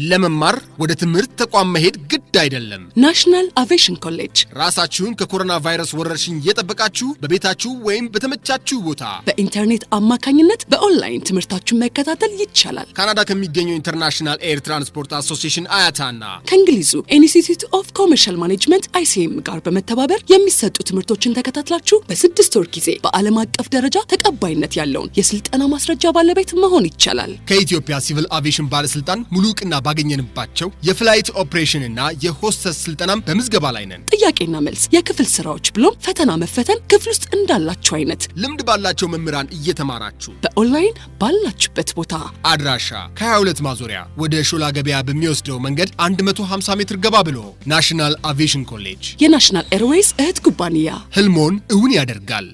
ለመማር ወደ ትምህርት ተቋም መሄድ ግድ አይደለም። ናሽናል አቪዬሽን ኮሌጅ ራሳችሁን ከኮሮና ቫይረስ ወረርሽኝ እየጠበቃችሁ በቤታችሁ ወይም በተመቻችሁ ቦታ በኢንተርኔት አማካኝነት በኦንላይን ትምህርታችሁን መከታተል ይቻላል። ካናዳ ከሚገኘው ኢንተርናሽናል ኤር ትራንስፖርት አሶሲዬሽን አያታና ከእንግሊዙ ኢንስቲትዩት ኦፍ ኮመርሻል ማኔጅመንት ICM ጋር በመተባበር የሚሰጡ ትምህርቶችን ተከታትላችሁ በ6 ወር ጊዜ በዓለም አቀፍ ደረጃ ተቀባይነት ያለውን የስልጠና ማስረጃ ባለቤት መሆን ይቻላል። ከኢትዮጵያ ሲቪል አቪዬሽን ባለስልጣን ሙሉ ዕውቅና ባገኘንባቸው የፍላይት ኦፕሬሽን እና የሆስተስ ስልጠናም በምዝገባ ላይ ነን። ጥያቄና መልስ፣ የክፍል ስራዎች ብሎም ፈተና መፈተን ክፍል ውስጥ እንዳላችሁ አይነት ልምድ ባላቸው መምህራን እየተማራችሁ በኦንላይን ባላችሁበት ቦታ አድራሻ ከ22 ማዞሪያ ወደ ሾላ ገበያ በሚወስደው መንገድ 150 ሜትር ገባ ብሎ ናሽናል አቪዬሽን ኮሌጅ የናሽናል ኤርዌይስ እህት ኩባንያ ህልሞን እውን ያደርጋል።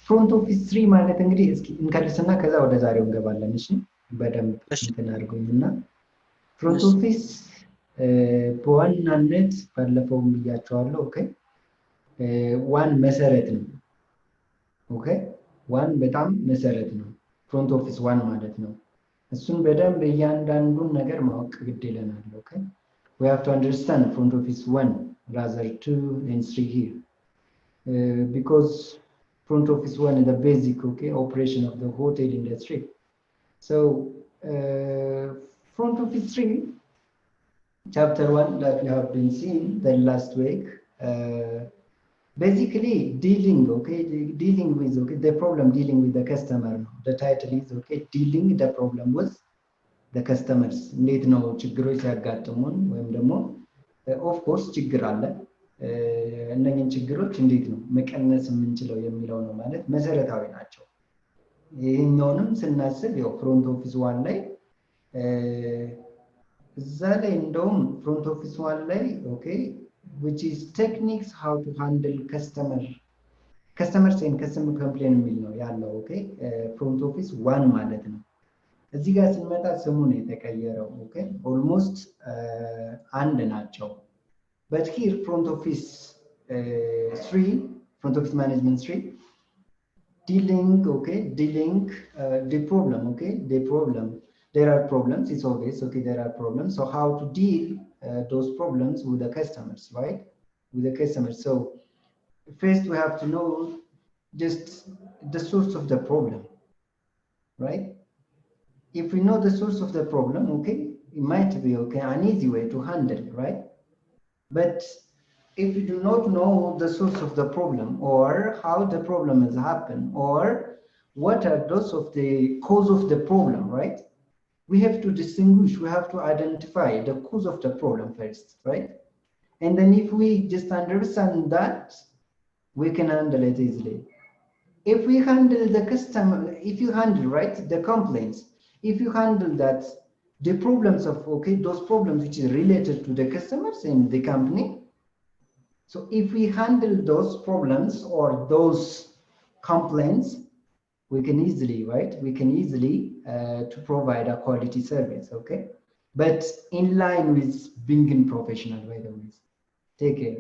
ፍሮንት ኦፊስ 3 ማለት እንግዲህ እስኪ እንከልስና ከዛ ወደ ዛሬው እንገባለን። እሺ በደንብ እንትን አድርጉኝና ፍሮንት ኦፊስ በዋናነት ባለፈውም ብያቸዋለሁ። ኦኬ ዋን መሰረት ነው። ኦኬ ዋን በጣም መሰረት ነው። ፍሮንት ኦፊስ ዋን ማለት ነው። እሱን በደንብ እያንዳንዱን ነገር ማወቅ ግድ ይለናል። ኦኬ we have to understand front office 1 rather 2 and 3 here. Because front office 1 is the basic operation of the hotel industry. So front office 3 chapter 1 that we have been seeing the last week, basically dealing with the problem, dealing with the customer. The title is dealing the problem with the customers. እንዴት ነው ችግሮች ሲያጋጥሙን ወይም ደግሞ of course ችግር አለ እነኚህን ችግሮች እንዴት ነው መቀነስ የምንችለው የሚለው ነው ማለት መሰረታዊ ናቸው። ይሄኛውንም ስናስብ ያው ፍሮንት ኦፊስ 1 ላይ እዛ ላይ እንደውም ፍሮንት ኦፊስ 1 ላይ which is techniques how to handle customers and customer complaint የሚል ነው ያለው። ፍሮንት ኦፊስ 1 ማለት ነው። እዚህ ጋር ስንመጣ ስሙ ነው የተቀየረው። ኦልሞስት አንድ ናቸው። But here front office 3, front office management 3, dealing the problem. The problem, there are problems, it's obvious. There are problems, so how to deal those problems with the customers, right? With the customers. So first we have to know just the source of the problem, right? If we know the source of the problem, it might be an easy way to handle, right? But if you do not know the source of the problem or how the problem has happened or what are those of the cause of the problem, right? We have to distinguish, we have to identify the cause of the problem first, right? And then if we just understand that, we can handle it easily. If we handle the customer, if you handle, right, the complaints, if you handle that, the problems of those problems which is related to the customers in the company. So if we handle those problems or those complaints, we can easily, right? We can easily to provide a quality service, but in line with being professional, by the way. Take care.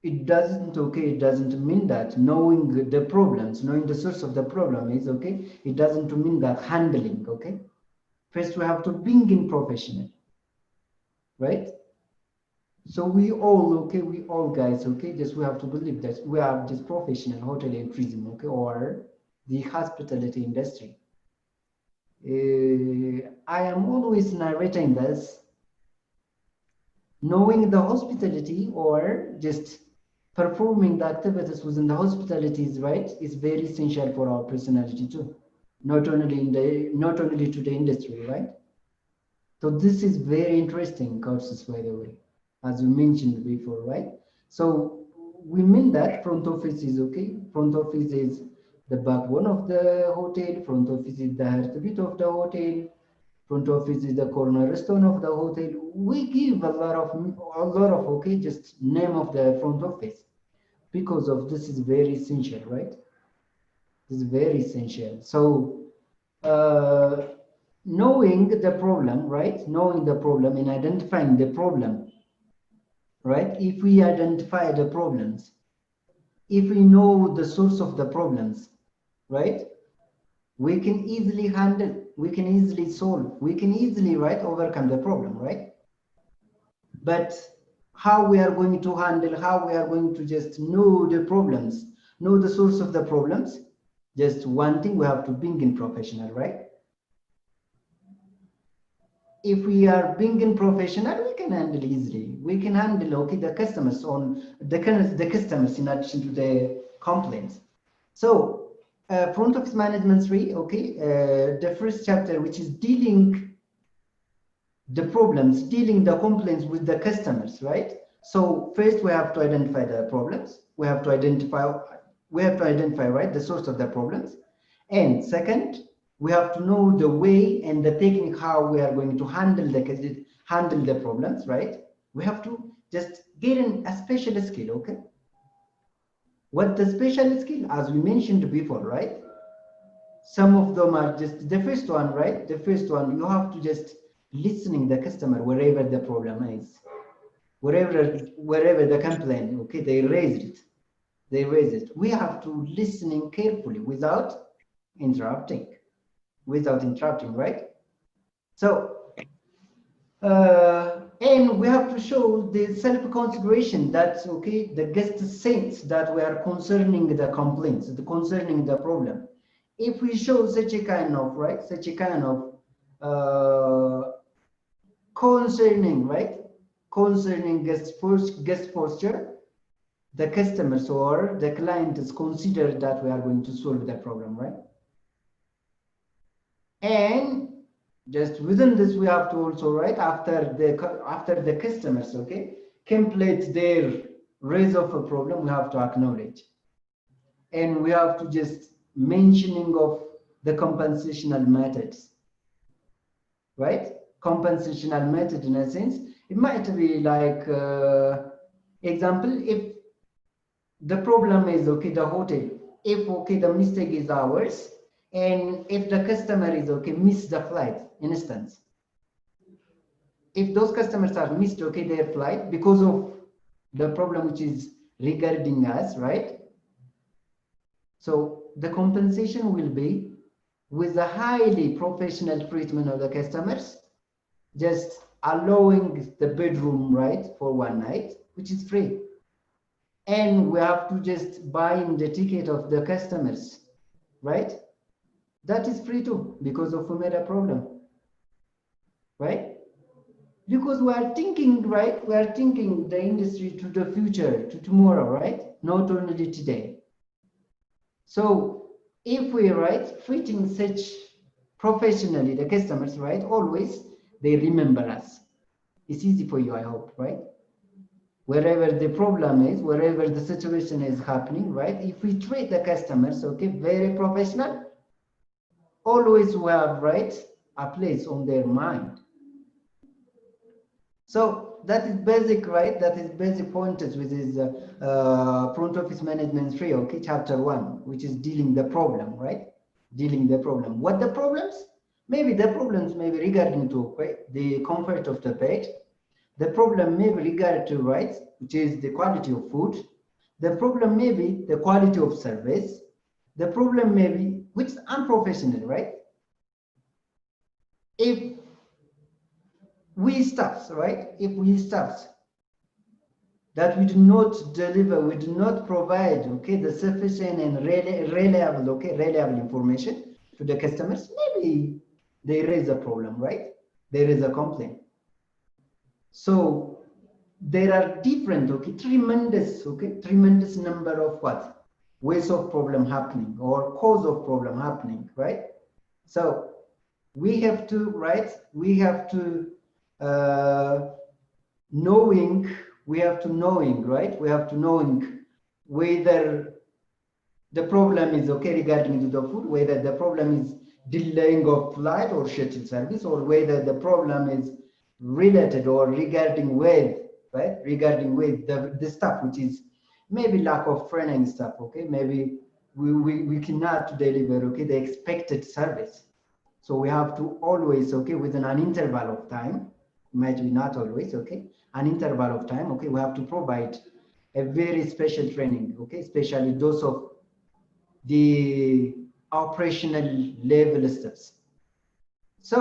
It doesn't mean that knowing the problems, knowing the source of the problem is it doesn't mean that handling. First we have to bring in professional, right? So we all guys, just we have to believe that we are just professional hotel and tourism, or the hospitality industry. I am always narrating this. Knowing the hospitality or just performing the activities within the hospitalities, right, is very essential for our personality too. Not only to the industry, right? So this is very interesting courses, by the way, as you mentioned before, right? So we mean that front office is front office is the backbone of the hotel, front office is the heartbeat of the hotel, front office is the cornerstone of the hotel. We give a lot of just name of the front office because of this is very essential, right? This is very essential. So knowing the problem, right? Knowing the problem and identifying the problem right? If we identify the problems, if we know the source of the problems, right? We can easily handle, we can easily solve, we can easily, right, overcome the problem, right? But how we are going to handle, how we are going to just know the problems, know the source of the problems, just one thing, we have to bring in professional, right? If we are being in professional, we can handle easily. We can handle, okay, the customers on the customers in addition to the complaints. So front office management 3, okay, the first chapter, which is dealing the problems, dealing the complaints with the customers, right? So first we have to identify the problems. We have to identify, right, the source of the problems. And second, we have to know the way and the technique how we are going to handle the problems, right? We have to just get in a special skill, okay? What the special skill, as we mentioned before, right? Some of them are just the first one, right? The first one, you have to just listening the customer wherever the problem is, wherever the complaint, okay, they raise it. We have to listening carefully without interrupting, right? So and we have to show the self-consideration that, okay, the guest sense that we are concerning the complaints, concerning the problem. If we show such a kind of, right, concerning, right, concerning guest posture, the customers or the client is considered that we are going to solve the problem, right? And just within this, we have to also, right, after the customers, okay, complete their raise of a problem, we have to acknowledge, and we have to just mentioning of the compensational methods, right? Compensational method, in a sense, it might be like example, if the problem is, okay, the hotel, if, okay, the mistake is ours, and if the customer is, okay, miss the flight, instance, if those customers are missed, okay, their flight because of the problem which is regarding us, right? So the compensation will be with a highly professional treatment of the customers, just allowing the bedroom, right, for one night, which is free. And we have to just buy in the ticket of the customers, right? That is free too, because of we made a problem, right? Because we are thinking, right? We are thinking the industry to the future, to tomorrow, right? Not only today. So if we, right, treating such professionally the customers, right, always they remember us. It's easy for you, I hope, right? Wherever the problem is, wherever the situation is happening, right? If we treat the customers, okay, very professional, always we have, right, a place on their mind. So that is basic, right? That is basic pointers with this front office management 3, okay, chapter 1, which is dealing the problem, right? Dealing the problem. What the problems? Maybe the problems may be regarding to, right, the comfort of the bed. The problem may be regarding to, right, which is the quality of food. The problem may be the quality of service. The problem may be, which is unprofessional, right? If we staffs, right? If we staffs that we do not deliver, we do not provide, okay, the sufficient and reliable, okay, reliable information to the customers, maybe they raise a problem, right? There is a complaint. So there are different, okay, tremendous number of what? Ways of problem happening or cause of problem happening, right? So we have to, right? We have to knowing, right? We have to knowing whether the problem is, okay, regarding to the food, whether the problem is delaying of flight or shuttle service, or whether the problem is related or regarding with, right? Regarding with the stuff, which is maybe lack of training stuff, okay? Maybe we cannot deliver, okay, the expected service. So we have to always, okay, within an interval of time, might be not always, okay, an interval of time, okay, we have to provide a very special training, okay, especially those of the operational level steps. So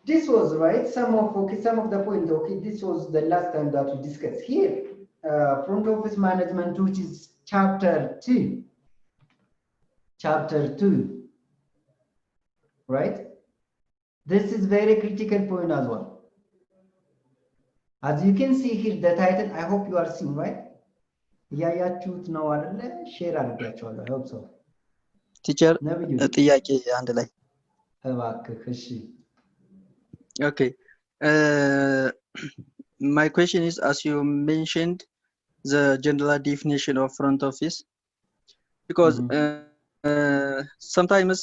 this was right, some of the points, okay, this was the last time that we discussed here. Front office management, which is chapter 2, right? This is very critical point as well. As you can see here, the title, I hope you are seeing, right? ያያችሁት ነው አይደለ? ሼር አድርጋችኋለሁ። I hope so. ቲቸር ነብዩ ጥያቄ አንድ ላይ እባክህ። እሺ okay. My question is, as you mentioned the general definition of front office, because sometimes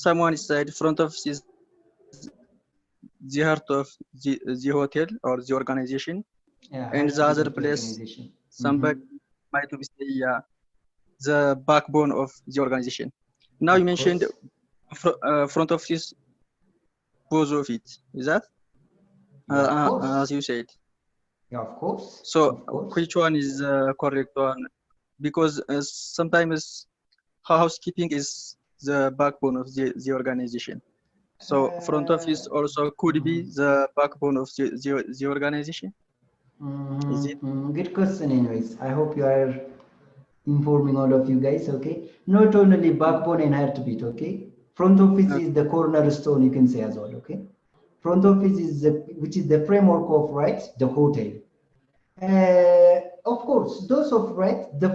someone said front office is the heart of the hotel or the organization, and the other place somebody might be say the backbone of the organization. Now you mentioned front office, both of it, is that as you said? Yeah, of course. So which one is the correct one? Because sometimes housekeeping is the backbone of the organization. So front office also could be the backbone of the organization. Is it? Good question anyways. I hope you are informing all of you guys, okay? Not only backbone and heartbeat, okay? Front office is the cornerstone, you can say as well, okay? Front office is which is the framework of, right, the hotel. Of course, those of, right, the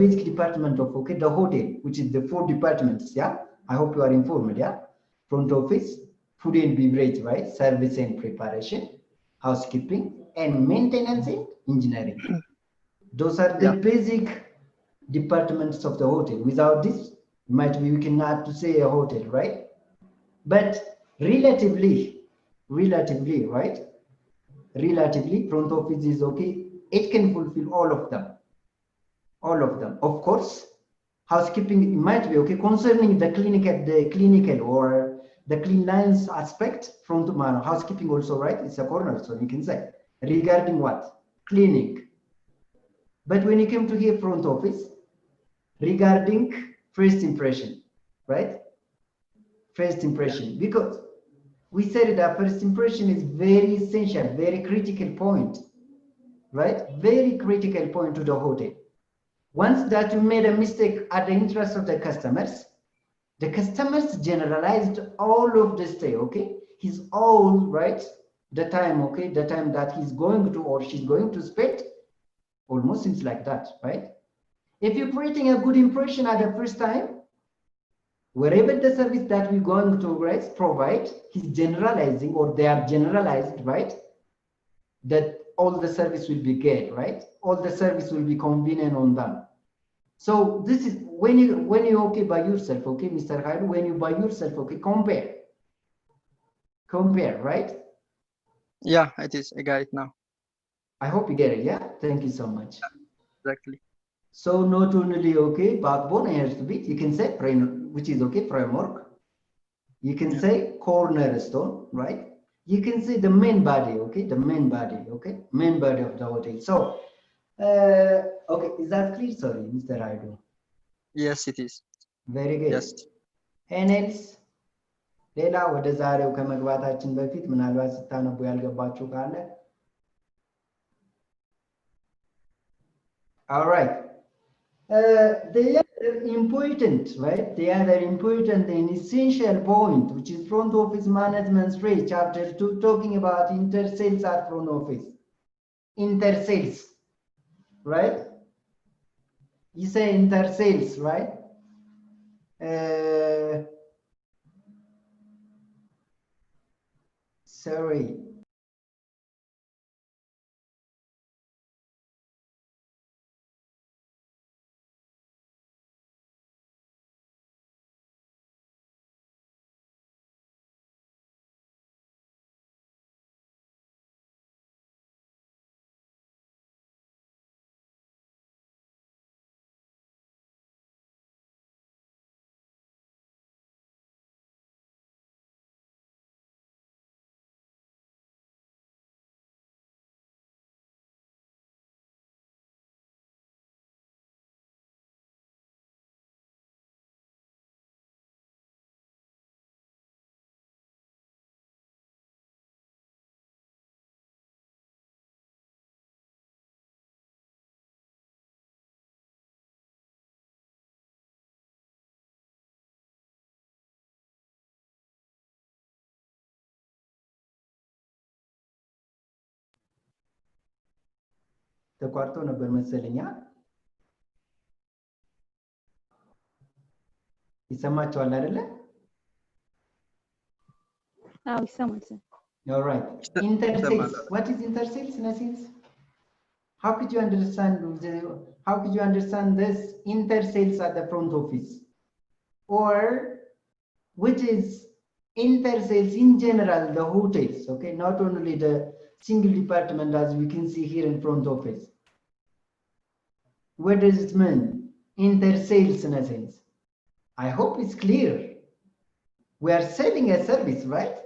basic department of, okay, the hotel, which is the 4 departments, yeah? I hope you are informed, yeah? Front office, food and beverage, right? Service and preparation, housekeeping, and maintenance and engineering. Those are the basic departments of the hotel. Without this, we cannot say a hotel, right? But relatively, right? Relatively, front office is okay. It can fulfill all of them. Of course, housekeeping might be okay concerning the clinical or the clean lines aspect. Front housekeeping also, right? It's a cornerstone, you can say, regarding what? Cleaning. But when you come to here, front office, regarding first impression, right? First impression, because we said that first impression is very essential, very critical point, right? Very critical point to the hotel. Once that you made a mistake at the interest of the customers generalized all of the stay, okay? His all, right? The time, okay? The time that he's going to or she's going to spend almost seems like that, right? If you're creating a good impression at the first time, wherever the service that we're going to provide, he's generalizing or they are generalized, right? That all the service will be good, right? All the service will be convenient on them. So this is when you okay by yourself, okay, Mr. Khairu, when you by yourself, okay, compare, right? Yeah, it is. I got it now. I hope you get it. Yeah, thank you so much. Exactly. So not only, okay, backbone has to be, you can say which is okay, framework. You can say cornerstone, right? You can say the main body, okay, okay, main body of the hotel. So okay, is that clear? Sorry, Mr. Raidu. Yes, it is. Very good. Yes. And else, ሌላ ወደ ዛሬው ከመግባታችን በፊት ምናልባት ስታነቡ ያልገባችሁ ካለ all right. The other important, right? The other important and essential point, which is front office management rate, chapter 2, talking about inter-sales at front office. Inter-sales, right? You say inter-sales, right? Sorry. ተቋርጦ ነበር መሰለኛ ይሰማችኋል አይደለ? አዎ ይሰማል። All right. Intersales. What is intersales in a sense? How could you understand this intersales at the front office? Or which is intersales in general, the hotels, okay? Not only the single department as we can see here in front office. What does it mean? Intersales in a sense. I hope it's clear. We are selling a service, right?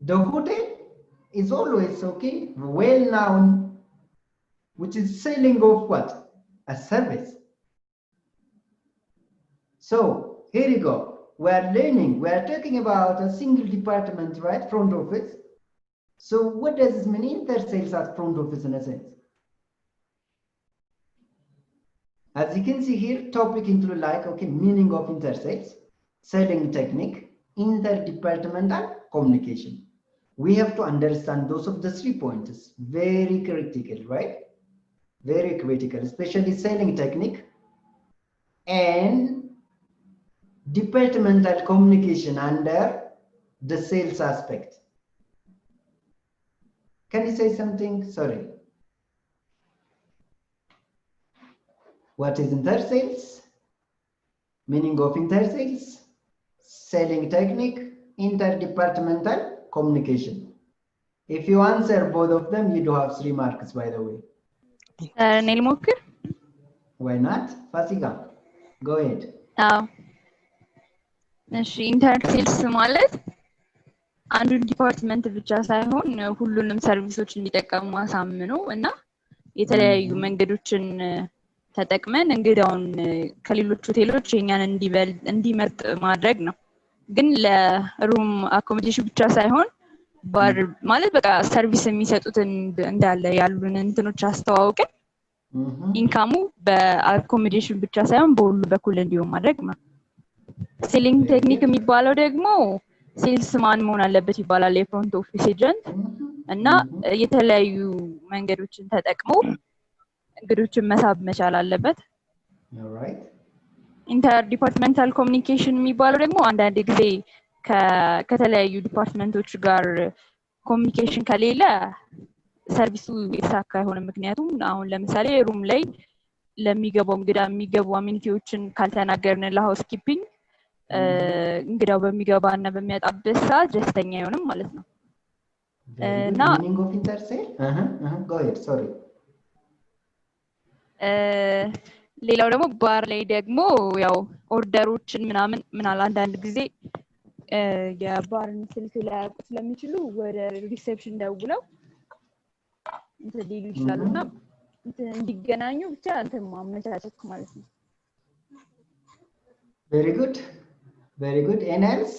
The hotel is always, okay, well known, which is selling of what? A service. So here you go. We are learning, we are talking about a single department, right? Front office. So what does this mean? Intersales at front office in a sense. As you can see here, topic include like, okay, meaning of intersales, selling technique, interdepartmental communication. We have to understand those of the 3 points. Very critical, right? Very critical, especially selling technique and departmental communication under the sales aspect. Can you say something? Sorry. What is intersales? Meaning of intersales? Selling technique, interdepartmental communication. If you answer both of them, you do have 3 marks, by the way. نلموكر. Why not? Fasika, go ahead. እሺ ኢንተርሴልስ ማለት አንዱ ዲፓርትመንት ብቻ ሳይሆን ሁሉንም ሰርቪሶች እንዲጠቀሙ አሳምኖ እና የተለያዩ መንገዶችን ተጠቅመን እንግዳውን ከሌሎች ሆቴሎች የኛን እንዲመርጥ ማድረግ ነው። ግን ለሩም አኮሞዴሽን ብቻ ሳይሆን ባር ማለት በቃ ሰርቪስ የሚሰጡትን እንዳለ ያሉን እንትኖች አስተዋውቀን ኢንካሙ በአኮሞዴሽን ብቻ ሳይሆን በሁሉ በኩል እንዲሆን ማድረግ ነው። ሴሊንግ ቴክኒክ የሚባለው ደግሞ ሴልስ ማን መሆን አለበት ይባላል። የፍሮንት ኦፊስ ኤጀንት እና የተለያዩ መንገዶችን ተጠቅሞ እንግዶችን መሳብ መቻል አለበት። ኢንተር ዲፓርትመንታል ኮሚኒኬሽን የሚባለው ደግሞ አንዳንድ ጊዜ ከተለያዩ ዲፓርትመንቶች ጋር ኮሚኒኬሽን ከሌለ ሰርቪሱ የተሳካ አይሆንም። ምክንያቱም አሁን ለምሳሌ ሩም ላይ ለሚገባው እንግዳ የሚገቡ አሚኒቲዎችን ካልተናገርን ለሃውስኪፒንግ እንግዳው በሚገባና በሚያጣበት ሰዓት ደስተኛ አይሆንም ማለት ነው። እና meaning of intersale? Go ahead, sorry. ሌላው ደግሞ ባር ላይ ደግሞ ያው ኦርደሮችን ምናል አንዳንድ ጊዜ የባርን ስልክ ላይ ስለሚችሉ ወደ ሪሴፕሽን ደውለው ሊሉ ይችላሉና እንዲገናኙ ብቻ እንትን ማመቻቸት ማለት ነው። Very good. Very good. Any else?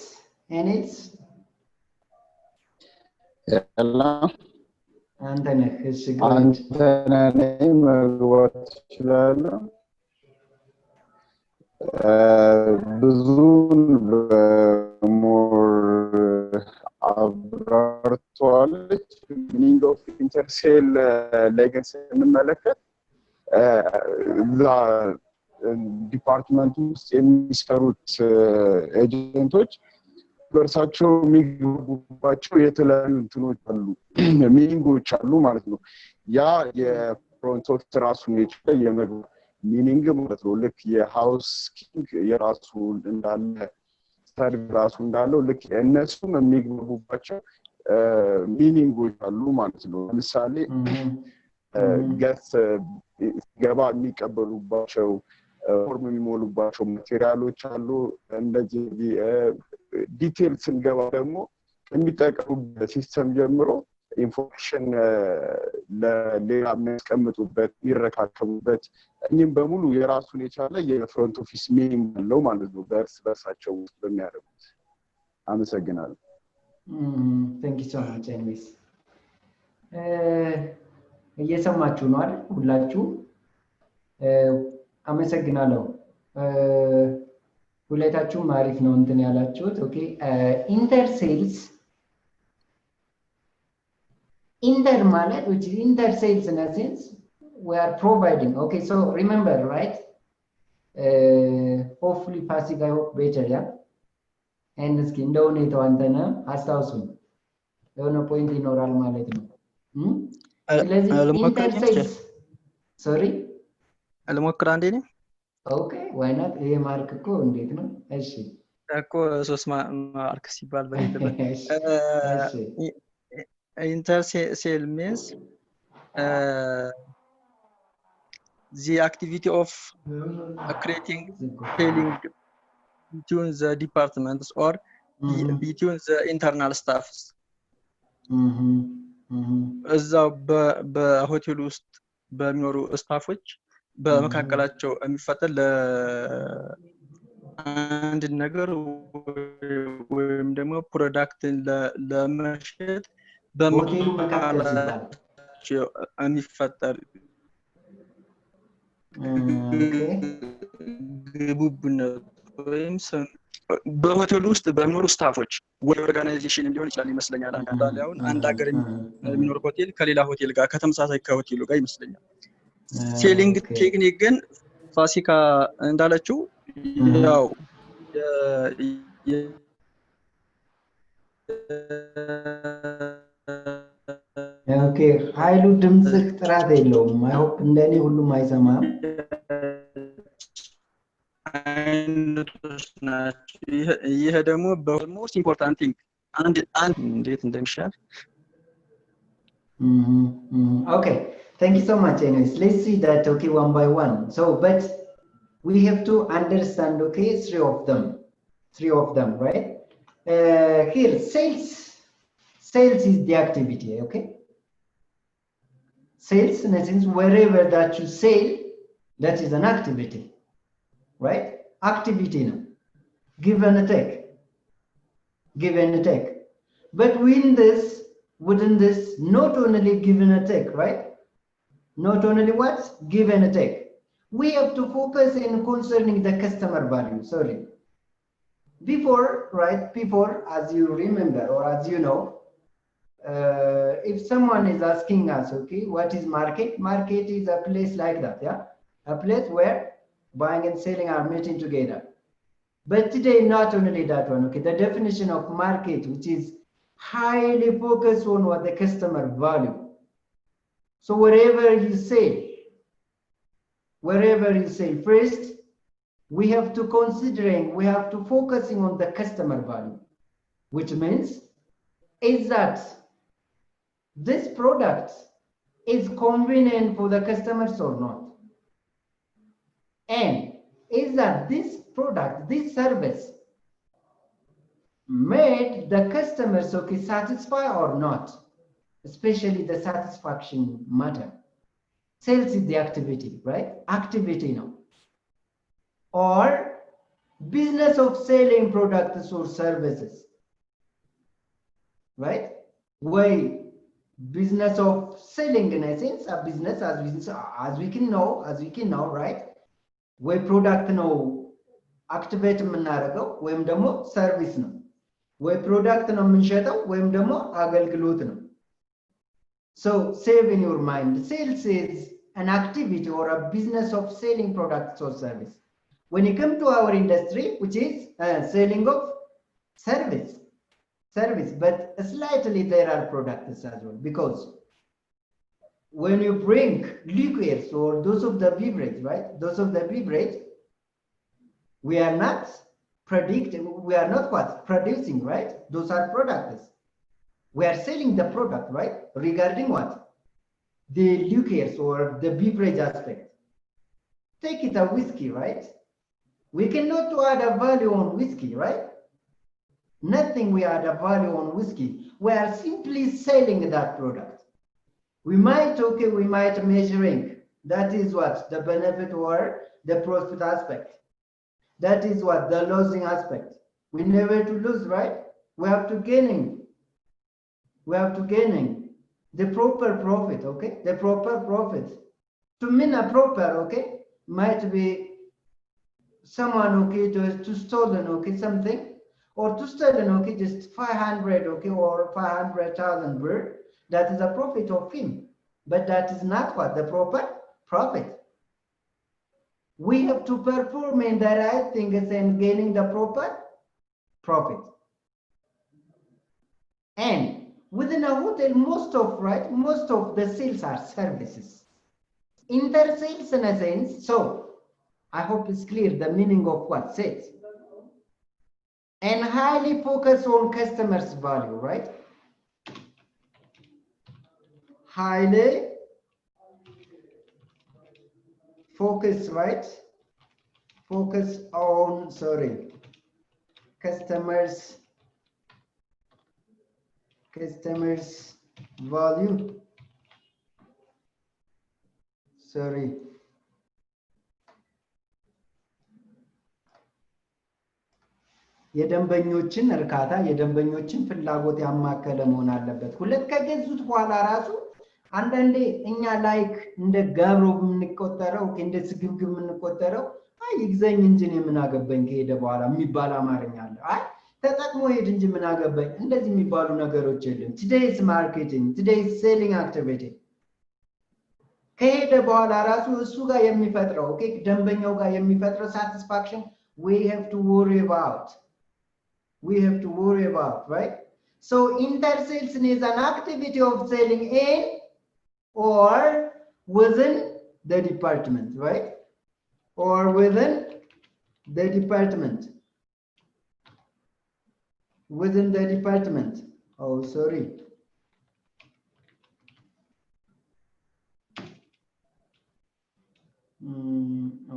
Hello. Antene, እሺ አንተነህ መግባት ይችላለሁ። ብዙን በሞር አብራርተዋለች። ሚኒንግ ኦፍ ኢንተርሴል ላይ ግን ስንመለከት እዛ ዲፓርትመንት ውስጥ የሚሰሩት ኤጀንቶች በእርሳቸው የሚገቡባቸው የተለያዩ እንትኖች አሉ፣ ሚኒንጎች አሉ ማለት ነው። ያ የፍሮንት ኦፊስ ራሱን የቻለ የመግቢያ ሚኒንግ ማለት ነው። ልክ የሃውስ ኪንግ የራሱ እንዳለ ሰርቭ ራሱ እንዳለው ልክ እነሱም የሚገቡባቸው ሚኒንጎች አሉ ማለት ነው። ለምሳሌ ገስ ገባ የሚቀበሉባቸው ፎርም የሚሞሉባቸው ማቴሪያሎች አሉ። እንደዚህ ዲቴል ስንገባ ደግሞ የሚጠቀሙበት ሲስተም ጀምሮ ኢንፎርሜሽን ለሌላ የሚያስቀምጡበት የሚረካከቡበት እኚህም በሙሉ የራሱን የቻለ የፍሮንት ኦፊስ ሚኒንግ አለው ማለት ነው። በእርስ በርሳቸው ውስጥ በሚያደርጉት። አመሰግናለሁ። Thank you so much anyways. እየሰማችሁ ነው አይደል ሁላችሁ? አመሰግናለሁ። ሁለታችሁም አሪፍ ነው እንትን ያላችሁት። ኦኬ ኢንተርሴልስ Inter ማለት, which is inter sales in a sense, we are providing. Okay, so remember, right? Hopefully passing, I hope better, yeah? And እስኪ እንደ ሁኔታው አንተነ አስታውሱን የሆነ ፖይንት ይኖራል ማለት ነው። ስለዚህ ኢንተር ሴልስ ሶሪ ልሞክር አንዴ ነው። ኦኬ ዋይ ናት? ይሄ ማርክ እኮ እንዴት ነው? እሺ እኮ 3 ማርክ ሲባል በሌለበት ኢንተር ሴል means the activity of creating selling between the departments or between the internal staffs. እዛው በሆቴል ውስጥ በሚኖሩ ስታፎች በመካከላቸው የሚፈጠር ለአንድ ነገር ወይም ደግሞ ፕሮዳክትን ለመሸጥ በመካከላቸው የሚፈጠር ግቡብነት ወይም በሆቴል ውስጥ በሚኖሩ ስታፎች ወይ ኦርጋናይዜሽን ሊሆን ይችላል ይመስለኛል። አንድ ሀገር የሚኖር ሆቴል ከሌላ ሆቴል ጋር ከተመሳሳይ ከሆቴሉ ጋር ይመስለኛል። ሴሊንግ ቴክኒክ ግን ፋሲካ እንዳለችው ያው ኦኬ ኃይሉ ድምጽህ ጥራት የለውም። አይ ሆፕ እንደኔ ሁሉም አይሰማም። ይሄ ደግሞ በሞስት ኢምፖርታንት ቲንግ አንድ እንዴት እንደሚሻል Okay, thank you so much. Anyways, let's see that, okay, one by one. So, but we have to understand, okay, three of them, right? Here, sales is the activity, okay? Sales, in a sense, wherever that you sell, that is an activity, right? Activity, no? Give and take. But within this, not only give and take, right? Not only what? Give and take. We have to focus in concerning the customer value, sorry. Before, as you remember, or as you know, if someone is asking us, okay, what is market? Market is a place like that, yeah? A place where buying and selling are meeting together. But today, not only that one, okay, the definition of market, which is highly focused on what the customer value. So wherever you sell, first, we have to focusing on the customer value, which means is that this product is convenient for the customers or not? And is that this product, this service made the customers okay satisfy or not? Especially the satisfaction matter. Sales is the activity, right? Activity now. Or business of selling products or services, right? Why business of selling, in a sense, a business as we can know, right? Why product no activate የምናደርገው ወይም ደግሞ ሰርቪስ ነው ወይ ፕሮዳክት ነው የምንሸጠው ወይም ደግሞ አገልግሎት ነው። So save in your mind, sales is an activity or a business of selling products or service. When you come to our industry, which is selling of service, but slightly there are products as well, because when you bring liquids or those of the beverage, right? Those of the beverage, we are not producing, right? Those are products. We are selling the product, right? Regarding what? The liquors or the beverage aspect. Take it a whiskey, right? We cannot add a value on whiskey, right? Nothing we add a value on whiskey. We are simply selling that product. We might measuring. That is what? The benefit or the profit aspect. That is what? The losing aspect. We never to lose, right? We have to gaining the proper profit, okay? The proper profit. To mean a proper, okay, might be someone, okay, to stolen, okay, something, or to stolen, okay, just 500, okay, or 500,000 bird, That is a profit of him. But that is not what? The proper profit. We have to perform in the right things and gaining the proper profit. And within a hotel, most of the sales are services. Inter-sales in a sense, so I hope it's clear the meaning of what sales. And highly focus on customers' value, right? Highly focus, right? Focus on, customers' value. የደንበኞችን እርካታ የደንበኞችን ፍላጎት ያማከለ መሆን አለበት። ሁለት ከገዙት በኋላ ራሱ አንዳንዴ እኛ ላይክ እንደ ጋብሮ የምንቆጠረው እንደ ስግብግብ የምንቆጠረው አይ ይግዛኝ እንጂ እኔ ምን አገባኝ ከሄደ በኋላ የሚባል አማርኛ አለ። አይ ተጠቅሞ ሄድ እንጂ ምን አገባኝ እንደዚህ የሚባሉ ነገሮች የለም። ቱዴይስ ማርኬቲንግ ቱዴይስ ሴሊንግ አክቲቪቲ ከሄደ በኋላ ራሱ እሱ ጋር የሚፈጥረው ደንበኛው ጋር የሚፈጥረው ሳቲስፋክሽን we have to worry about, right? So inter-sales is an activity of selling in or within the department, right? Or within the department. Within the department. Oh, sorry.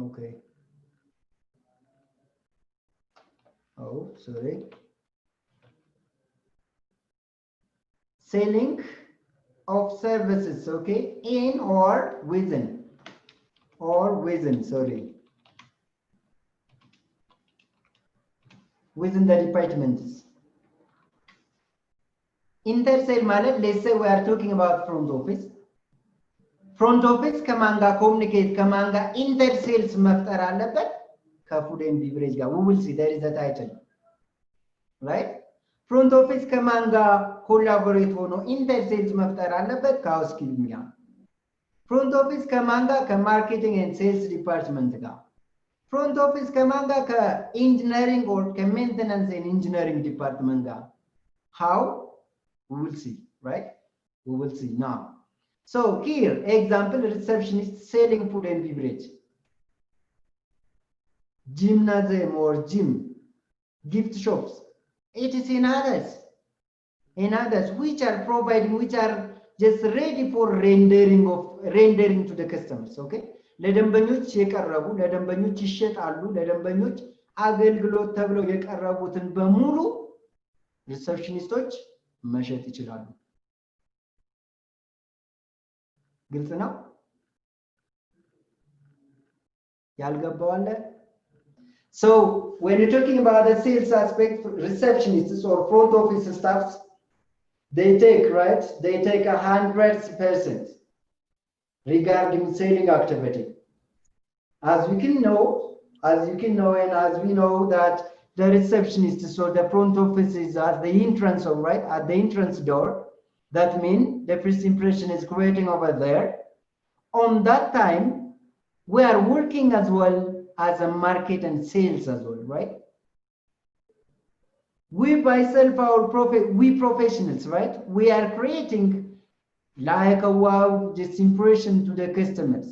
Okay. Oh, sorry. Selling of services, okay, in or within, within the departments. Inter-sale ማለት let's say we are talking about front office. Front office ከማን ጋር communicate ከማን ጋር inter-sales መፍጠር አለበት? ከፉድ ኤንድ ቢቨሬጅ ጋር we will see there is a title, right? Front office ከማን ጋር ኮላቦሬት ሆኖ ኢንተር-ሴልስ መፍጠር አለበት? ከሃውስኪፒንግ ጋር። ፍሮንት ኦፊስ ከማን ጋር? ከማርኬቲንግ ኤንድ ሴልስ ዲፓርትመንት ጋር። ፍሮንት ኦፊስ ከማን ጋር? ከኢንጂነሪንግ ኦር ከሜንቴናንስ ኤንድ ኢንጂነሪንግ ዲፓርትመንት ጋር። how we will see, right? We will see now. So here example, receptionist selling food and beverage. Gymnasium or gym, gift shops, it is in others which are providing, which are just ready for rendering to the customers. Okay, ለደንበኞች የቀረቡ ለደንበኞች ይሸጣሉ ለደንበኞች አገልግሎት ተብለው የቀረቡትን በሙሉ ሪሰፕሽኒስቶች መሸጥ ይችላሉ። ግልጽ ነው? ያልገባው አለ? So when you're talking about the sales aspect, receptionists or front office staffs, they take 100% regarding selling activity. As you can know, and as we know that the receptionists or the front office is at the entrance of, right, at the entrance door. That means the first impression is creating over there. On that time, we are working as well as a market and sales as well, right? We professionals, right? We are creating like a wow, just impression to the customers.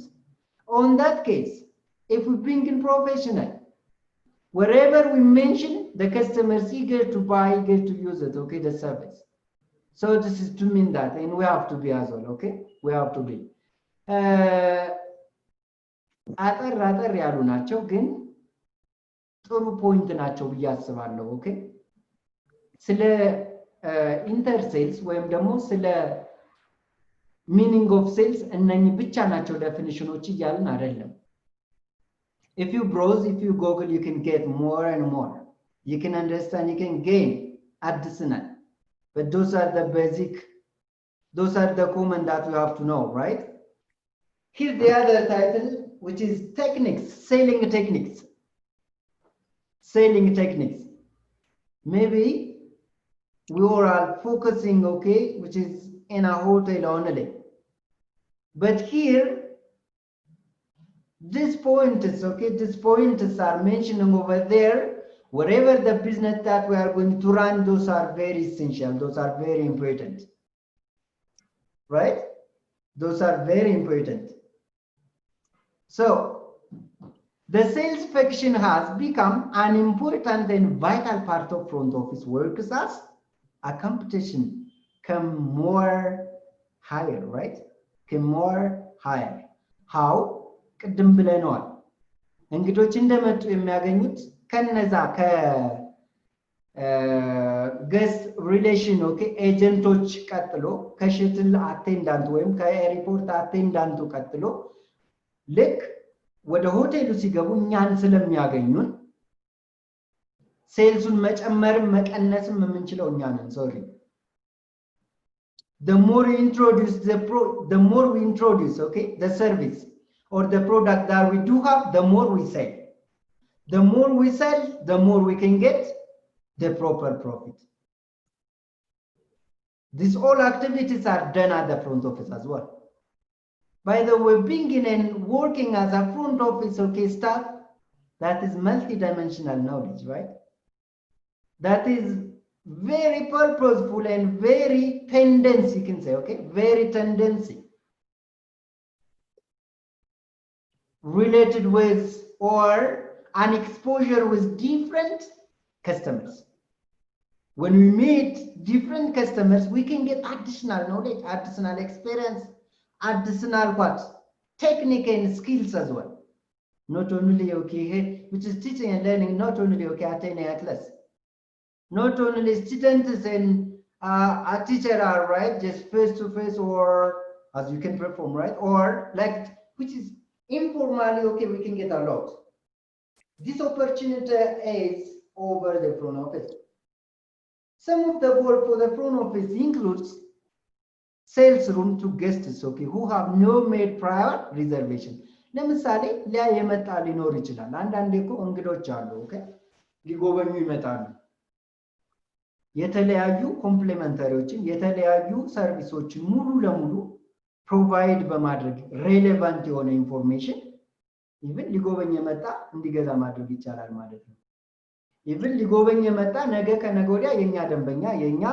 On that case, if we bring in professional, wherever we mention, the customers eager to buy, eager to use it, okay, the service. So this is to mean that, and we have to be as well, okay? We have to be. አጠር ያሉ ናቸው ግን ጥሩ ፖይንት ናቸው ብዬ አስባለሁ። ኦኬ ስለ ኢንተር ሴልስ ወይም ደግሞ ስለ ሚኒንግ ኦፍ ሴልስ እነኚህ ብቻ ናቸው ዴፊኒሽኖች እያልን አይደለም። if you browse, if you google, you can get more and more, you can understand, you can gain additional, but those are the basic, those are the common that you have to know, right? Here the other title, which is techniques, selling techniques. Maybe we are all focusing, okay, which is in a hotel only. But here, these pointers, okay, these pointers are mentioning over there. Whatever the business that we are going to run, those are very essential. Those are very important, right? Those are very important. So the sales function has become an important and vital part of front office work as a competition come more higher, right? Come more higher. How? ቅድም ብለነዋል። እንግዶች እንደመጡ የሚያገኙት ከነዛ ከገስት ሪሌሽን ኦኬ ኤጀንቶች ቀጥሎ ከሽትል አቴንዳንት ወይም ከኤርፖርት አቴንዳንቱ ቀጥሎ ልክ ወደ ሆቴሉ ሲገቡ እኛን ስለሚያገኙን ሴልሱን መጨመርም መቀነስም የምንችለው እኛ ነን። ሶሪ the more we introduce the more we introduce, okay, the service or the product that we do have, the more we sell. The more we sell, the more we can get the proper profit. These all activities are done at the front office as well. By the way, being in and working as a front office, okay, staff, that is multi-dimensional knowledge, right? That is very purposeful and very tendency, you can say, okay, very tendency related with or an exposure with different customers. When we meet different customers, we can get additional knowledge, additional experience, additional what? Technique and skills as well. Not only, okay, which is teaching and learning, not only, okay, attending a class. Not only students and a teacher are, right, just face to face or as you can perform, right? Or like, which is informally, okay, we can get a lot. This opportunity is over the front office. Some of the work for the front office includes sales room to guests, okay, who have no made prior reservation. ለምሳሌ ሊያ የመጣ ሊኖር ይችላል። አንዳንዴ እኮ እንግዶች አሉ፣ ኦኬ፣ ሊጎበኙ ይመጣሉ። የተለያዩ ኮምፕሊመንተሪዎችን የተለያዩ ሰርቪሶችን ሙሉ ለሙሉ ፕሮቫይድ በማድረግ ሬሌቫንት የሆነ ኢንፎርሜሽን ኢቭን ሊጎበኝ የመጣ እንዲገዛ ማድረግ ይቻላል ማለት ነው። ኢቭን ሊጎበኝ የመጣ ነገ ከነገ ወዲያ የኛ ደንበኛ የኛ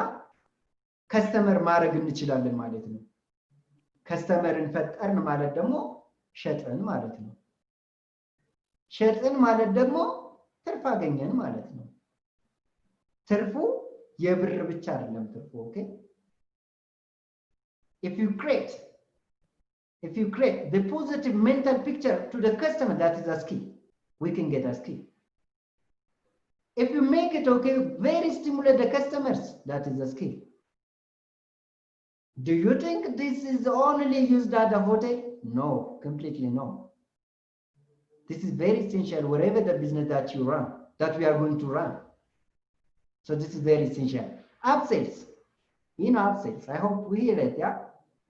ከስተመር ማድረግ እንችላለን ማለት ነው። ከስተመርን ፈጠርን ማለት ደግሞ ሸጥን ማለት ነው። ሸጥን ማለት ደግሞ ትርፍ አገኘን ማለት ነው። ትርፉ የብር ብቻ አይደለም ትርፉ። ኦኬ if you create the positive mental picture to the customer, that is a skill. We can get a skill. If you make it, okay, very stimulate the customers, that is a skill. Do you think this is only used at the hotel? No, completely no. This is very essential wherever the business that you run, that we are going to run. So this is very essential. Upsells. You know upsells. I hope we hear it, yeah?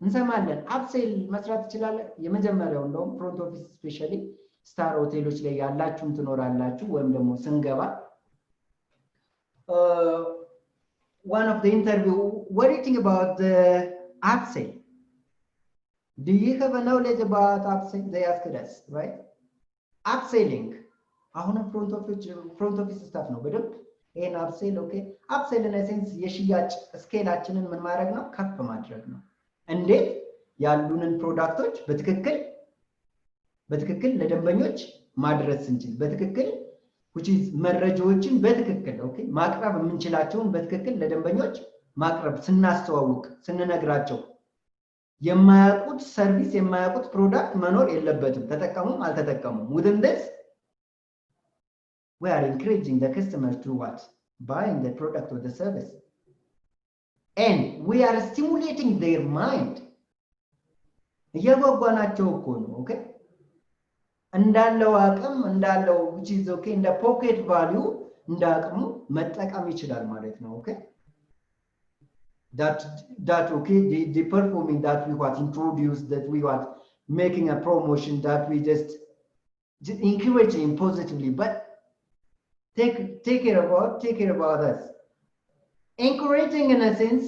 እንሰማለን። አፕሴል መስራት ይችላል። የመጀመሪያው እንደውም ፍሮንት ኦፊስ ስፔሻሊ ስታር ሆቴሎች ላይ ያላችሁም ትኖራላችሁ ወይም ደግሞ ስንገባ one of the interview, what do you think about the upsell? Do you have a knowledge about upsell? They asked us, right? Upselling. አሁንም ፍሮንት ኦፊስ ስታፍ ነው በደንብ ይሄን አፕሴል ኦኬ አፕሴል ኢን ኤሰንስ የሽያጭ ስኬላችንን ምን ማድረግ ነው? ከፍ ማድረግ ነው። እንዴት? ያሉንን ፕሮዳክቶች በትክክል ለደንበኞች ማድረስ እንችል፣ በትክክል which is መረጃዎችን በትክክል ኦኬ ማቅረብ የምንችላቸውን በትክክል ለደንበኞች ማቅረብ ስናስተዋውቅ ስንነግራቸው የማያውቁት ሰርቪስ የማያውቁት ፕሮዳክት መኖር የለበትም። ተጠቀሙም አልተጠቀሙም within this we are encouraging the customer to what? Buying the product or the service. And we are stimulating their mind. እያጓጓናቸው እኮ ነው ኦኬ እንዳለው አቅም እንዳለው which is okay እንደ pocket value እንዳቅሙ መጠቀም ይችላል ማለት ነው ኦኬ that okay the performing that we what introduce that we what making a promotion that we just encouraging positively but take care about us encouraging in a sense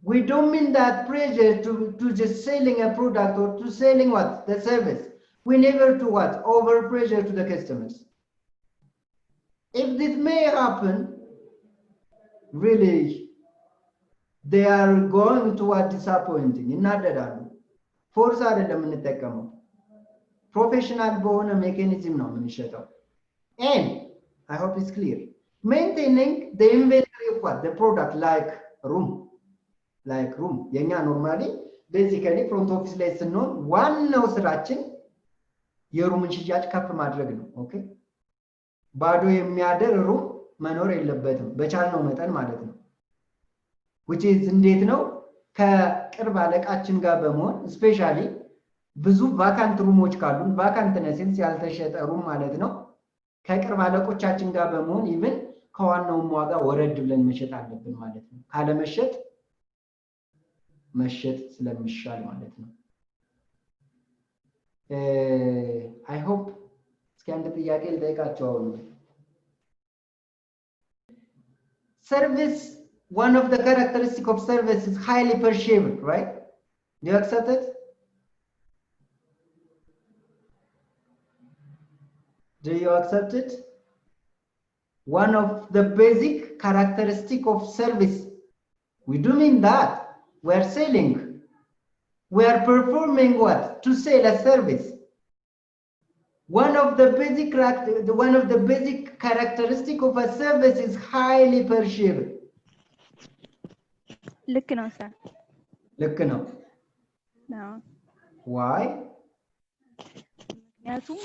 We don't mean that pressure to just selling a product or to selling what? The service. We never do what? Over pressure to the customers. If this may happen, really, they are going toward disappointing. ይናደዳሉ። ፎርስ አይደለም የምንጠቀመው ፕሮፌሽናል በሆነ ሜካኒዝም ነው የምንሸጠው። And I hope it's clear. Maintaining the inventory of what? The product like room. የኛ ኖርማሊ ቤዚካሊ ፍሮንት ኦፊስ ላይ ስንሆን ዋናው ስራችን የሩምን ሽያጭ ከፍ ማድረግ ነው። ኦኬ ባዶ የሚያደር ሩም መኖር የለበትም በቻልነው መጠን ማለት ነው። which is እንዴት ነው ከቅርብ አለቃችን ጋር በመሆን ስፔሻሊ ብዙ ቫካንት ሩሞች ካሉን ቫካንት ነሴንስ ያልተሸጠ ሩም ማለት ነው ከቅርብ አለቆቻችን ጋር በመሆን ኢቭን ከዋናው ዋጋ ወረድ ብለን መሸጥ አለብን ማለት ነው። ካለ መሸጥ ስለሚሻል ማለት ነው። I hope እስኪ አንድ ጥያቄ ልጠይቃችሁ አሁን service one of the characteristics of service is highly perishable, right? Do you accept it? Do you accept it? One of the basic characteristics of service. We do mean that we are selling. We are performing what? To sell a service. One of the basic characteristics of a service is highly perishable. ልክ ነው ሰር። ልክ ነው። Why? ምክንያቱም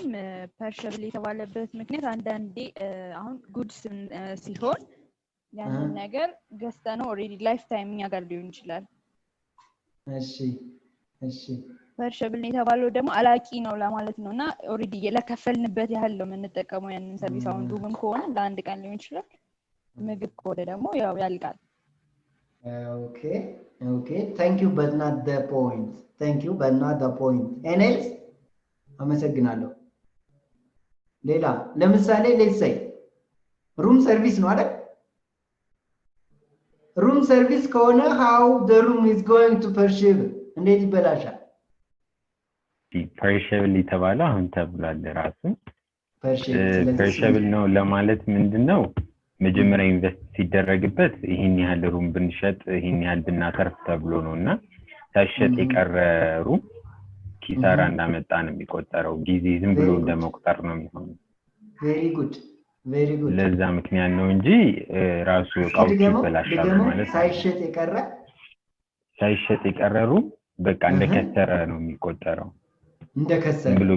ፐርሸብል የተባለበት ምክንያት አንዳንዴ አሁን ጉድስ ሲሆን ያንን ነገር ገዝተነው ኦሬዲ ላይፍ ታይም እኛ ጋር ሊሆን ይችላል። እሺ ፐርሸብል የተባለው ደግሞ አላቂ ነው ለማለት ነውና ኦሬዲ የለከፈልንበት ያህል ነው የምንጠቀመው ያንን ሰርቪስ። አሁን ሩምም ከሆነ ለአንድ ቀን ሊሆን ይችላል፣ ምግብ ከሆነ ደግሞ ያው ያልቃል። Okay, thank you but not the point. else አመሰግናለሁ። ሌላ ለምሳሌ let's say room service ነው አይደል? room service ከሆነ how the room is going to perishable እንዴት ይበላሻል? perishable የተባለ አሁን ተብሏል ራሱ perishable ነው ለማለት ምንድነው መጀመሪያ ኢንቨስት ሲደረግበት ይሄን ያህል ሩም ብንሸጥ ይሄን ያህል ብናተርፍ ተብሎ ነውና ታሸጥ የቀረ ሩም ኪሳራ እንዳመጣ ነው የሚቆጠረው። ጊዜ ዝም ብሎ እንደመቁጠር ነው የሚሆነው። very good ለዛ ምክንያት ነው እንጂ ራሱ እቃው ይበላሻል ማለት ሳይሸጥ የቀረ ሩም በቃ እንደከሰረ ነው የሚቆጠረው። እንደከሰረ ብሎ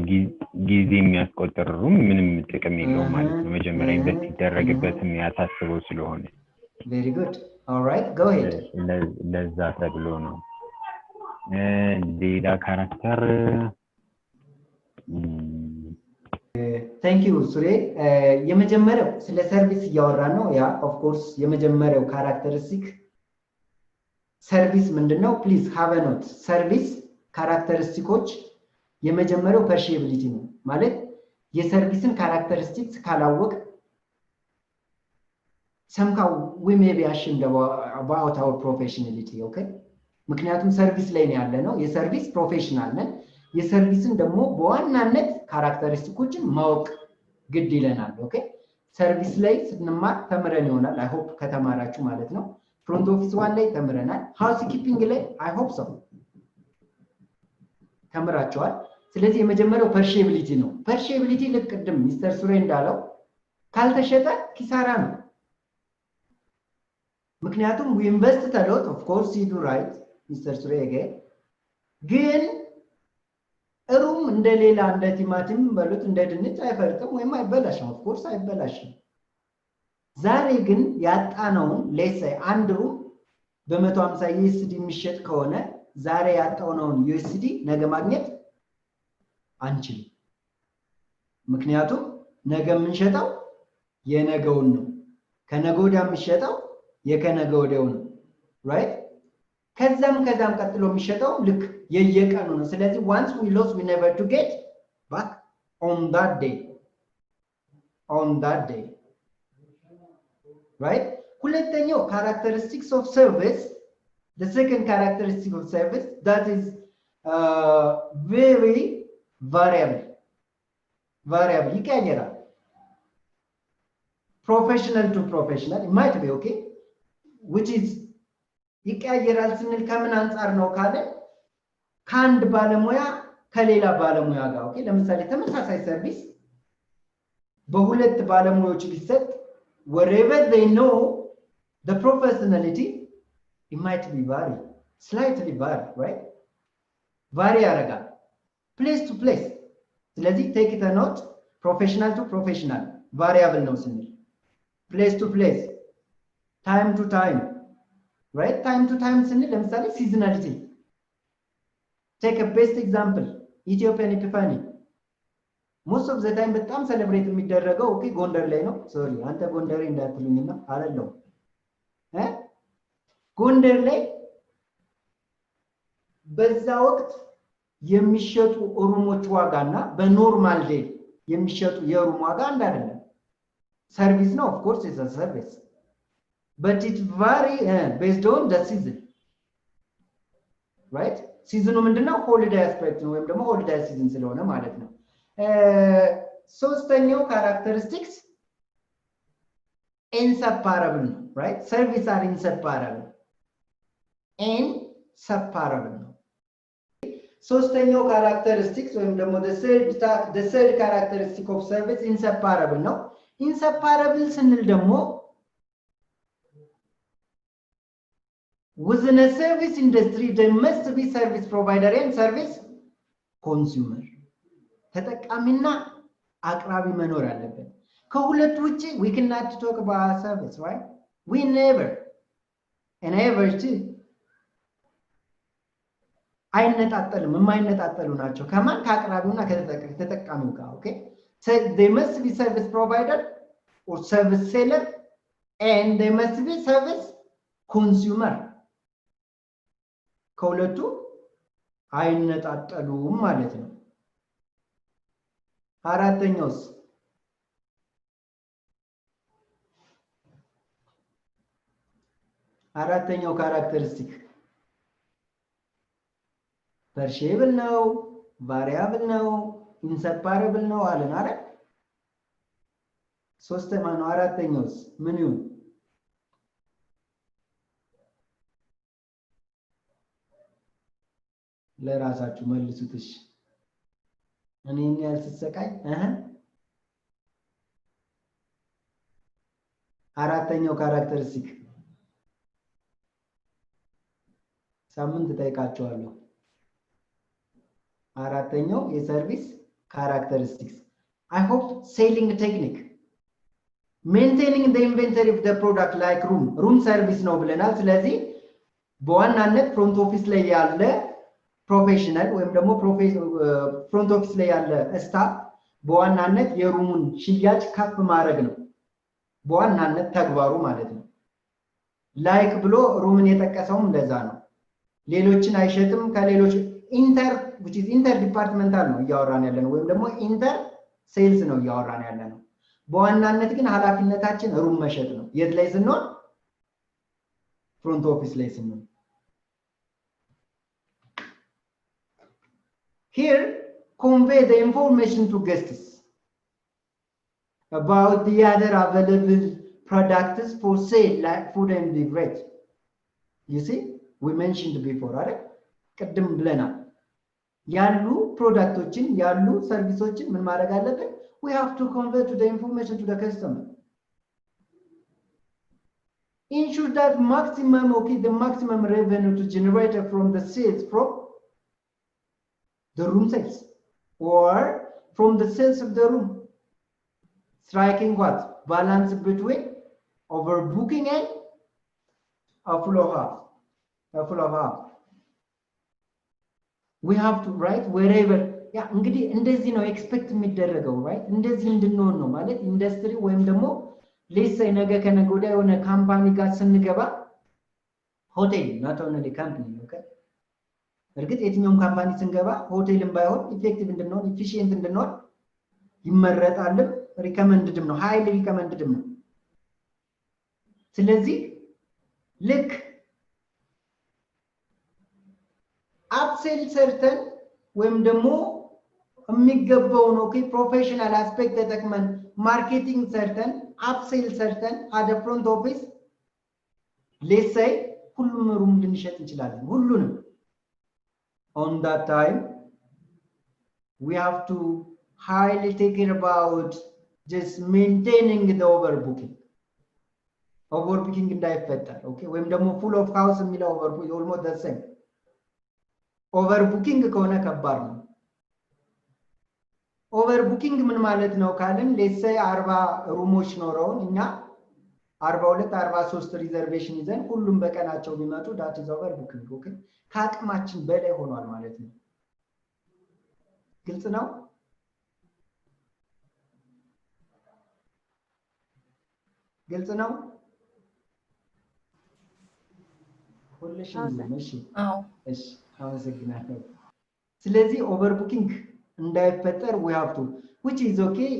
ጊዜ የሚያስቆጥር ሩም ምንም ጥቅም የለውም ማለት ነው። መጀመሪያ ኢንቨስት ሲደረግበትም ያታስበው ስለሆነ። very good, all right, go ahead. ለዛ ተብሎ ነው። ሌላ ካራክተር thank you ሱሬ። የመጀመሪያው ስለ ሰርቪስ እያወራ ነው። ያ ኦፍ ኮርስ የመጀመሪያው ካራክተሪስቲክ ሰርቪስ ምንድነው? ፕሊዝ ሃቭ አ ኖት። ሰርቪስ ካራክተሪስቲኮች የመጀመሪያው ፐርሺቢሊቲ ነው ማለት የሰርቪስን ካራክተሪስቲክስ ካላወቅ somehow we may be ashamed about our professionality. okay ምክንያቱም ሰርቪስ ላይ ነው ያለነው የሰርቪስ ፕሮፌሽናል ነን። የሰርቪስን ደግሞ በዋናነት ካራክተሪስቲኮችን ማወቅ ግድ ይለናል። ኦኬ ሰርቪስ ላይ ስንማር ተምረን ይሆናል። አይ ሆፕ ከተማራችሁ ማለት ነው። ፍሮንት ኦፊስ ዋን ላይ ተምረናል። ሃውስ ኪፒንግ ላይ አይ ሆፕ ሰው ተምራችኋል። ስለዚህ የመጀመሪያው ፐርሺቢሊቲ ነው። ፐርሺቢሊቲ ልክ ቅድም ሚስተር ሱሬ እንዳለው ካልተሸጠ ኪሳራ ነው። ምክንያቱም we invested a lot, of course you do right ሚስተር ሱሬ ግን ሩም እንደሌላ እንደ ቲማቲም በሉት እንደ ድንች አይፈርጥም ወይም አይበላሽም። of course አይበላሽም። ዛሬ ግን ያጣነውን ሌትስ ሴይ አንድ ሩም በ150 USD የሚሸጥ ከሆነ ዛሬ ያጣነውን USD ነገ ማግኘት አንችልም። ምክንያቱም ነገ የምንሸጠው የነገውን ነው፣ ከነገ ወዲያ የሚሸጠው የከነገ ወዲያው ነው። right ከዛም ቀጥሎ የሚሸጠው ልክ የየቀኑ ነው። ስለዚህ once we lose we never to get back on that day. right ሁለተኛው characteristics of service The second characteristic of service that is very variable. You can get professional to professional. It might be okay, which is ይቀያየራል ስንል ከምን አንፃር ነው ካለ ከአንድ ባለሙያ ከሌላ ባለሙያ ጋር ኦኬ ለምሳሌ ተመሳሳይ ሰርቪስ በሁለት ባለሙያዎች ቢሰጥ wherever they know the professionality it might be slightly vary, right? ያረጋል place to place ስለዚህ take it a note professional to professional variable ነው ስንል place to place time to time right time to time ስንል ለምሳሌ seasonality take a best example Ethiopian Epiphany most of the time በጣም celebrate የሚደረገው ኦኬ ጎንደር ላይ ነው ሶሪ አንተ ጎንደሬ እንዳትሉኝና አይደለም ጎንደር ላይ በዛ ወቅት የሚሸጡ ሩሞች ዋጋና በኖርማል ዴይ የሚሸጡ የሩም ዋጋ አንድ አይደለም service ነው of course it's a service but it vary based on the season right season ምንድነው holiday aspect ነው ወይም ደግሞ holiday season ስለሆነ ማለት ነው ሶስተኛው characteristics inseparable right service are inseparable ነው ሶስተኛው characteristics ወይም ደግሞ the third characteristic of service inseparable ነው inseparable ስንል ደግሞ within a service industry there must be service provider and service consumer ተጠቃሚና አቅራቢ መኖር አለበት ከሁለት ውጪ we cannot talk about service right we never and ever too አይነጣጠልም የማይነጣጠሉ ናቸው ከማን ከአቅራቢውና ከተጠቃሚው ጋር ኦኬ so there must be service provider or service seller and there must be service consumer ከሁለቱ አይነጣጠሉም ማለት ነው አራተኛው ካራክተሪስቲክ perishable ነው variable ነው inseparable ነው አለን አይደል ሶስተኛው አራተኛውስ ምን ይሁን ለራሳችሁ መልሱትሽ እኔን ያልተሰቃይ አራተኛው ካራክተሪስቲክ ሳምንት ጠይቃቸዋለሁ አራተኛው የሰርቪስ characteristics I hope selling technique maintaining the inventory of the product like room service ነው ብለናል ስለዚህ በዋናነት ፍሮንት ኦፊስ ላይ ያለ ፕሮፌሽናል ወይም ደግሞ ፍሮንት ኦፊስ ላይ ያለ ስታፍ በዋናነት የሩሙን ሽያጭ ከፍ ማድረግ ነው በዋናነት ተግባሩ ማለት ነው ላይክ ብሎ ሩምን የጠቀሰውም እንደዛ ነው ሌሎችን አይሸጥም ከሌሎች which is interdepartmental ነው እያወራን ያለነው ወይም ደግሞ ኢንተር ሴልስ ነው እያወራን ያለነው በዋናነት ግን ኃላፊነታችን ሩም መሸጥ ነው የት ላይ ስንሆን ፍሮንት ኦፊስ ላይ ስንሆን here convey the information to guests about the other available products for sale like food and beverage you see we mentioned before right ቀደም ብለናል ያሉ ፕሮዳክቶችን ያሉ ሰርቪሶችን ምን ማድረግ አለብን we have to convey to the information to the customer ensure that the maximum revenue to generate from the sales from the room sales or from the sales of the room striking what balance between overbooking and a full of half we have to write wherever ያ እንግዲህ እንደዚህ ነው ኤክስፔክት የሚደረገው right እንደዚህ እንድንሆን ነው ማለት ኢንዱስትሪ ወይም ደግሞ ሌስ ነገ ከነገ ወዲያ የሆነ ካምፓኒ ጋር ስንገባ ሆቴል not only company okay እርግጥ የትኛውም ካምፓኒ ስንገባ ሆቴልም ባይሆን ኢፌክቲቭ እንድንሆን ኢፊሺየንት እንድንሆን ይመረጣል ሪከመንድድም ነው ሃይሊ ሪከመንድድም ነው ስለዚህ ልክ upsell certain ወይም ደግሞ የሚገባውን ኦኬ ፕሮፌሽናል አስፔክት ተጠቅመን ማርኬቲንግ ሰርተን upsell certain at the front office let's say ሁሉም ሩም ልንሸጥ እንችላለን ሁሉንም on that time we have to highly take care about just maintaining the overbooking እንዳይፈጠር ኦኬ ወይም ደግሞ full of house የሚለው overbooking almost the same overbooking ከሆነ ከባድ ነው overbooking ምን ማለት ነው ካልን let's say 40 ሩሞች ኖረውን እኛ 42 43 ሪዘርቬሽን ይዘን ሁሉም በቀናቸው ቢመጡ that is overbooking ኦኬ ከአቅማችን በላይ ሆኗል ማለት ነው ግልጽ ነው ግልጽ ነው ሁልሽም እሺ እሺ አመሰግናለሁ ስለዚህ overbooking እንዳይፈጠር we have to which is okay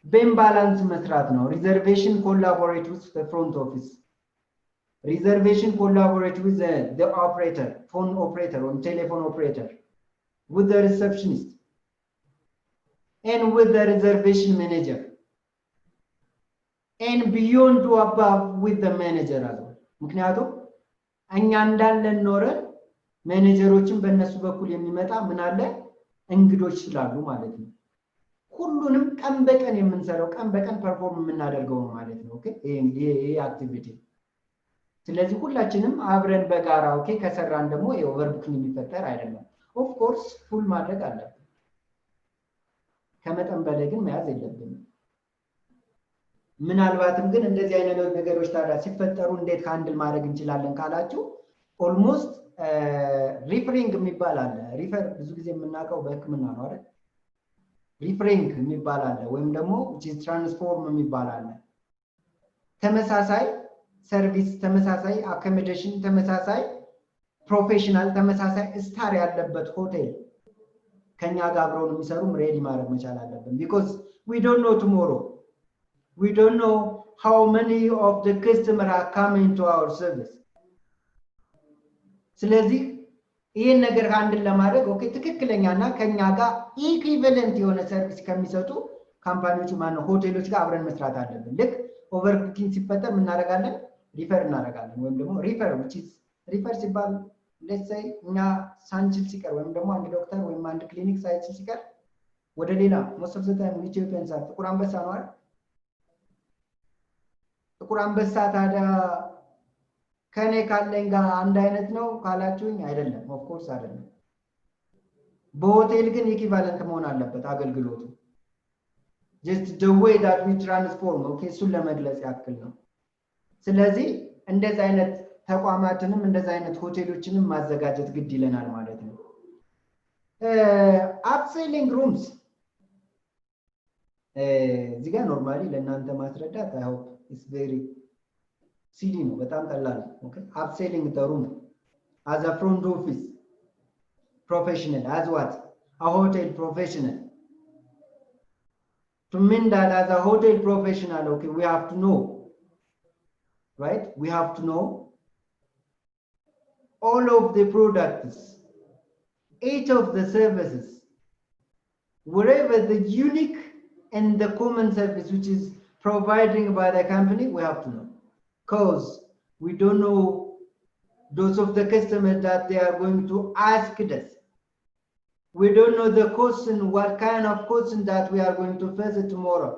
በኢምባላንስ መስራት ነው reservation collaborate with the front office reservation collaborate with the operator phone operator or telephone operator with the receptionist and with the reservation manager and beyond to above with the manager as well ምክንያቱም እኛ እንዳለን ኖረን ማኔጀሮችን በእነሱ በኩል የሚመጣ ምን አለ እንግዶች ስላሉ ማለት ነው ሁሉንም ቀን በቀን የምንሰራው ቀን በቀን ፐርፎርም የምናደርገው ማለት ነው ኦኬ ይሄ አክቲቪቲ ስለዚህ ሁላችንም አብረን በጋራ ኦኬ ከሰራን ደግሞ የኦቨርቡኪንግ የሚፈጠር አይደለም ኦፍ ኮርስ ፉል ማድረግ አለብን ከመጠን በላይ ግን መያዝ የለብንም ምናልባትም ግን እንደዚህ አይነት ነገሮች ታዲያ ሲፈጠሩ እንዴት ሃንድል ማድረግ እንችላለን ካላችሁ ኦልሞስት ሪፈሪንግ የሚባል አለ ሪፈር ብዙ ጊዜ የምናውቀው በህክምና ነው አይደል ሪፈሪንግ የሚባል አለ ወይም ደግሞ which is transform የሚባል አለ ተመሳሳይ ሰርቪስ ተመሳሳይ አኮሞዴሽን ተመሳሳይ ፕሮፌሽናል ተመሳሳይ ስታር ያለበት ሆቴል ከኛ ጋር አብረው የሚሰሩም ሬዲ ማድረግ መቻል አለብን because we don't know tomorrow we don't know how many of the customer are coming to our service ስለዚህ ይሄን ነገር ሃንድል ለማድረግ ኦኬ ትክክለኛና ከኛ ጋር ኢኩዊቫለንት የሆነ ሰርቪስ ከሚሰጡ ካምፓኒዎች ማነው ሆቴሎች ጋር አብረን መስራት አለብን ልክ ኦቨርቡኪንግ ሲፈጠር ምን እናደርጋለን ሪፈር እናደርጋለን ወይም ደግሞ ሪፈር which is ሪፈር ሲባል let's say እኛ ሳንችል ሲቀር ወይም ደግሞ አንድ ዶክተር ወይም አንድ ክሊኒክ ሳይችል ሲቀር ወደ ሌላ most of the time ኢትዮጵያን ሳር ጥቁር አንበሳ ነው አይደል ጥቁር አንበሳ ታዲያ ከኔ ካለኝ ጋር አንድ አይነት ነው ካላችሁኝ አይደለም ኦፍ ኮርስ አይደለም በሆቴል ግን ኢኩዊቫለንት መሆን አለበት አገልግሎቱ just the way that we transform okay እሱን ለመግለጽ ያክል ነው ስለዚህ እንደዚህ አይነት ተቋማትንም እንደዚህ አይነት ሆቴሎችንም ማዘጋጀት ግድ ይለናል ማለት ነው upselling rooms እዚህ ጋር ኖርማሊ ለእናንተ ማስረዳት I hope it's very CD ነው በጣም ቀላል ኦኬ upselling the room as a front office professional as what a hotel professional to mean that as a hotel professional okay we have to know right we have to know all of the products each of the services whatever the unique and the common service which is providing by the company we have to know because we don't know those of the customers that they are going to ask us we don't know the question what kind of question that we are going to face tomorrow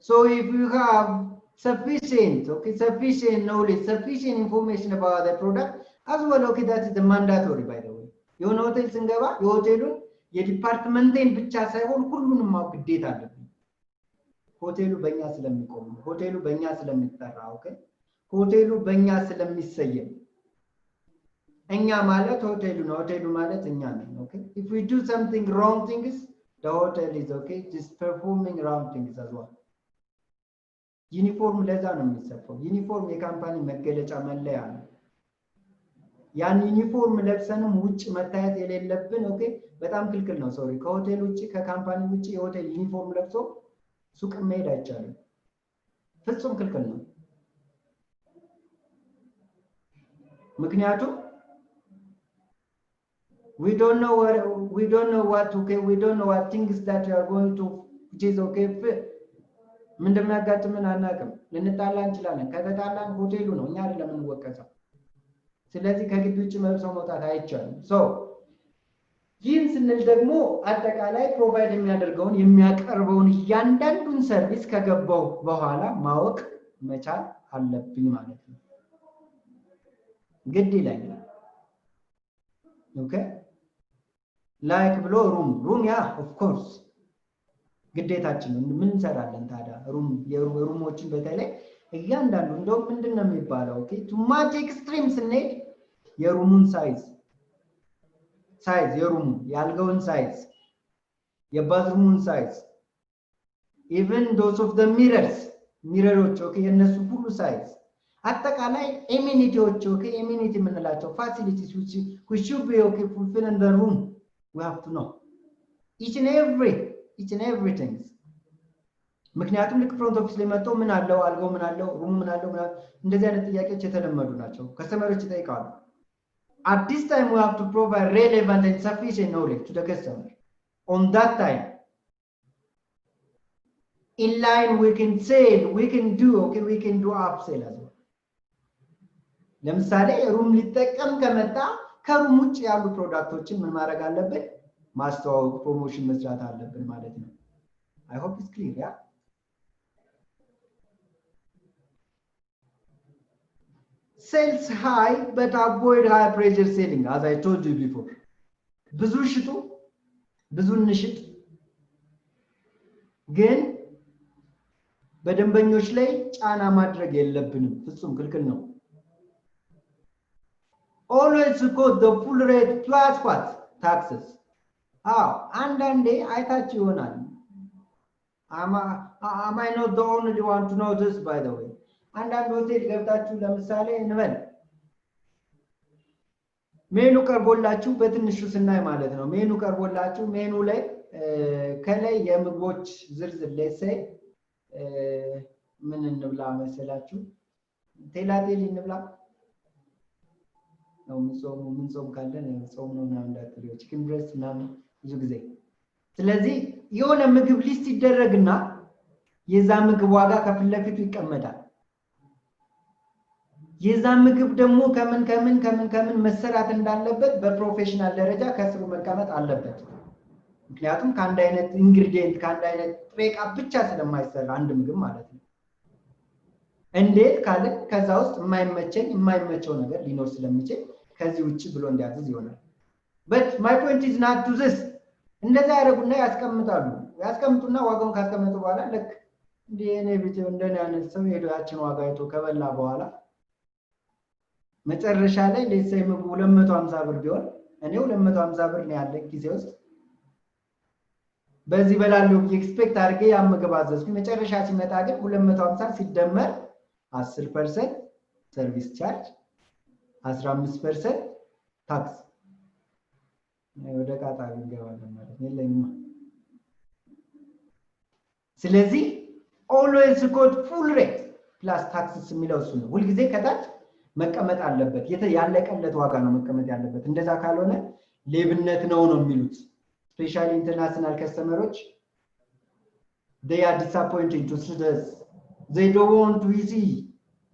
so if you have sufficient knowledge sufficient information about the product as well okay that is the mandatory by the way የሆነ ሆቴል ስንገባ የሆቴሉን የዲፓርትመንቴን ብቻ ሳይሆን ሁሉንም ማወቅ ግዴታ አለብን ሆቴሉ በእኛ ስለሚቆም ሆቴሉ በእኛ ስለሚጠራ ኦኬ ሆቴሉ በእኛ ስለሚሰየም እኛ ማለት ሆቴሉ ነው ሆቴሉ ማለት እኛ ነን ኦኬ if we do something wrong things the hotel is okay just performing wrong things as well ዩኒፎርም ለዛ ነው የሚሰፋው ዩኒፎርም የካምፓኒ መገለጫ መለያ ነው ያን ዩኒፎርም ለብሰንም ውጭ መታየት የሌለብን ኦኬ በጣም ክልክል ነው ሶሪ ከሆቴል ውጭ ከካምፓኒ ውጭ የሆቴል ዩኒፎርም ለብሶ ሱቅ መሄድ አይቻልም ፍጹም ክልክል ነው ምክንያቱም we don't know what okay, we don't know what things that you are going to, which is okay. ምን እንደሚያጋጥመን አናውቅም። ልንጣላ እንችላለን። ከተጣላን ሆቴሉ ነው፣ እኛ አይደለም የምንወቀሰው። ስለዚህ ከግቢ ውጭ መልሰው መውጣት አይቻልም። ሶ ይህን ስንል ደግሞ አጠቃላይ ፕሮቫይድ የሚያደርገውን የሚያቀርበውን እያንዳንዱን ሰርቪስ ከገባው በኋላ ማወቅ መቻል አለብኝ ማለት ነው። ግድ ይለኛል። ኦኬ ላይክ ብሎ ሩም ያ ኦፍ ኮርስ ግዴታችን ነው። ምን እንሰራለን ታዲያ? ሩሞችን በተለይ እያንዳንዱ እንደውም ምንድነው የሚባለው? ኦኬ ቱ ማች ኤክስትሪም ስንሄድ የሩሙን ሳይዝ የሩሙ ያልገውን ሳይዝ የባዝሩሙን ሳይዝ ኢቭን ዶስ ኦፍ ዘ ሚረሮች ኦኬ የነሱ ሁሉ ሳይዝ አጠቃላይ ኤሚኒቲዎች ኦኬ ኤሚኒቲ የምንላቸው ፋሲሊቲስ which should be okay fulfill in the room we have to know each and everything ምክንያቱም ልክ ፍሮንት ኦፊስ ላይ መጥተው ምን አለው አልገው ምን አለው ሩሙ ምን አለው እንደዚህ አይነት ጥያቄዎች የተለመዱ ናቸው። ከስተመሮች ይጠይቃሉ። At this time we have to provide relevant and sufficient knowledge to the customer. On that time in line we can do upsell as well. ለምሳሌ ሩም ሊጠቀም ከመጣ ከሩም ውጭ ያሉ ፕሮዳክቶችን ምን ማድረግ አለብን? ማስተዋወቅ፣ ፕሮሞሽን መስራት አለብን ማለት ነው። I hope it's clear, yeah? Sales high but avoid high pressure selling, as I told you before. ብዙ ሽጡ፣ ብዙ እንሽጥ፣ ግን በደንበኞች ላይ ጫና ማድረግ የለብንም። ፍጹም ክልክል ነው። Always quote the full rate plus what? Taxes. አንዳንዴ አይታችሁ ይሆናል። Am I not the only one to know this, by the way? አንዳንድ ሆቴል ገብታችሁ ለምሳሌ እንበል ሜኑ ቀርቦላችሁ በትንሹ ስናይ ማለት ነው። ሜኑ ቀርቦላችሁ ሜኑ ላይ ከላይ የምግቦች ዝርዝር ላይ ሳይ ምን እንብላ መሰላችሁ? ቴላቴል እንብላ ነው ምን ጾም ካለን ጾም ነው ምናምን እንዳትለው ቺክን ብሬስት ምናምን ብዙ ጊዜ። ስለዚህ የሆነ ምግብ ሊስት ይደረግና የዛ ምግብ ዋጋ ከፊት ለፊቱ ይቀመጣል። የዛ ምግብ ደግሞ ከምን መሰራት እንዳለበት በፕሮፌሽናል ደረጃ ከስሩ መቀመጥ አለበት። ምክንያቱም ከአንድ አይነት ኢንግሪዲየንት ከአንድ አይነት ጥሬ ዕቃ ብቻ ስለማይሰራ አንድ ምግብ ማለት ነው። እንዴት ካለ ከዛ ውስጥ የማይመቸው ነገር ሊኖር ስለሚችል ከዚህ ውጪ ብሎ እንዲያዝዝ ይሆናል። but my point is not to this እንደዛ ያደርጉና ያስቀምጡና ዋጋውን ካስቀመጡ በኋላ ልክ እንደኔ ቪዲዮ እንደኔ አይነት ሰው ሄዶ ያችን ዋጋ አይቶ ከበላ በኋላ መጨረሻ ላይ ለሰይ ምግቡ 250 ብር ቢሆን እኔ 250 ብር ነው ያለኝ ጊዜ ውስጥ በዚህ በላለው ኤክስፔክት አድርጌ ያ ምግብ አዘዝኩኝ። መጨረሻ ሲመጣ ግን 250 ሲደመር 10% ሰርቪስ ቻርጅ 15% ታክስ ወደ ቃጣ እንገባለን ማለት ነው ለኛ። ስለዚህ always quote full rate plus taxes የሚለው እሱ ነው። ሁሉ ጊዜ ከታች መቀመጥ አለበት። ያለቀለት ዋጋ ነው መቀመጥ ያለበት። እንደዛ ካልሆነ ሌብነት ነው የሚሉት። ስፔሻሊ ኢንተርናሽናል ከስተመሮች they are disappointing to students. They don't want to easy.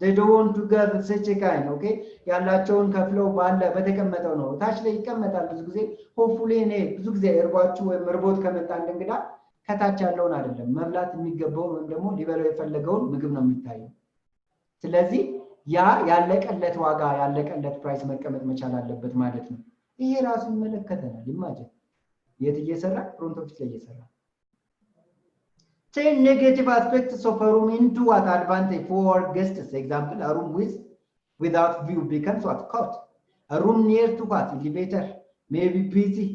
They don't want to get such a kind, okay? ያላቸውን ከፍለው ባለ በተቀመጠው ነው ታች ላይ ይቀመጣል ብዙ ጊዜ። ሆፕፉሊ እኔ ብዙ ጊዜ እርባችሁ ወይ መርቦት ከመጣ እንግዳ ከታች ያለውን አይደለም መብላት የሚገባውን ወይም ደግሞ ሊበላው የፈለገውን ምግብ ነው የሚታየው። ስለዚህ ያ ያለቀለት ዋጋ ያለቀለት ፕራይስ መቀመጥ መቻል አለበት ማለት ነው። ይሄ ራሱ ይመለከተናል። ኢማጂን የት እየሰራ ፍሮንት ኦፊስ ላይ እየሰራ 10 negative aspects of a room into what advantage for guests. Example, a room without view becomes what? Caught. A room near to what? Elevator may be busy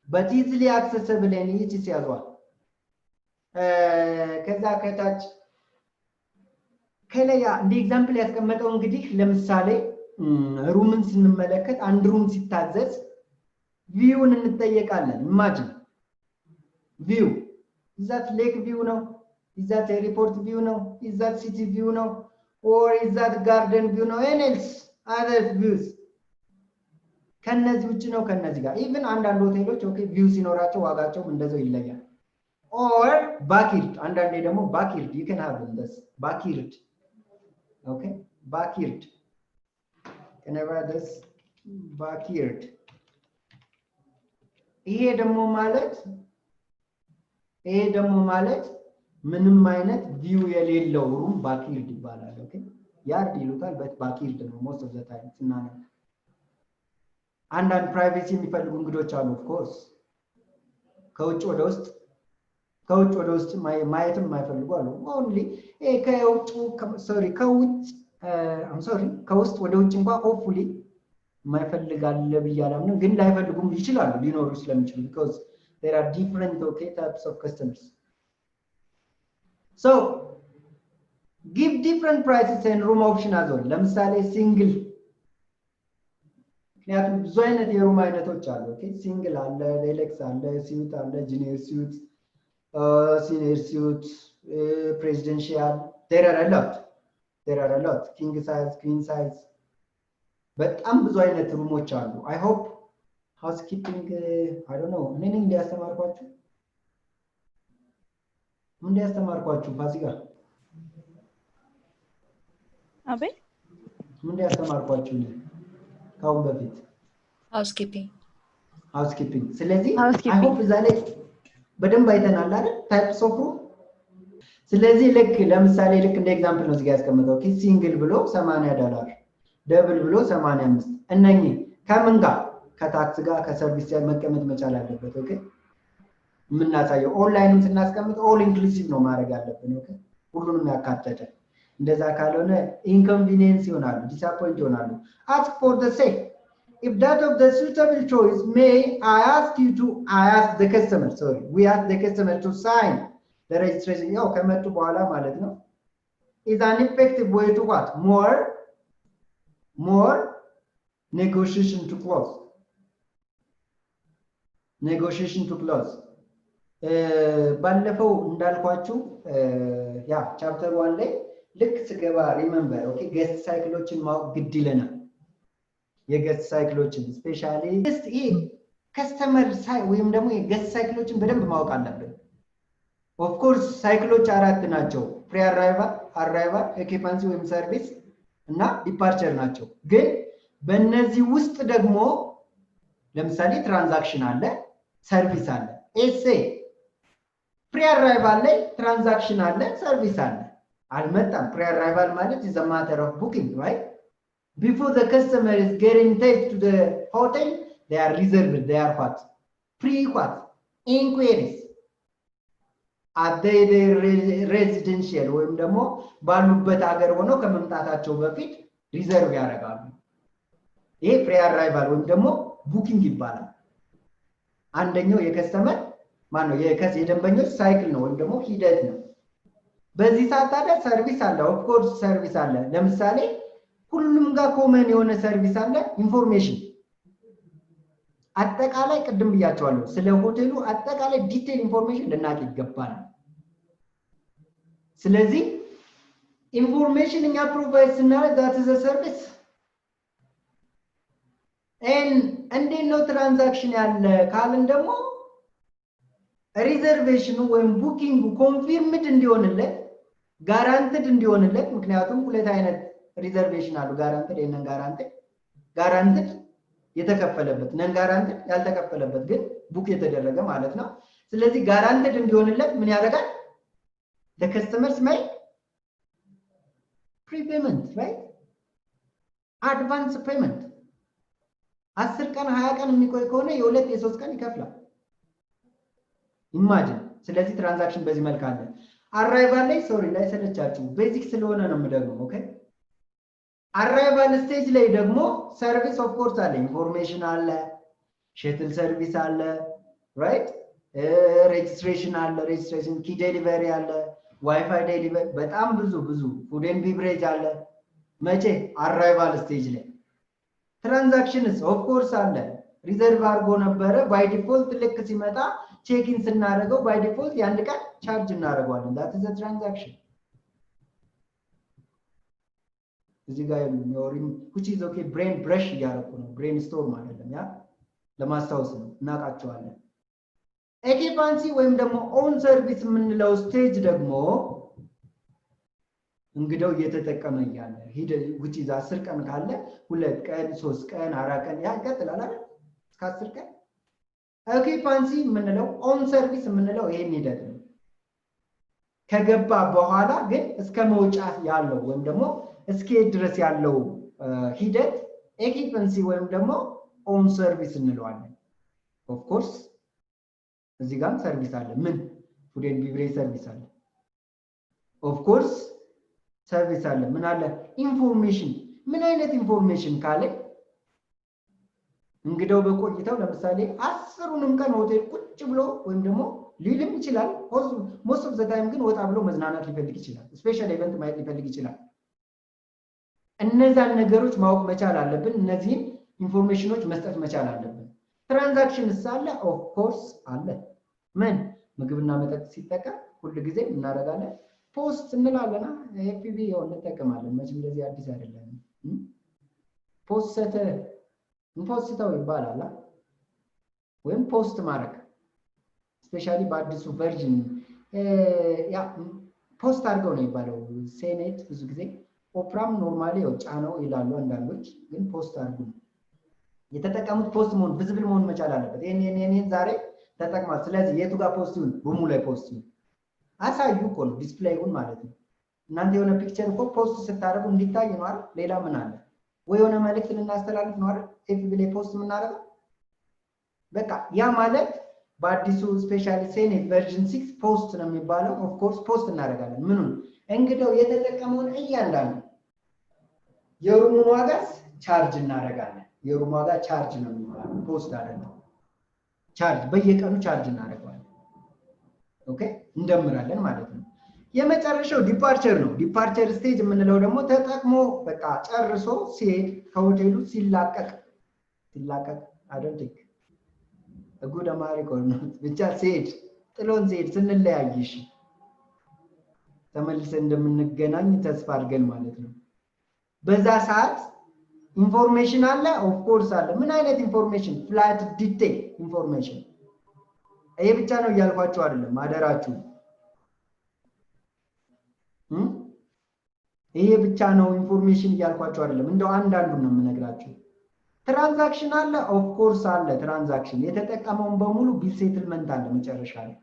but easily accessible and easy as well. ከዛ ከታች ከለያ እንደ ኤግዛምፕል ያስቀመጠው እንግዲህ ለምሳሌ ሩምን ስንመለከት አንድ ሩም ሲታዘዝ ቪውን እንጠየቃለን። ኢማጂን ቪው is that lake view no? Is that airport view no? Is that city view no? Or is that garden view no? And else other views ከነዚህ ውጭ ነው ከነዚህ ጋር ኢቭን አንዳንድ ሆቴሎች ኦኬ ቪው ሲኖራቸው ዋጋቸውም እንደዛው ይለያል። ኦር ባኪርድ አንዳንዴ ደግሞ ባኪርድ you can have this ባኪርድ ኦኬ ባኪርድ can I write this ባኪርድ ይሄ ደግሞ ማለት ምንም አይነት ቪው የሌለው ሩም ባኪርድ ይባላል። ኦኬ ያርድ ይሉታል በት ባኪርድ ነው most of the time እና አንዳንድ ፕራይቬሲ የሚፈልጉ እንግዶች አሉ ኦፍ ኮርስ ከውጭ ወደ ውስጥ ማየትም የማይፈልጉ አሉ። ኦንሊ ከውስጥ ወደ ውጭ እንኳን ሆፕፉሊ የማይፈልግ አለ ብዬ አላምንም፣ ግን ላይፈልጉም ይችላሉ ሊኖሩ ስለሚችሉ because there are different types of customers. So give different prices and room option as well. ለምሳሌ ሲንግል ምክንያቱም ብዙ አይነት የሩም አይነቶች አሉ። ኦኬ ሲንግል አለ፣ ዴለክስ አለ፣ ሲዩት አለ፣ ጁኒየር ሲዩት፣ ሲኒየር ሲዩት፣ ፕሬዚደንሻል there are a lot king size queen size በጣም ብዙ አይነት ሩሞች አሉ። I hope housekeeping I don't know ምን እንዲያስተማርኳችሁ ፋሲካ አቤት ምን እንዲያስተማርኳችሁ ካሁን በፊት ሃውስኪፒንግ ስለዚህ I hope ዛሬ በደንብ አይተናል አይደል ታይፕስ ኦፍ ሩም። ስለዚህ ለምሳሌ እንደ ኤግዛምፕል ነው እዚህ ጋር ያስቀመጠው ኦኬ ሲንግል ብሎ $80 ደብል ብሎ 85 እነኚህ ከምን ጋር ከታክስ ጋር ከሰርቪስ ጋር መቀመጥ መቻል አለበት። ኦኬ የምናሳየው ኦንላይንም ስናስቀምጥ ኦል ኢንክሉሲቭ ነው ማድረግ ያለብን። ኦኬ ሁሉንም ያካተተ እንደዛ ካልሆነ ኢንኮንቪኒየንስ ይሆናሉ፣ ዲስአፖይንት ይሆናሉ። ask for the sake if that of the suitable choice may I ask the customer we ask the customer to sign the registration ያው ከመጡ በኋላ ማለት ነው is an effective way to what more negotiation to close ባለፈው እንዳልኳችሁ ያ ቻፕተር 1 ላይ ልክ ስገባ ሪሜምበር ኦኬ ገስት ሳይክሎችን ማወቅ ግድ ይለናል። የገስት ሳይክሎችን ስፔሻሊ ይሄ ከስተመር ወይም ደግሞ የገስት ሳይክሎችን በደንብ ማወቅ አለብን። ኦፍ ኮርስ ሳይክሎች 4 ናቸው። ፕሪ አራይቫል ኦኪፓንሲ ወይም ሰርቪስ እና ዲፓርቸር ናቸው። ግን በእነዚህ ውስጥ ደግሞ ለምሳሌ ትራንዛክሽን አለ፣ ሰርቪስ አለ። ፕሪ አራይቫል ላይ ትራንዛክሽን አለ፣ ሰርቪስ አለ። አልመጣም ፕሪ አራይቫል ማለት is a matter of booking, right? Before the customer is getting to the hotel, they are reserved, they are inquiries at their residential ወይም ደግሞ ባሉበት ሀገር ሆነው ከመምጣታቸው በፊት ሪዘርቭ ያደርጋሉ። ይሄ ፕሪ አራይቫል ወይም ደግሞ ቡኪንግ ይባላል። አንደኛው የከስተመር የደንበኞች ሳይክል ነው ወይም ደግሞ ሂደት ነው። በዚህ ሰዓት ታዲያ ሰርቪስ አለ። ኦፍ ኮርስ ሰርቪስ አለ። ለምሳሌ ሁሉም ጋር ኮመን የሆነ ሰርቪስ አለ። ኢንፎርሜሽን አጠቃላይ ቅድም ብያቸዋለሁ ስለ ሆቴሉ አጠቃላይ ዲቴል ኢንፎርሜሽን ልናቅ ይገባል። ስለዚህ ኢንፎርሜሽን እኛ ፕሮቫይድ ስናደርግ that is a service እንዴት ነው ትራንዛክሽን ያለ ካልን ደግሞ ሪዘርቬሽኑ ወይም ቡኪንጉ ኮንፊርምድ እንዲሆንለት ጋራንትድ እንዲሆንለት ምክንያቱም ሁለት አይነት ሪዘርቬሽን አሉ ጋራንትድ እና ጋራንትድ የተከፈለበት ነን ጋራንትድ ያልተከፈለበት ግን ቡክ የተደረገ ማለት ነው። ስለዚህ ጋራንትድ እንዲሆንለት ምን ያደርጋል? the customers make prepayment, right? advance payment 10 ቀን 20 ቀን የሚቆይ ከሆነ የ2 የ3 ቀን ይከፍላል። ኢማጂን። ስለዚህ ትራንዛክሽን በዚህ መልክ አለ። አራይቫል ላይ ላይ ሰለቻችሁ ቤዚክ ስለሆነ ነው የምደግመው። ኦኬ አራይቫል ስቴጅ ላይ ደግሞ ሰርቪስ ኦፍ ኮርስ አለ፣ ኢንፎርሜሽን አለ፣ ሸትል ሰርቪስ አለ፣ ራይት ሬጅስትሬሽን አለ፣ ሬጅስትሬሽን ኪ ዴሊቨሪ አለ፣ ዋይፋይ ዴሊቨሪ በጣም ብዙ ፉድ ኤንድ ቢቨሬጅ አለ። መቼ አራይቫል ስቴጅ ላይ ትራንዛክሽንስ ኦፍ ኮርስ አለ። ሪዘርቭ አድርጎ ነበረ ባይ ዲፎልት ልክ ሲመጣ ቼክ-ኢን ስናደርገው ባይ ዲፎልት ያን ቀን ቻርጅ እናደርገዋለን። that is a transaction እዚህ ጋር የሚወሪም which is okay brain brush እያደረኩ ነው brainstorm አይደለም ያ ለማስታወስ ነው እናቃቸዋለን ኤኪፓንሲ ወይም ደግሞ ኦን ሰርቪስ የምንለው ስቴጅ ደግሞ እንግዲው እየተጠቀመ ያለ ሂደ which is 10 ቀን ካለ 2 ቀን 3 ቀን 4 ቀን ያ ይቀጥላል አይደል እስከ 10 ቀን ኤኪፓንሲ የምንለው ኦን ሰርቪስ የምንለው ይሄን ሂደት ነው ከገባ በኋላ ግን እስከ መውጫት ያለው ወይም ደግሞ እስከ ድረስ ያለው ሂደት ኤኪፓንሲ ወይም ደግሞ ኦን ሰርቪስ እንለዋለን ኦፍ ኮርስ እዚህ ጋር ሰርቪስ አለ ምን ፉድ ኤንድ ቢቨሬጅ ሰርቪስ አለ ኦፍ ኮርስ ሰርቪስ አለ ምን አለ ኢንፎርሜሽን ምን አይነት ኢንፎርሜሽን ካለ እንግዲው በቆይታው ለምሳሌ 10ንም ቀን ሆቴል ቁጭ ብሎ ወይም ደግሞ ሊልም ይችላል most of the time ግን ወጣ ብሎ መዝናናት ሊፈልግ ይችላል ስፔሻል ኢቨንት ማየት ሊፈልግ ይችላል እነዛን ነገሮች ማወቅ መቻል አለብን እነዚህን ኢንፎርሜሽኖች መስጠት መቻል አለብን ትራንዛክሽን ሳለ ኦፍ ኮርስ አለ ምን ምግብና መጠጥ ሲጠቀም ሁሉ ጊዜ እናደርጋለን ፖስት እንላለና ኤፒቪ ያው እንጠቀማለን መቼም እንደዚህ አዲስ አይደለም ፖስተው ይባላል ወይም ፖስት ማድረግ ስፔሻሊ በአዲሱ ቨርዥን ያ ፖስት አድርገው ነው ይባላል ሴኔት ብዙ ጊዜ ኦፕራም ኖርማሊ ጫነው ይላሉ አንዳንዶች ግን ፖስት አድርጉ የተጠቀሙት ፖስት መሆን ቪዚብል መሆን መቻል አለበት ይሄን ዛሬ ተጠቅማል ስለዚህ የቱ ጋር ፖስት ይሁን ቡሙ ላይ ፖስት ይሁን አሳዩ እኮ ነው ዲስፕሌይውን ማለት ነው እናንተ የሆነ ፒክቸር እኮ ፖስት ስታደርጉ እንዲታይ ነው አይደል ሌላ ምን አለ ወይ የሆነ መልእክት ልናስተላልፍ ነው አይደል ኤፍቢ ላይ ፖስት የምናደርገው በቃ ያ ማለት በአዲሱ ስፔሻሊ ሴኔት ቨርዥን 6 ፖስት ነው የሚባለው ኦፍ ኮርስ ፖስት እናደርጋለን ምኑን እንግዲው የተጠቀመውን እያንዳንዱ የሩሙን ዋጋስ ቻርጅ እናደርጋለን የሩሙ ዋጋ ቻርጅ ነው የሚባለው ፖስት አይደለም ቻርጅ በየቀኑ ቻርጅ እናደርጋለን ኦኬ እንደምራለን ማለት ነው የመጨረሻው ዲፓርቸር ነው ዲፓርቸር ስቴጅ የምንለው ደግሞ ተጠቅሞ በቃ ጨርሶ ሲሄድ ከሆቴሉ ሲላቀቅ አይደል እጉድ አማሪኮ ነው ብቻ ሲሄድ ጥሎን ሲሄድ ስንለያይሽ ተመልሰን እንደምንገናኝ ተስፋ አድርገን ማለት ነው በዛ ሰዓት ኢንፎርሜሽን አለ ኦፍ ኮርስ አለ ምን አይነት ኢንፎርሜሽን ፍላይት ዲቴል ኢንፎርሜሽን ይሄ ብቻ ነው ያልኳችሁ አይደለም አደራችሁ ይሄ ብቻ ነው ኢንፎርሜሽን ያልኳችሁ አይደለም እንደው አንዳንዱን ነው የምነግራችሁ ትራንዛክሽን አለ ኦፍ ኮርስ አለ ትራንዛክሽን የተጠቀመውን በሙሉ ቢል ሴትልመንት አለ መጨረሻ ላይ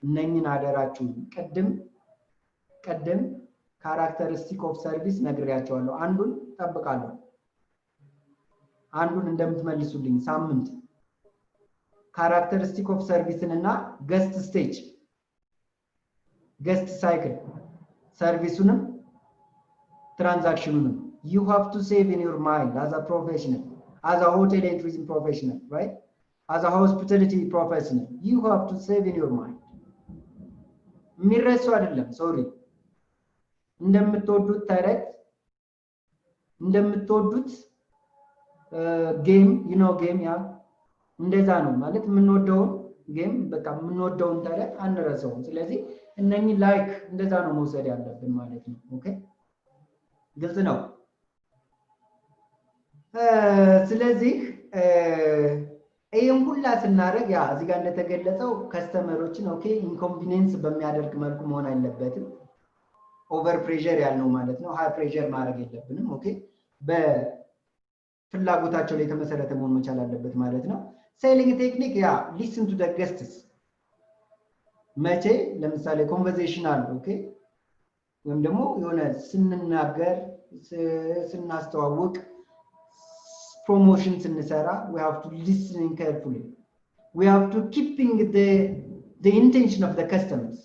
እነኝን አደራችሁ ቀደም ካራክተሪስቲክ ኦፍ ሰርቪስ ነግሬያቸዋለሁ አንዱን ተጠብቃለሁ አንዱን እንደምትመልሱልኝ ሳምንት ካራክተሪስቲክ ኦፍ ሰርቪስንና ገስት ስቴጅ ገስት ሳይክል ሰርቪሱንም ትራንዛክሽኑንም you have to save in your mind as a professional as a hotel and tourism professional right as a hospitality professional you have to save in your mind ሚረሱ አይደለም ሶሪ እንደምትወዱት ተረት እንደምትወዱት ጌም ጌም ያ እንደዛ ነው ማለት የምንወደውን ጌም በቃ የምንወደውን ተረት አንረሳውም ስለዚህ እነኚህ ላይክ እንደዛ ነው መውሰድ ያለብን ማለት ነው ኦኬ ግልጽ ነው ስለዚህ ይሄን ሁላ ስናደርግ ያ እዚህ ጋር እንደተገለጸው ከስተመሮችን ኦኬ ኢንኮንቪኒየንስ በሚያደርግ መልኩ መሆን አይለበትም ኦቨር ፕሬሸር ያልነው ማለት ነው ሃይ ፕሬሸር ማድረግ የለብንም ኦኬ በፍላጎታቸው ላይ የተመሰረተ መሆን መቻል አለበት ማለት ነው ሴሊንግ ቴክኒክ ያ ሊስን ቱ ዘ ገስትስ መቼ ለምሳሌ ኮንቨርሴሽናል ኦኬ ወይም ደግሞ የሆነ ስንናገር ስናስተዋውቅ promotion ስንሰራ we have to listen carefully we have to keeping the intention of the customers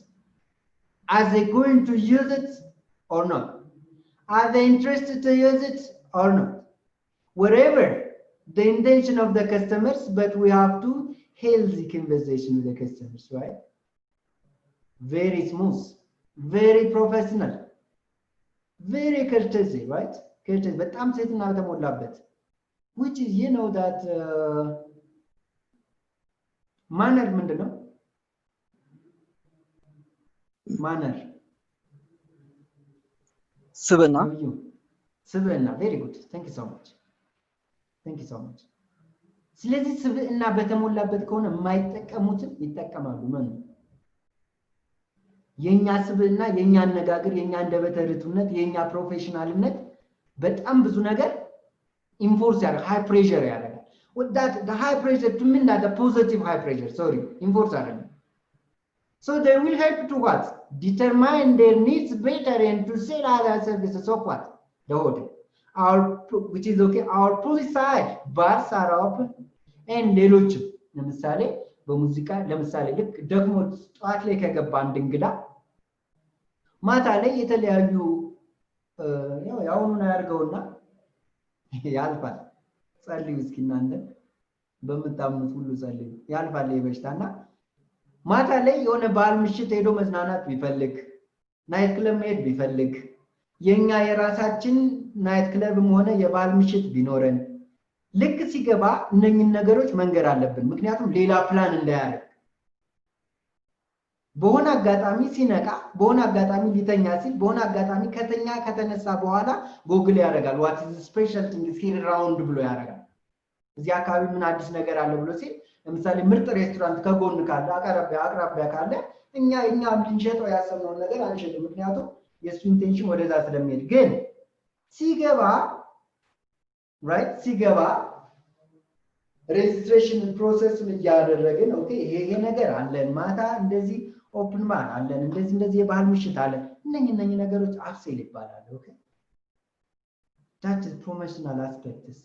are they going to use it or not are they interested to use it or not whatever the intention of the customers but we have to healthy conversation with the customers right very smooth very professional very courteous right courteous በጣም ሴትና ተሞላበት which is that manner ምንድነው manner ስብና ስብዕና very good thank you so much ስለዚህ ስብዕና በተሞላበት ከሆነ የማይጠቀሙትን ይጠቀማሉ ማለት ነው የኛ ስብዕና የኛ አነጋገር የኛ አንደበተ ርቱዕነት የኛ ፕሮፌሽናልነት በጣም ብዙ ነገር ኢንፎርስ ያደርጋል ሃይ ፕሬሸር ያደርጋል with that the high pressure to mean that the positive high pressure sorry enforce አይደለም so they will help to what determine their needs better and to sell other services of what the hotel our which is okay our poolside bars are open and ሌሎች ለምሳሌ በሙዚቃ ለምሳሌ ልክ ደግሞ ጧት ላይ ከገባ አንድ እንግዳ ማታ ላይ የተለያዩ ያውኑን ያርገውና ያልፋል ጸልዩ እስኪ እናንተ በመታምኑት ሁሉ ጸልዩ ያልፋል ይበሽታና ማታ ላይ የሆነ ባል ምሽት ሄዶ መዝናናት ቢፈልግ ናይት ክለብ መሄድ ቢፈልግ የኛ የራሳችን ናይት ክለብም ሆነ የባል ምሽት ቢኖረን ልክ ሲገባ እነኝን ነገሮች መንገር አለብን ምክንያቱም ሌላ ፕላን እንዳያደርግ በሆነ አጋጣሚ ሲነቃ በሆነ አጋጣሚ ሊተኛ ሲል በሆነ አጋጣሚ ከተነሳ በኋላ ጎግል ያደርጋል what is special things here around ብሎ ያደርጋል እዚህ አካባቢ ምን አዲስ ነገር አለ ብሎ ሲል ለምሳሌ ምርጥ ሬስቶራንት ከጎን ካለ አቅራቢያ ካለ እኛ ልንሸጠው ያሰብነው ነገር አንሸጥም ምክንያቱም የሱ ኢንቴንሽን ወደዛ ስለሚሄድ ግን ሲገባ right ሲገባ ሬጅስትሬሽን ፕሮሰስን ያደረግን ኦኬ ይሄ ነገር አለን ማታ እንደዚህ ኦፕን ባር አለን እንደዚህ የባህል ምሽት አለ እነኚህ ነገሮች አፕሴል ይባላል ኦኬ that is promotional aspects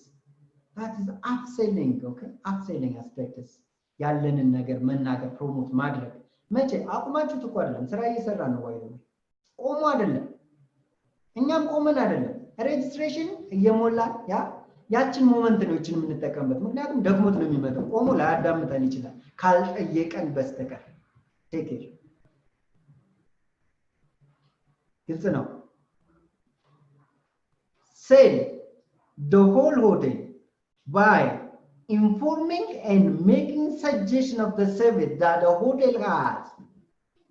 that is upselling okay upselling aspects ያለንን ነገር መናገር ፕሮሞት ማድረግ መቼ አቁማችሁ እኮ አይደለም ስራ እየሰራ ነው ወይ ቆሞ አይደለም እኛም ቆመን አይደለም ሬጅስትሬሽን እየሞላ ያችን ሞመንት ነው እቺን የምንጠቀምበት ምክንያቱም ደግሞት ነው የሚመጣው ቆሞ ላያዳምጠን ይችላል ካልጠየቀን በስተቀር ቴክ ኢት ግልጽ ነው sell the whole hotel by informing and making suggestion of the service that the hotel has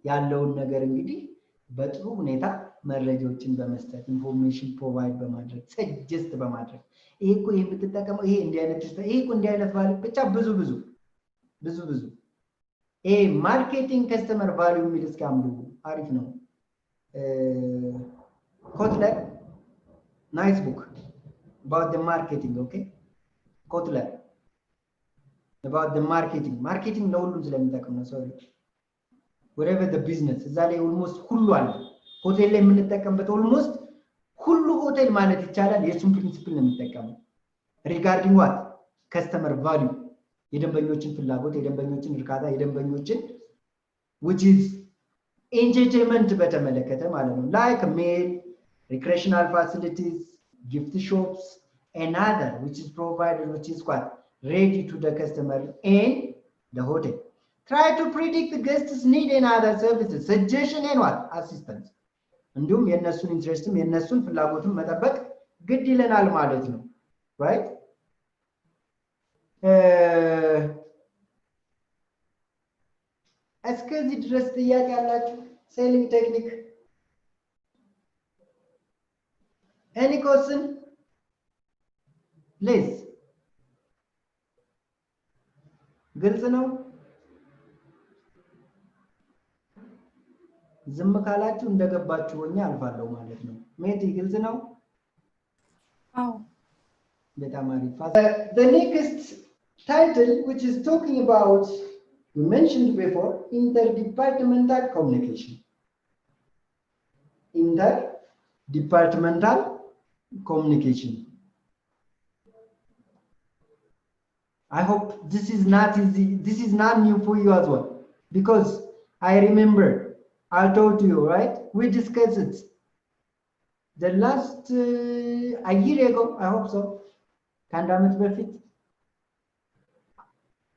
ያለውን ነገር እንግዲህ በጥሩ ሁኔታ መረጃዎችን በመስጠት ኢንፎርሜሽን ፕሮቫይድ በማድረግ ሰጀስት በማድረግ ይሄ ብትጠቀመው ይሄ እንዲህ አይነት ቫልዩ ብቻ ብዙ ይሄ ማርኬቲንግ ከስተመር ቫልዩ የሚል እስካምዱ አሪፍ ነው ኮትለር ናይስ ቡክ about the marketing okay ኮትለር about the marketing ለሁሉም ስለሚጠቅም ነው sorry whatever the business እዛ ላይ almost ሁሉ አለ ሆቴል ላይ የምንጠቀምበት almost ሁሉ ሆቴል ማለት ይቻላል የሱን ፕሪንሲፕል ነው የሚጠቀመው regarding what customer value የደንበኞችን ፍላጎት የደንበኞችን እርካታ የደንበኞችን which is entertainment በተመለከተ ማለት ነው like meal recreational facilities gift shops and other which is provided which is what ready to the customer and the hotel try to predict the guests need and other services suggestion and what assistance እንዲሁም የነሱን ኢንትረስትም የነሱን ፍላጎትም መጠበቅ ግድ ይለናል ማለት ነው right እስከዚህ ድረስ ጥያቄ ያላችሁ ሴሊንግ ቴክኒክ any question please ግልጽ ነው ዝም ካላችሁ እንደገባችሁ ሆኛ አልፋለሁ ማለት ነው ሜቲ ግልጽ ነው አዎ በጣም አሪፍ the next title which is talking about we mentioned before interdepartmental communication communication I hope this is not easy this is not new for you as well because I remember I told you right we discussed it the last a year ago I hope so ከአንድ ዓመት በፊት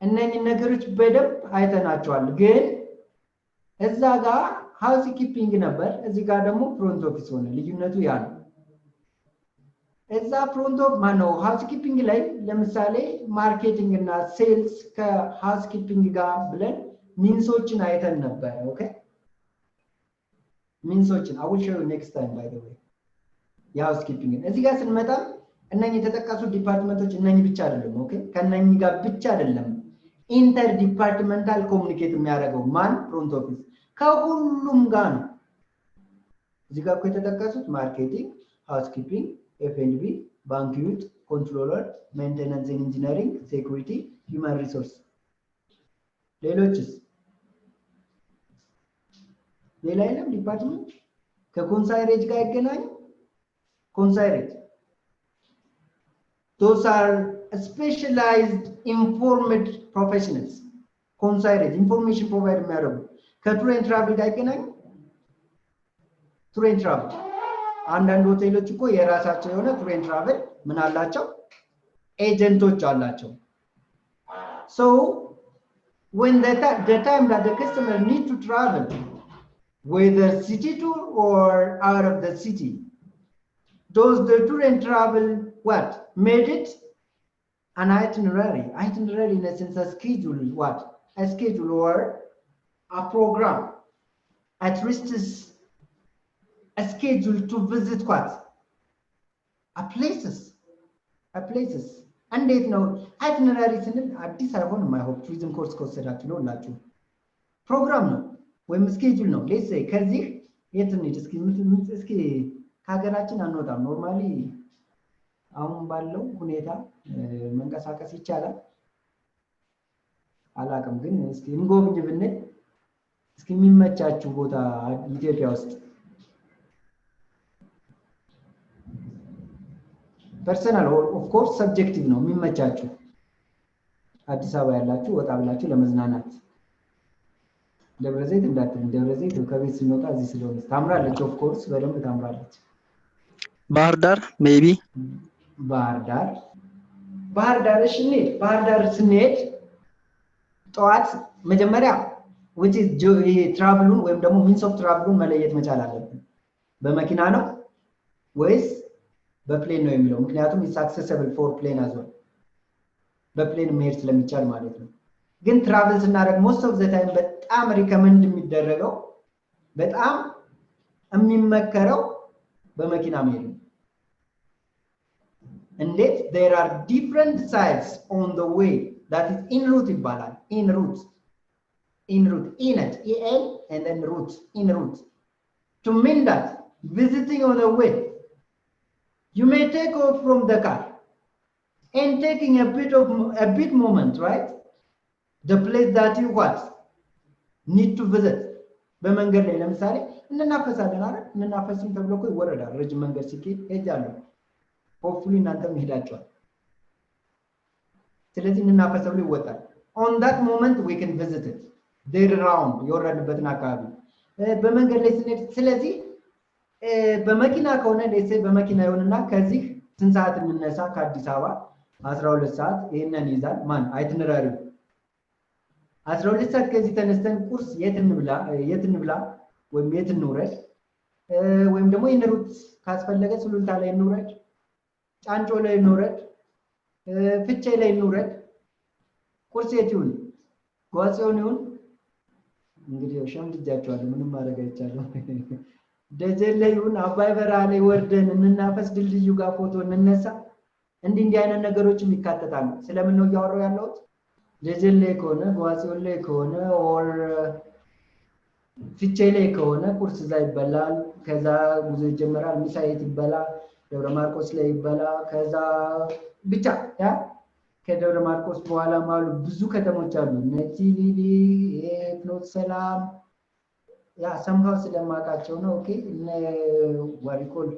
እነኚህ ነገሮች በደንብ አይተናቸዋል ግን እዛ ጋር ሃውስ ኪፒንግ ነበር እዚህ ጋር ደግሞ ፍሮንት ኦፊስ ሆነ ልዩነቱ ያ ነው እዛ ፍሮንት ኦፍ ማነው ሃውስ ኪፒንግ ላይ ለምሳሌ ማርኬቲንግ እና ሴልስ ከሃውስ ኪፒንግ ጋር ብለን ሚንሶችን አይተን ነበር ኦኬ ሚንሶችን I will show you next time by the way የሃውስኪፒንግ እዚህ ጋር ስንመጣ እነኚህ የተጠቀሱ ዲፓርትመንቶች እነኚህ ብቻ አይደለም ኦኬ ከነኚህ ጋር ብቻ አይደለም ኢንተር ዲፓርትመንታል ኮሙኒኬት የሚያደርገው ማን ፍሮንት ኦፊስ ከሁሉም ጋር ነው እዚህ ጋር እኮ የተጠቀሱት ማርኬቲንግ ሃውስኪፒንግ ኤፍኤንቢ ባንኪንግ ኮንትሮለር ሜንቴናንስ ኤንድ ኢንጂነሪንግ ሴኩሪቲ ሂውማን ሪሶርስ ሌሎችስ ሌላ የለም ዲፓርትመንት ከኮንሳይሬጅ ጋር ይገናኝ ኮንሳይሬጅ those are specialized informed professionals consigned information provide የሚያደርጉ ከቱር ኤንድ ትራቭል ጋር ይገናኝ ቱር ኤንድ ትራቭል አንዳንድ ሆቴሎች እኮ የራሳቸው የሆነ ቱር ኤንድ ትራቭል ምን አላቸው ኤጀንቶች አላቸው so when the time that the customer need to travel whether city tour or out of the city does the tour and travel what made it an itinerary in a sense a schedule what a schedule or a program at least is a schedule to visit what a places and it no itinerary ስንል አዲስ አይሆንም I hope tourism course ከወሰዳችሁ ነው ላችሁ ፕሮግራም ነው ወይም ስኬጁል ነው let's say ከዚህ የት እንሂድ እስኪ ከሀገራችን አንወጣም ኖርማሊ አሁን ባለው ሁኔታ መንቀሳቀስ ይቻላል አላቅም ግን እስኪ እንጎብኝ ብንል እስኪ የሚመቻችሁ ቦታ ኢትዮጵያ ውስጥ ፐርሰናል ኦፍ ኮርስ ሰብጀክቲቭ ነው የሚመቻችሁ አዲስ አበባ ያላችሁ ወጣ ብላችሁ ለመዝናናት ደብረዘይት እንዳትል ደብረዘይት ከቤት ስንወጣ እዚህ ስለሆነ ታምራለች ኦፍ ኮርስ በደንብ ታምራለች ባህር ዳር ሜቢ ባህር ዳር እሺ ባህር ዳር ስንሄድ ጠዋት መጀመሪያ which is ትራቭሉን ወይም ደግሞ ሚንስ ኦፍ ትራቭሉን መለየት መቻል አለብን በመኪና ነው ወይስ በፕሌን ነው የሚለው ምክንያቱም is accessible for plane as well በፕሌን መሄድ ስለሚቻል ማለት ነው ግን ትራቭል ስናደርግ most of the time በጣም ሪከመንድ የሚደረገው በጣም የሚመከረው በመኪና መሄድ ነው and yet there are different sides on the way that is en route ይባላል en route en and then route en route to mean that visiting on the way you may take off from the car and taking a bit moment right the place that you what need to visit በመንገድ ላይ ለምሳሌ እንናፈሳለን አይደል እንናፈስም ተብሎ እኮ ይወረዳል ረጅም መንገድ ሲኬድ ሄጃለሁ hopefully እናንተም ሄዳችኋል ስለዚህ እንናፈስ ተብሎ ይወጣል on that moment we can visit it there around የወረድበትን አካባቢ በመንገድ ላይ ስንሄድ ስለዚህ በመኪና ከሆነ ለሴ በመኪና ይሆንና ከዚህ ስንት ሰዓት እንነሳ ከአዲስ አበባ 12 ሰዓት ይሄንን ይዛል ማን አይትነራሪ 12 ሰዓት ከዚህ ተነስተን ቁርስ የት እንብላ ወይም የት እንውረድ ወይም ደግሞ ይነሩት ካስፈለገ ሱሉልታ ላይ እንውረድ ጫንጮ ላይ እንውረድ ፍቼ ላይ እንውረድ ቁርስ የት ይሁን ጓጽዮን ይሁን እንግዲህ ሸምድጃቸዋለሁ ምንም ማድረግ አይቻልም ደጀን ላይ ይሁን አባይ በረሃ ላይ ወርደን እንናፈስ ድልድዩ ጋር ፎቶ እንነሳ እንዲህ አይነት ነገሮችም ይካተታሉ ስለምን ነው ያወራው ያለሁት ደጀን ላይ ከሆነ ጓጽዮን ላይ ከሆነ ኦር ፍቼ ላይ ከሆነ ቁርስ እዛ ይበላል ከዛ ጉዞ ይጀምራል ምሳ የት ይበላል ደብረ ማርቆስ ላይ ይበላ ከዛ ብቻ ያ ከደብረ ማርቆስ በኋላ ማሉ ብዙ ከተሞች አሉ ነቲሊሊ ፍኖተ ሰላም ያ ሰምሃው ስለማቃቸው ነው ኦኬ እነ ዋሪኮል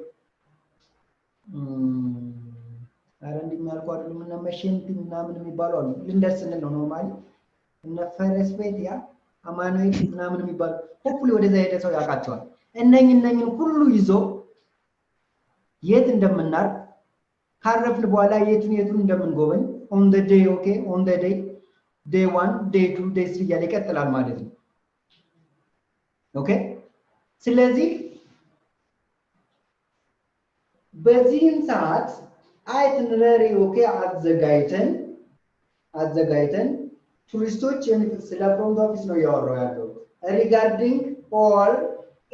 አረንዲ የሚያልቁ አይደሉም እና መሽንት ምናምን የሚባሉ አሉ ልንደርስ ነው ኖርማሊ እነ ፈረስ ቤት ያ አማኑኤል ምናምን የሚባሉ ሆፕሊ ወደዛ ሄደ ሰው ያቃቸዋል እነኝን ሁሉ ይዞ የት እንደምናርፍ ካረፍን በኋላ የቱን እንደምንጎበኝ on the day okay on the day 1 day 2 day 3 ያለ ይቀጥላል ማለት ነው ኦኬ ስለዚህ በዚህን ሰዓት አይትነራሪ ኦኬ አዘጋጅተን ቱሪስቶች ስለ ፍሮንት ኦፊስ ነው ያወራው ያለው regarding all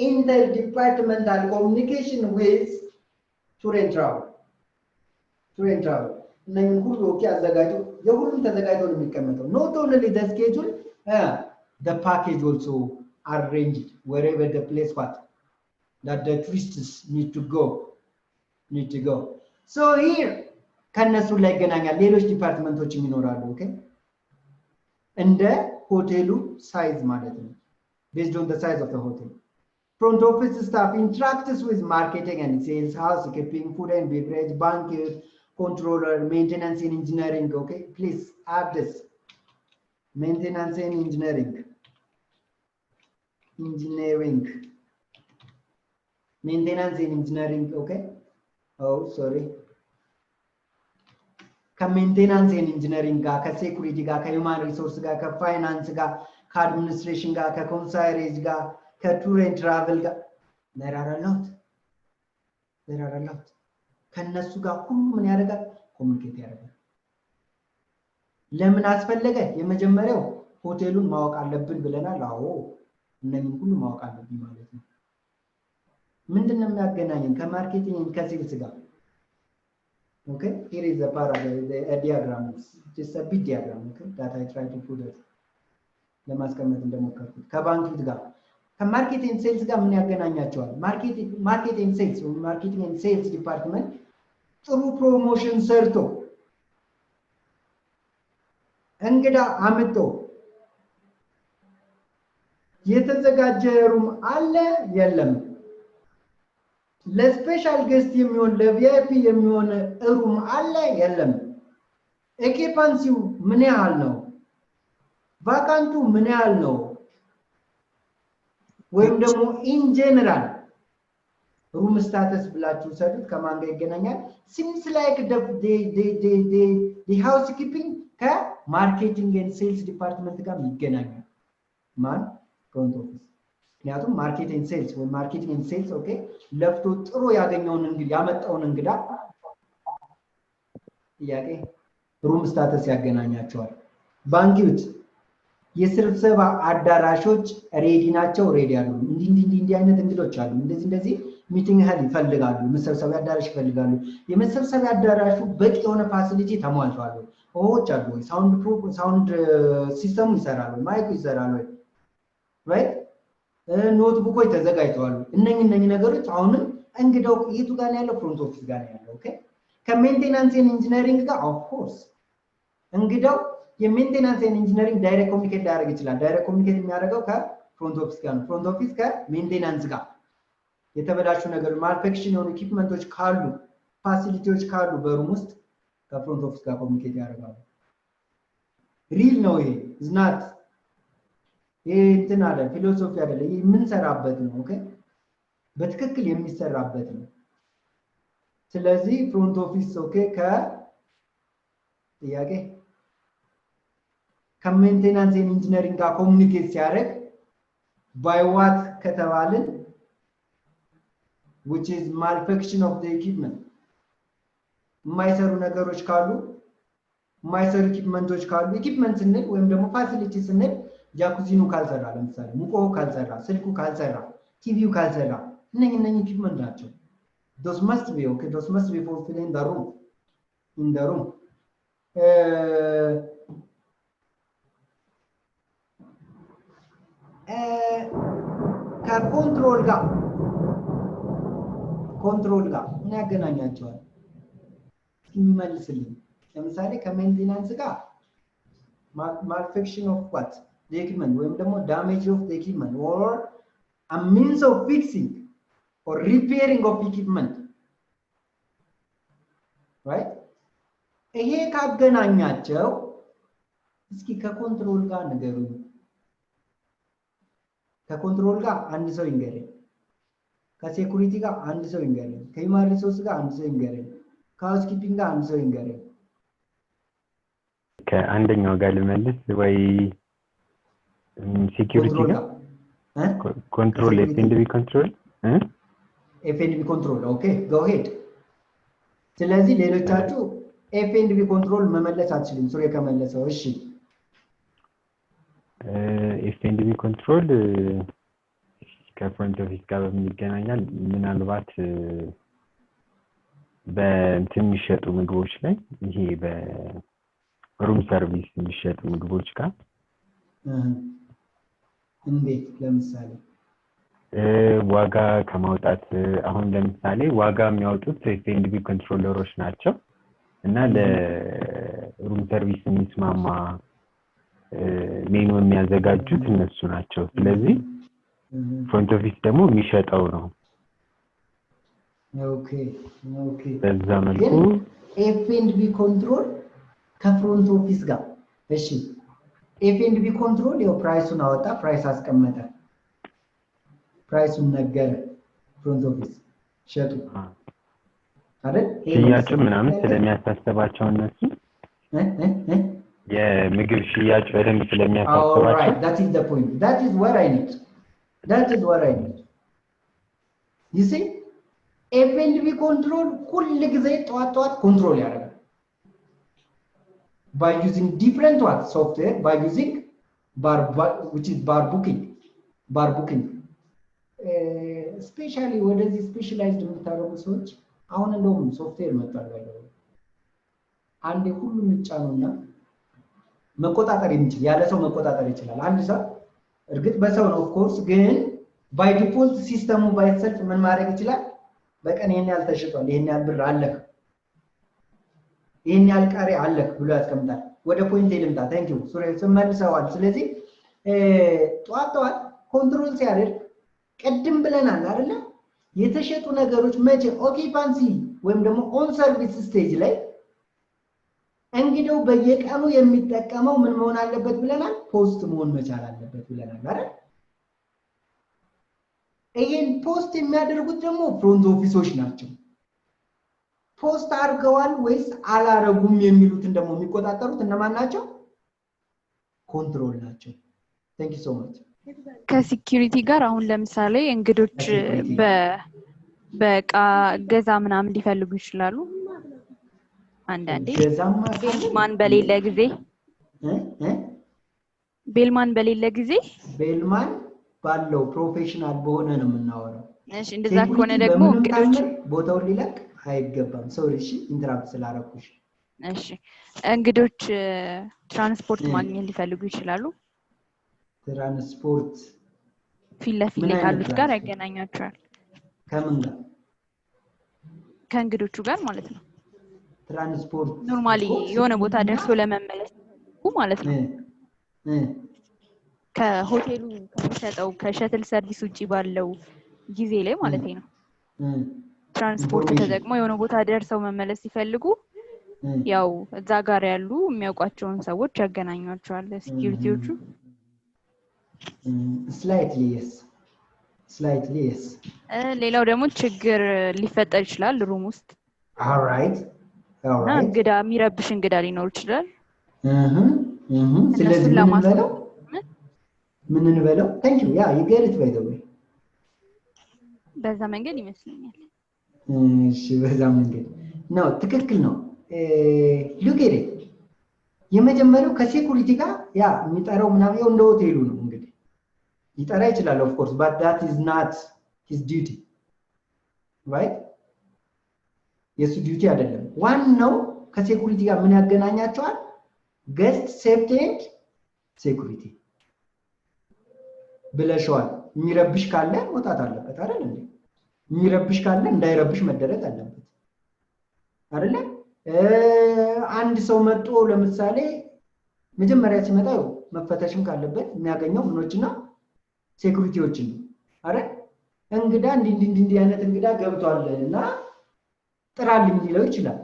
interdepartmental communication with ቱር ኤንድ ትራቭል እነኝን ሁሉ ኦኬ አዘጋጅቶ የሁሉም ተዘጋጅቶ ነው የሚቀመጠው not only the schedule the package also arranged wherever the place what that the tourists need to go so here ከነሱ ላይ ገናኛል ሌሎች ዲፓርትመንቶችም ይኖራሉ ኦኬ እንደ ሆቴሉ ሳይዝ ማለት ነው based on the size of the hotel front office staff interacts with marketing and sales housekeeping food and beverage banquet controller maintenance and engineering okay please add this maintenance and engineering maintenance and engineering okay oh sorry ከሜንቴናንስ ኤንድ ኢንጂነሪንግ ጋር ከሴኩሪቲ ጋር ከሂውማን ሪሶርስ ጋር ከፋይናንስ ጋር ከአድሚኒስትሬሽን ጋር ከኮንሳይሬጅ ጋር ከቱር ኤንድ ትራቨል ጋር there are a lot ከነሱ ጋር ሁሉ ምን ያደርጋል ኮሙኒኬት ያደርጋል ለምን አስፈለገ የመጀመሪያው ሆቴሉን ማወቅ አለብን ብለናል አዎ እነኚህን ሁሉ ማወቅ አለብን ማለት ነው ምንድነው የሚያገናኘን ከማርኬቲንግ ከሴልስ ጋር okay here is a a diagram it's just a big diagram okay that I try to put it ለማስቀመጥ እንደሞከርኩት ከባንክ ጋር ከማርኬቲንግ ሴልስ ጋር ምን ያገናኛቸዋል ማርኬቲንግ ሴልስ ወይ ማርኬቲንግ ኤንድ ሴልስ ዲፓርትመንት ጥሩ ፕሮሞሽን ሰርቶ እንግዳ አምጦ የተዘጋጀ ሩም አለ የለም ለስፔሻል ጌስት የሚሆን ለቪአይፒ የሚሆን ሩም አለ የለም ኤኪፓንሲው ምን ያህል ነው ቫካንቱ ምን ያህል ነው ወይም ደግሞ ኢን ጀነራል ሩም ስታተስ ብላችሁ ሰዱት ከማን ጋር ይገናኛል seems like the housekeeping ከማርኬቲንግ ኤንድ ሴልስ ዲፓርትመንት ጋር ይገናኛል ማን ፍሮንት ኦፊስ ምክንያቱም ማርኬቲንግ ሴልስ ወይ ማርኬቲንግ ኤንድ ሴልስ ኦኬ ለፍቶ ጥሩ ያገኘውን እንግዲህ ያመጣውን እንግዳ ጥያቄ ሩም ስታተስ ያገናኛቸዋል ባንኪት የስብሰባ አዳራሾች ሬዲ ናቸው ሬዲ አይደሉም እንዲህ አይነት እንግዶች አሉ እንደዚህ ሚቲንግ ሀል ይፈልጋሉ መሰብሰቢያ አዳራሽ ይፈልጋሉ የመሰብሰቢያ አዳራሹ በቂ የሆነ ፋሲሊቲ ተሟልቷል ኦዎች አሉ ሳውንድ ሲስተሙ ይሰራል ማይኩ ይሰራል right ኖትቡኮች ተዘጋጅተዋል እነኚህ ነገሮች አሁንም እንግዳው የቱ ጋር ያለው ፍሮንት ኦፊስ ጋር ያለው ኦኬ ከሜንቴናንስ ኤንድ ኢንጂነሪንግ ጋር ኦፍ ኮርስ እንግዳው የሜንቴናንስ ኤንድ ኢንጂነሪንግ ዳይሬክት ኮሙኒኬት ሊያደርግ ይችላል ዳይሬክት ኮሙኒኬት የሚያደርገው ከፍሮንት ኦፊስ ጋር ነው ፍሮንት ኦፊስ ከሜንቴናንስ ጋር የተበላሹ ነገሮች ማልፈንክሽን የሆኑ ኢኩዊፕመንቶች ካሉ ፋሲሊቲዎች ካሉ በሩም ውስጥ ከፍሮንት ኦፊስ ጋር ኮሙኒኬት ያደርጋሉ ሪል ነው ይሄ ዝናት ይሄ እንትን አለ ፊሎሶፊ አይደለ ይሄ ምን ሰራበት ነው ኦኬ በትክክል የሚሰራበት ነው ስለዚህ ፍሮንት ኦፊስ ኦኬ ጥያቄ ከሜንቴናንስ ኤንድ ኢንጂነሪንግ ጋር ኮሙኒኬት ሲያደርግ by what ከተባልን which is malfunction of the equipment የማይሰሩ ነገሮች ካሉ የማይሰሩ ኢኩዊፕመንቶች ካሉ ኢኩዊፕመንት ስንል ወይም ደግሞ ፋሲሊቲ ስንል ጃኩዚኑ ካልሰራ ለምሳሌ ሙቆ ካልሰራ ስልኩ ካልሰራ ቲቪው ካልሰራ እነኚህ ኢኩዊፕመንት ናቸው those must be okay those must be fulfilled in the room ከኮንትሮል ጋር ምን ያገናኛቸዋል ይመልስልኝ ለምሳሌ ከሜንቴናንስ ጋር malfunction of what the equipment ወይም ደግሞ damage of the equipment or a means of fixing or repairing of equipment right ይሄ ካገናኛቸው እስኪ ከኮንትሮል ጋር ነገሩኝ ከኮንትሮል ጋር አንድ ሰው ይንገረኝ ከሴኩሪቲ ጋር አንድ ሰው ይንገረኝ ከሂውማን ሪሶርስ ጋር አንድ ሰው ይንገረኝ ከሃውስኪፒንግ ጋር አንድ ሰው ይንገረኝ ከአንደኛው ጋር ልመልስ ወይ ሴኩሪቲ ጋር ኮንትሮል ኤፍኤንዲቢ ኮንትሮል ኦኬ ጎ ሄድ ስለዚህ ሌሎቻችሁ ኤፍኤንዲቢ ኮንትሮል መመለስ አትችሉም ሱሬ ከመለሰው እሺ ኤፍኤንዲቢ ኮንትሮል ከፍሮንት ኦፊስ ጋር በምን ይገናኛል ምናልባት በእንትን የሚሸጡ ምግቦች ላይ ይሄ በሩም ሰርቪስ የሚሸጡ ምግቦች ጋር እንዴት ለምሳሌ ዋጋ ከማውጣት አሁን ለምሳሌ ዋጋ የሚያወጡት ኤፍኤንቢ ኮንትሮለሮች ናቸው እና ለሩም ሰርቪስ የሚስማማ ሜኑ የሚያዘጋጁት እነሱ ናቸው ስለዚህ ፍሮንት ኦፊስ ደግሞ የሚሸጠው ነው ኦኬ በዛ መልኩ ኤፍኤንቢ ኮንትሮል ከፍሮንት ኦፊስ ጋር እሺ ኤፍኤንቢ ኮንትሮል ያው ፕራይሱን አወጣ ፕራይስ አስቀመጠ ፕራይሱን ነገረ ፍሮንት ኦፊስ ሸጡ አይደል ሽያጭ ምናምን ስለሚያሳስባቸው እነሱ የምግብ ሽያጭ በደንብ ስለሚያሳስባቸው alright that is the point that is what I need you see ኤፍኤንቢ ኮንትሮል ሁሉ ጊዜ ጧት ኮንትሮል ያደርጋል by using different software by using which is bar booking especially ወደዚህ ስፔሻላይዝድ የምታደርጉ ሰዎች አሁን እንደውም ሶፍትዌር መጥቷል ባይለው አንዴ ሁሉም ይጫኑና መቆጣጠር የሚችል ያለ ሰው መቆጣጠር ይችላል አንድ ሰው እርግጥ በሰው ነው ኦፍ ኮርስ ግን by default ሲስተሙ by itself ምን ማድረግ ይችላል በቀን ይሄን ያህል ተሽጧል ይሄን ያህል ብር አለህ ይሄን ያህል ቃሪ አለህ ብሎ ያስቀምጣል ወደ ፖይንት ልምጣ ታንክ ዩ ሱሬ ተመልሰዋል ስለዚህ ጧት ኮንትሮል ሲያደርግ ቀድም ብለናል አይደለ የተሸጡ ነገሮች መቼ ኦኪፓንሲ ወይም ደግሞ ኦን ሰርቪስ ስቴጅ ላይ እንግዲው በየቀኑ የሚጠቀመው ምን መሆን አለበት ብለናል ፖስት መሆን መቻል አለበት ብለናል አይደል ይሄን ፖስት የሚያደርጉት ደግሞ ፍሮንት ኦፊሶች ናቸው ፖስት አድርገዋል ወይስ አላረጉም የሚሉትን ደግሞ የሚቆጣጠሩት እነማን ናቸው ኮንትሮል ናቸው thank you so much ከሴኩሪቲ ጋር አሁን ለምሳሌ እንግዶች በቃ ገዛ ምናምን ሊፈልጉ ይችላሉ አንዳንዴ ቤልማን በሌለ ጊዜ ቤልማን ባለው ፕሮፌሽናል በሆነ ነው የምናወራው እሺ እንደዛ ከሆነ ደግሞ እንግዶች ቦታው ሊለቅ አይገባም ሶሪ እሺ ኢንተራፕት ስላረኩሽ እሺ እንግዶች ትራንስፖርት ማግኘት ሊፈልጉ ይችላሉ ትራንስፖርት ፊት ለፊት ካሉት ጋር ያገናኛቸዋል ከምን ጋር ከእንግዶቹ ጋር ማለት ነው ትራንስፖርት ኖርማሊ የሆነ ቦታ ደርሶ ለመመለስ ማለት ነው ከሆቴሉ ከሚሰጠው ከሸትል ሰርቪስ ውጪ ባለው ጊዜ ላይ ማለት ነው ትራንስፖርት ተጠቅሞ የሆነ ቦታ ደርሰው መመለስ ሲፈልጉ ያው እዛ ጋር ያሉ የሚያውቋቸውን ሰዎች ያገናኟቸዋል ሴኩሪቲዎቹ slightly yes ሌላው ደግሞ ችግር ሊፈጠር ይችላል ሩም ውስጥ alright እንግዳ የሚረብሽ እንግዳ ሊኖር ይችላል ስለዚህ ምን እንበለው thank you yeah you get it by the way በዛ መንገድ ይመስለኛል እሺ በዛ መንገድ ነው ትክክል ነው look at it የመጀመሪያው ከሴኩሪቲ ጋር ያ የሚጠራው ምናምን እንደ ሆቴሉ ነው እንግዲህ ይጠራ ይችላል of course but that is not his duty right የሱ ዲዩቲ አይደለም ዋናው ከሴኩሪቲ ጋር ምን ያገናኛቸዋል guest safety and security ብለሽዋል የሚረብሽ ካለ ወጣት አለበት አይደል እንዴ የሚረብሽ ካለ እንዳይረብሽ መደረግ አለበት አይደል አንድ ሰው መጥቶ ለምሳሌ መጀመሪያ ሲመጣው መፈተሽም ካለበት የሚያገኘው ምኖችና ሴኩሪቲዎችን አይደል እንግዳ እንዲ አይነት እንግዳ ገብቷልና ጥራልኝ ሊለው ይችላል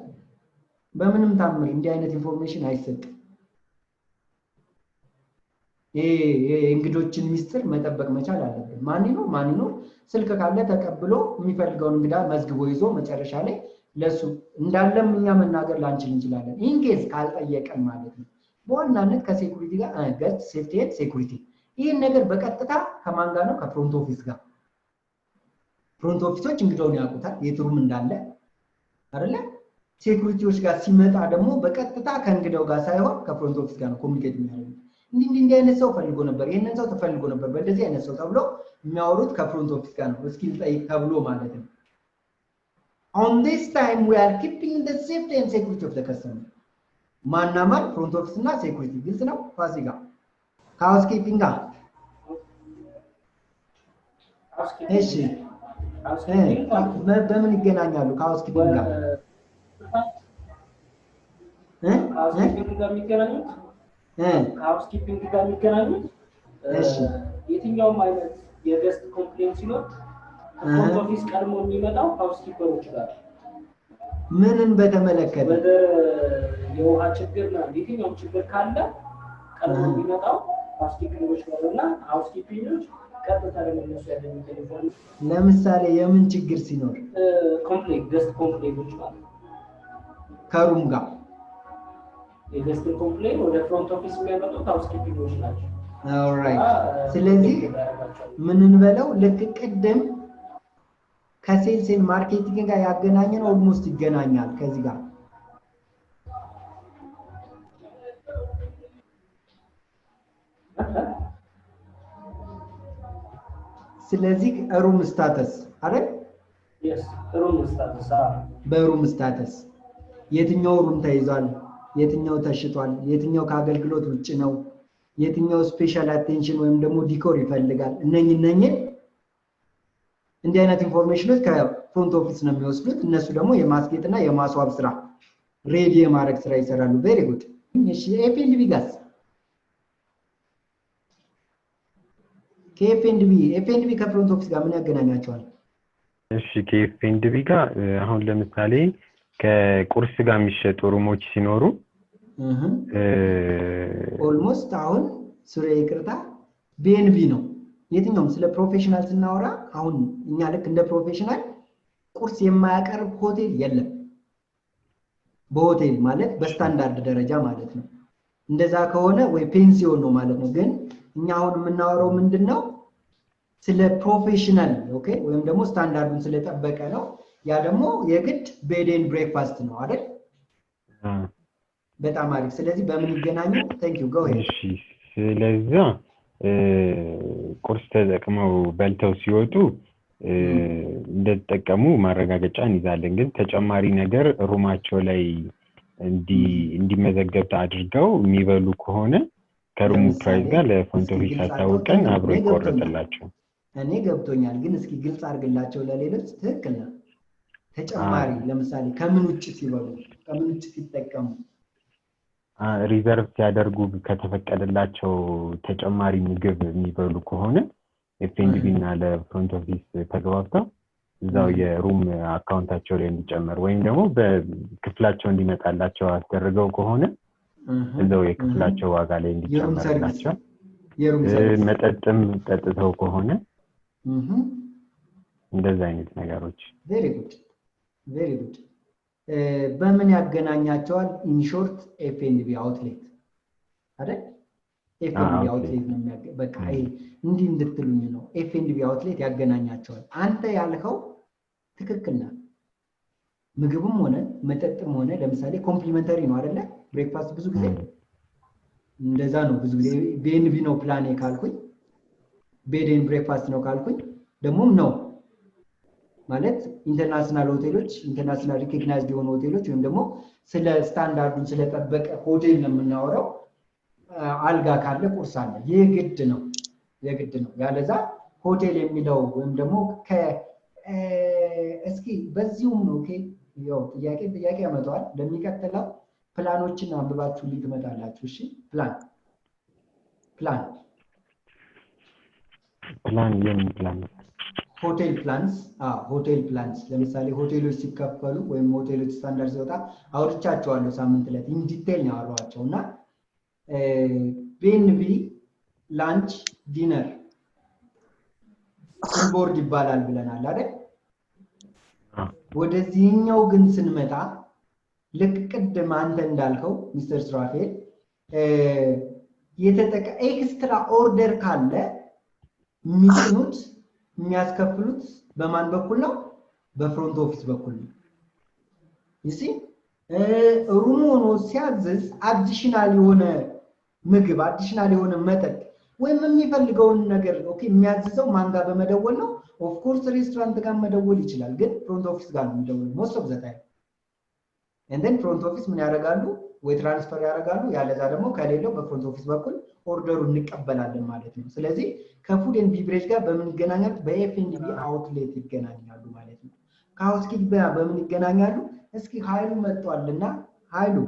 በምንም ታምር እንዲ አይነት ኢንፎርሜሽን አይሰጥም እንግዶችን ሚስጥር መጠበቅ መቻል አለበት ማን ነው ስልክ ካለ ተቀብሎ የሚፈልገውን እንግዳ መዝግቦ ይዞ መጨረሻ ላይ ለሱ እንዳለም እኛ መናገር ላንችል እንችላለን ኢንኬስ ካልጠየቀን ማለት ነው በዋናነት ከሴኩሪቲ ጋር ገስት ሴፍቲ ኤንድ ሴኩሪቲ ይሄን ነገር በቀጥታ ከማን ጋር ነው ከፍሮንት ኦፊስ ጋር ፍሮንት ኦፊሶች እንግዳውን ያውቁታል የትሩም እንዳለ አይደለ ሴኩሪቲዎች ጋር ሲመጣ ደግሞ በቀጥታ ከእንግዳው ጋር ሳይሆን ከፍሮንት ኦፊስ ጋር ነው ኮሙኒኬት የሚያደርጉት እንዲህ አይነት ሰው ፈልጎ ነበር ይሄንን ሰው ተፈልጎ ነበር በእንደዚህ አይነት ሰው ተብሎ የሚያወሩት ከፍሮንት ኦፊስ ጋር ነው እስኪ ጠይቅ ተብሎ ማለት ነው On this time, we are keeping the safety and security of the customer. ማናማን front office እና security ግልጽ ነው ፋሲካ housekeeping ጋር እሺ በምን ይገናኛሉ housekeeping ጋር housekeeping ጋር የሚገናኙት housekeeping ጋር የሚገናኙት እሺ የትኛውም አይነት የገስት ኮምፕሌንት ሲኖር front office ቀድሞ የሚመጣው housekeepers ጋር ምንን በተመለከተ ወደ የውሃ ችግርና የትኛውም ችግር ካለ ቀድሞ የሚመጣው housekeepers ጋርና housekeepers ቀጥታ ለነሱ ያለኝ ቴሌፎን ለምሳሌ የምን ችግር ሲኖር ኮምፕሌንት ገስት ኮምፕሌንቶች ማለት ከሩም ጋር የገስት ኮምፕሌንት ወደ ፍሮንት ኦፊስ የሚያመጡት housekeepers ናቸው ኦልራይት ስለዚህ ምን እንበለው ልክ ቅድም ከሴልስ ኤንድ ማርኬቲንግ ጋር ያገናኘን ኦልሞስት ይገናኛል ከዚህ ጋር ስለዚህ ሩም ስታተስ አይደል yes ሩም ስታተስ በሩም ስታተስ የትኛው ሩም ተይዟል የትኛው ተሽጧል የትኛው ከአገልግሎት ውጭ ነው የትኛው ስፔሻል አቴንሽን ወይም ደግሞ ዲኮር ይፈልጋል እነኚህ እንዲህ አይነት ኢንፎርሜሽኖች ከፍሮንት ኦፊስ ነው የሚወስዱት እነሱ ደግሞ የማስጌጥና የማስዋብ ስራ ሬዲ የማድረግ ስራ ይሰራሉ ቬሪ ጉድ እሺ ኤፍኤንዲቢ ጋስ ኤፍኤንዲቢ ከፍሮንት ኦፊስ ጋር ምን ያገናኛቸዋል እሺ ከኤፍኤንዲቢ ጋር አሁን ለምሳሌ ከቁርስ ጋር የሚሸጡ ሩሞች ሲኖሩ ኦልሞስት አሁን ሱሬ ይቅርታ ቢኤንቢ ነው የትኛውም ስለ ፕሮፌሽናል ስናወራ አሁን እኛ ልክ እንደ ፕሮፌሽናል ቁርስ የማያቀርብ ሆቴል የለም በሆቴል ማለት በስታንዳርድ ደረጃ ማለት ነው እንደዛ ከሆነ ወይ ፔንሲዮን ነው ማለት ነው ግን እኛ አሁን የምናወራው ምንድነው ስለ ፕሮፌሽናል ኦኬ ወይም ደግሞ ስታንዳርዱን ስለጠበቀ ነው ያ ደግሞ የግድ ቤድ ኤንድ ብሬክፋስት ነው አይደል በጣም አሪፍ ስለዚህ በምን ይገናኙ ታንክ ዩ ጎ ሄድ እሺ ስለዚህ ቁርስ ተጠቅመው በልተው ሲወጡ እንደተጠቀሙ ማረጋገጫ እንይዛለን ግን ተጨማሪ ነገር ሩማቸው ላይ እንዲመዘገብ አድርገው የሚበሉ ከሆነ ከሩሙ ፕራይስ ጋር ለፍሮንት ኦፊስ አሳውቀን አብሮ ይቆረጥላቸው እኔ ገብቶኛል ግን እስኪ ግልጽ አድርግላቸው ለሌሎች ትክክል ነው ተጨማሪ ለምሳሌ ከምን ውጭ ሲበሉ ከምን ውጭ ሲጠቀሙ ሪዘርቭ ሲያደርጉ ከተፈቀደላቸው ተጨማሪ ምግብ የሚበሉ ከሆነ ኤፍኤንዲቢ እና ለፍሮንት ኦፊስ ተግባብተው እዛው የሩም አካውንታቸው ላይ እንዲጨመር ወይም ደግሞ በክፍላቸው እንዲመጣላቸው አስደርገው ከሆነ እዛው የክፍላቸው ዋጋ ላይ እንዲጨመርላቸው መጠጥም ጠጥተው ከሆነ እንደዛ አይነት ነገሮች ቬሪ ጉድ በምን ያገናኛቸዋል ኢንሾርት ኤፍኤንዲቢ አውትሌት አይደል ኤፍኤንዲቢ አውትሌት ነው በቃ እንዲህ እንድትሉኝ ነው ኤፍኤንዲቢ አውትሌት ያገናኛቸዋል አንተ ያልከው ትክክል ነው ምግብም ሆነ መጠጥም ሆነ ለምሳሌ ኮምፕሊመንተሪ ነው አይደለ ብሬክፋስት ብዙ ጊዜ እንደዛ ነው ብዙ ጊዜ ቢኤንቢ ነው ፕላን ካልኩኝ ቤድ ኤንድ ብሬክፋስት ነው ካልኩኝ ደግሞም ነው ማለት ኢንተርናሽናል ሆቴሎች ኢንተርናሽናል ሪኮግናይዝድ የሆኑ ሆቴሎች ወይም ደግሞ ስለ ስታንዳርዱን ስለጠበቀ ሆቴል ነው የምናወራው አልጋ ካለ ቁርስ አለ የግድ ነው ያለዛ ሆቴል የሚለው ወይም ደግሞ እስኪ በዚሁም ነው ኦኬ ያው ጥያቄ ያመጣዋል ለሚቀጥለው ፕላኖችን አንብባችሁ ልትመጣላችሁ እሺ ፕላን የምን ፕላን ሆቴል ፕላንስ ለምሳሌ ሆቴሎች ሲከፈሉ ወይም ሆቴሎች ስታንዳርድ ሲወጣ አውርቻቸዋለሁ ሳምንት ላይ ኢን ዲቴል ነው ያወራቸውና ቢኤንቢ ላንች ዲነር ቦርድ ይባላል ብለናል አይደል ወደዚህኛው ግን ስንመጣ ልክ ቅድም አንተ እንዳልከው ሚስተር ስራፌል ኤክስትራ ኦርደር ካለ የሚጭኑት የሚያስከፍሉት በማን በኩል ነው በፍሮንት ኦፊስ በኩል ነው ይሲ ሩሙ ሆኖ ሲያዝዝ አዲሽናል የሆነ ምግብ አዲሽናል የሆነ መጠጥ ወይም የሚፈልገውን ነገር ኦኬ የሚያዝዘው ማን ጋር በመደወል ነው ኦፍ ኮርስ ሬስቶራንት ጋር መደወል ይችላል ግን ፍሮንት ኦፊስ ጋር ነው የሚደውለው most of the time and then front office ምን ያደርጋሉ ወይ ትራንስፈር ያደርጋሉ ያለዛ ደግሞ ከሌለው በፍሮንት ኦፊስ በኩል ኦርደሩን እንቀበላለን ማለት ነው ስለዚህ ከፉድ ኤንድ ቢቨሬጅ ጋር በምን ይገናኛል በኤፍኤንቢ አውትሌት ይገናኛሉ ማለት ነው ከሃውስኪፒንግ ጋር በምን ይገናኛሉ እስኪ ኃይሉ መጥቷልና ኃይሉ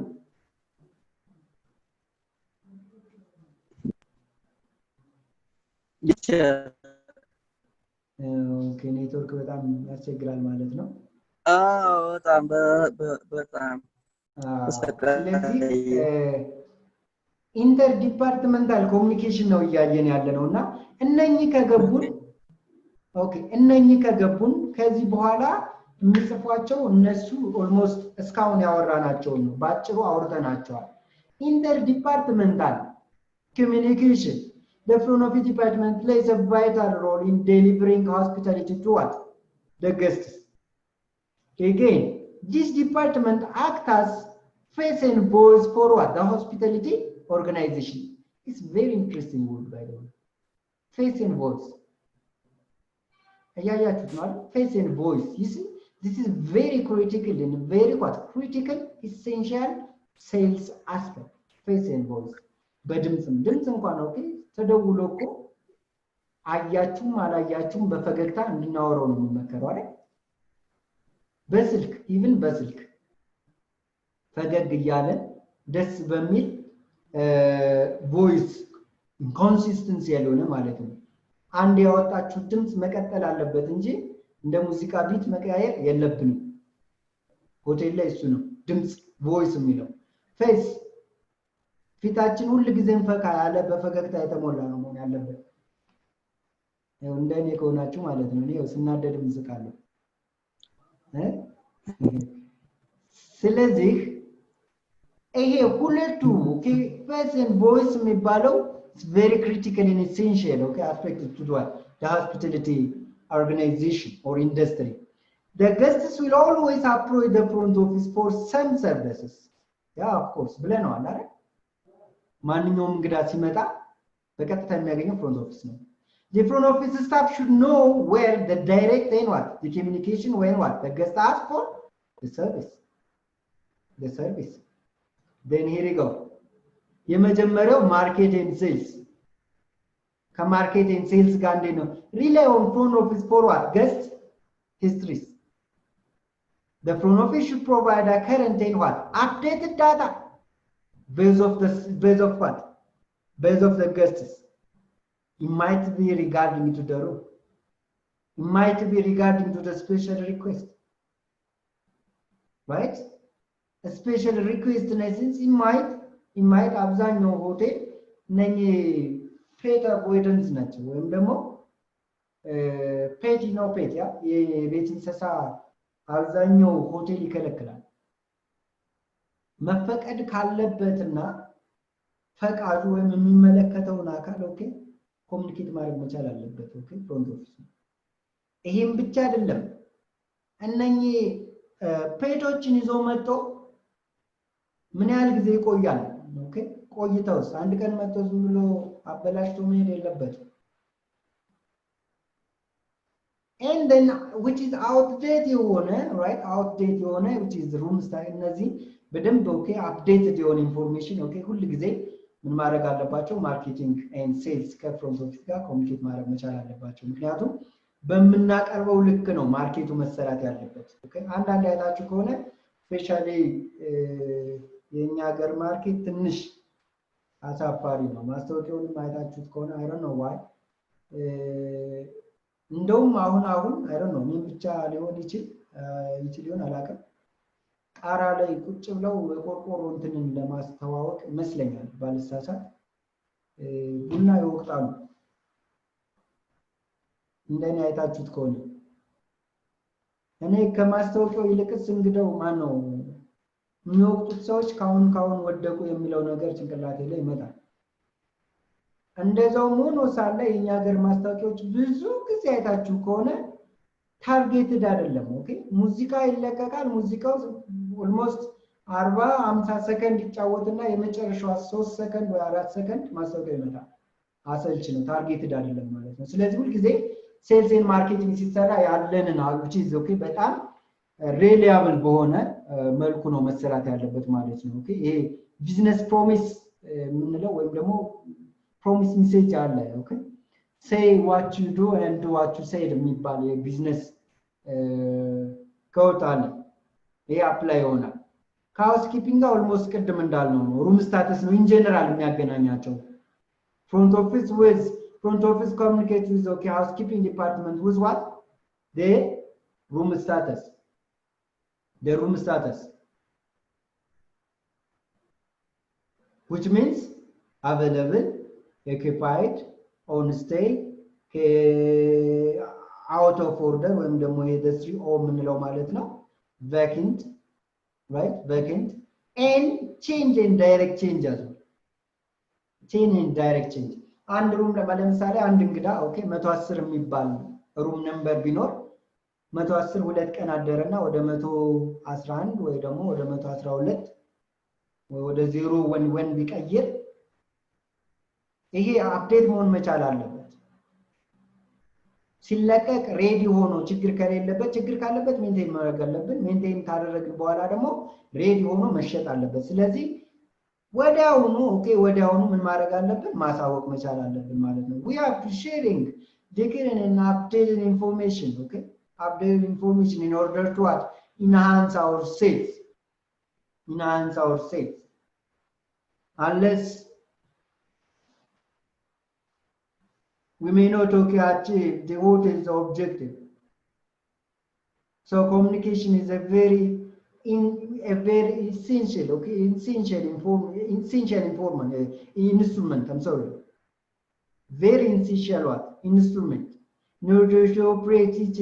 ኦኬ ኔትወርክ በጣም ያስቸግራል ማለት ነው በጣም በጣም ስለዚህ ኢንተር ዲፓርትመንታል ኮሙኒኬሽን ነው እያየን ያለ ነውና እነኚህ ከገቡን ኦኬ እነኚህ ከገቡን ከዚህ በኋላ የሚጽፏቸው እነሱ ኦልሞስት እስካሁን ያወራናቸው ነው ባጭሩ አውርተናቸዋል ኢንተር ዲፓርትመንታል communication the front office department plays a vital role in delivering hospitality to what the guests again this department acts as face and voice for what the hospitality organization it's very interesting word by the way face and voice face and voice you see this is very critical and very what critical essential sales aspect face and voice በድምጽ እንኳን ኦኬ ተደውሎ እኮ አያችሁም አላያችሁም በፈገግታ እንድናወራው ነው የሚመከረው አይደል በስልክ ኢቭን በስልክ ፈገግ እያለ ደስ በሚል ቮይስ ኮንሲስተንሲ ያለሆነ ማለት ነው አንድ ያወጣችሁ ድምጽ መቀጠል አለበት እንጂ እንደ ሙዚቃ ቢት መቀያየር የለብንም ሆቴል ላይ እሱ ነው ድምጽ ቮይስ የሚለው ፌስ ፊታችን ሁሉ ጊዜም ፈካ ያለ በፈገግታ የተሞላ ነው መሆን ያለበት ያው እንደኔ ከሆናችሁ ማለት ነው ነው ስናደድ ምዝቃለሁ ስለዚህ ይሄ ሁለቱ ኦኬ ፌስ ኤንድ ቮይስ የሚባለው it's very critical and essential okay aspect to what the hospitality organization or industry the guests will always approach the front office for some services yeah of course ብለናል አይደል ማንኛውም እንግዳ ሲመጣ በቀጥታ የሚያገኘው ፍሮንት ኦፊስ ነው the front office staff should know where the direct and what the communication when what the guest ask for the service then here we go የመጀመሪያው ማርኬት ኤንድ ሴልስ ከማርኬት ኤንድ ሴልስ ጋር እንደ ነው rely on front office for what guest histories the front office should provide a current and what updated data base of the guests it might be regarding to the room it might be regarding to the special request right a special request in essence it might አብዛኛው ሆቴል ነኝ ፔት አቮይደንስ ናቸው ወይም ደግሞ ፔት ነው ፔት ያ የቤት እንስሳ አብዛኛው ሆቴል ይከለክላል መፈቀድ ካለበትና ፈቃዱ ወይም የሚመለከተውን አካል ኦኬ ኮሙኒኬት ማድረግ መቻል አለበት ኦኬ ፍሮንት ኦፊስ ይሄም ብቻ አይደለም እነኚህ ፔቶችን ይዞ መጥቶ ምን ያህል ጊዜ ይቆያል ኦኬ ቆይተውስ አንድ ቀን መጥቶ ዝም ብሎ አበላሽቶ መሄድ የለበትም and then which is outdated የሆነ right outdated የሆነ which is room style እነዚህ በደንብ ኦኬ አፕዴትድ የሆነ ኢንፎርሜሽን ኦኬ ሁሉ ጊዜ ምን ማድረግ አለባቸው ማርኬቲንግ ኤንድ ሴልስ ከፍሮንት ኦፊስ ጋር ኮሙኒኬት ማድረግ መቻል አለባቸው ምክንያቱም በመናቀርበው ልክ ነው ማርኬቱ መሰራት ያለበት ኦኬ አንድ አይታችሁ ከሆነ ስፔሻሊ የኛ ሀገር ማርኬት ትንሽ አሳፋሪ ነው ማስታወቂያውን አይታችሁት ከሆነ አይ ዶንት ኖ ዋይ እንደውም አሁን አይ ዶንት ኖ ምን ብቻ ሊሆን ይችላል አላውቅም ጣራ ላይ ቁጭ ብለው ቆርቆሮ እንትንን ለማስተዋወቅ መስለኛል ባልሳሳት ቡና ይወቅጣሉ እንደኔ አይታችሁት ከሆነ እኔ ከማስታወቂያው ይልቅስ እንግዳው ማን ነው የሚወቅጡት ሰዎች ካሁን ወደቁ የሚለው ነገር ጭንቅላቴ ላይ ይመጣል እንደዛው ሆኖ ሳለ የኛ ሀገር ማስታወቂያዎች ብዙ ጊዜ አይታችሁ ከሆነ ታርጌትድ አይደለም ኦኬ ሙዚቃ ይለቀቃል ሙዚቃው ኦልሞስት 40-50 ሰከንድ ይጫወትና የመጨረሻው 3 ሰከንድ ወይ 4 ሰከንድ ማስታወቂያ ይመጣል አሰልች ነው ታርጌትድ አይደለም ማለት ነው ስለዚህ ሁሉ ጊዜ ሴልስ ኤንድ ማርኬቲንግ ሲሰራ ያለንን which is okay በጣም ሪላያብል በሆነ መልኩ ነው መሰራት ያለበት ማለት ነው ኦኬ ይሄ ቢዝነስ ፕሮሚስ ምንለው ወይም ደግሞ ፕሮሚስ ሜሴጅ አለ ኦኬ say what you do and do what you say የሚባል የቢዝነስ ከወጣለ ይሄ አፕላይ ይሆናል ሃውስኪፒንግ ጋር ኦልሞስት ቅድም እንዳልነው ነው ሩም ስታተስ ነው ኢን ጀነራል የሚያገናኛቸው front office communicates with okay housekeeping department with what the room status which means available occupied on stay out of order ወይም ደግሞ the 3O ምንለው ማለት ነው vacant right vacant and change and direct change as well change and direct change አንድ ሩም ለምሳሌ አንድ እንግዳ ኦኬ 110 የሚባል ሩም ነምበር ቢኖር 110 ሁለት ቀን አደረና ወደ 111 ወይ ደግሞ ወደ 112 ወይ ወደ 01 ቢቀይር ይሄ አፕዴት መሆን መቻል አለበት ሲለቀቅ ሬዲ ሆኖ ችግር ከሌለበት ችግር ካለበት ሜንቴን ማድረግ አለብን ሜንቴን ካደረግን በኋላ ደግሞ ሬዲ ሆኖ መሸጥ አለበት ስለዚህ ወዲያውኑ ኦኬ ወዲያውኑ ምን ማድረግ አለብን ማሳወቅ መቻል አለብን ማለት ነው we have to sharing declaring and updated information okay updated information in order to what enhance our sales unless we may not okay achieve the hotel's objective so communication is a very essential okay essential instrument I'm sorry very essential what instrument in order to operate each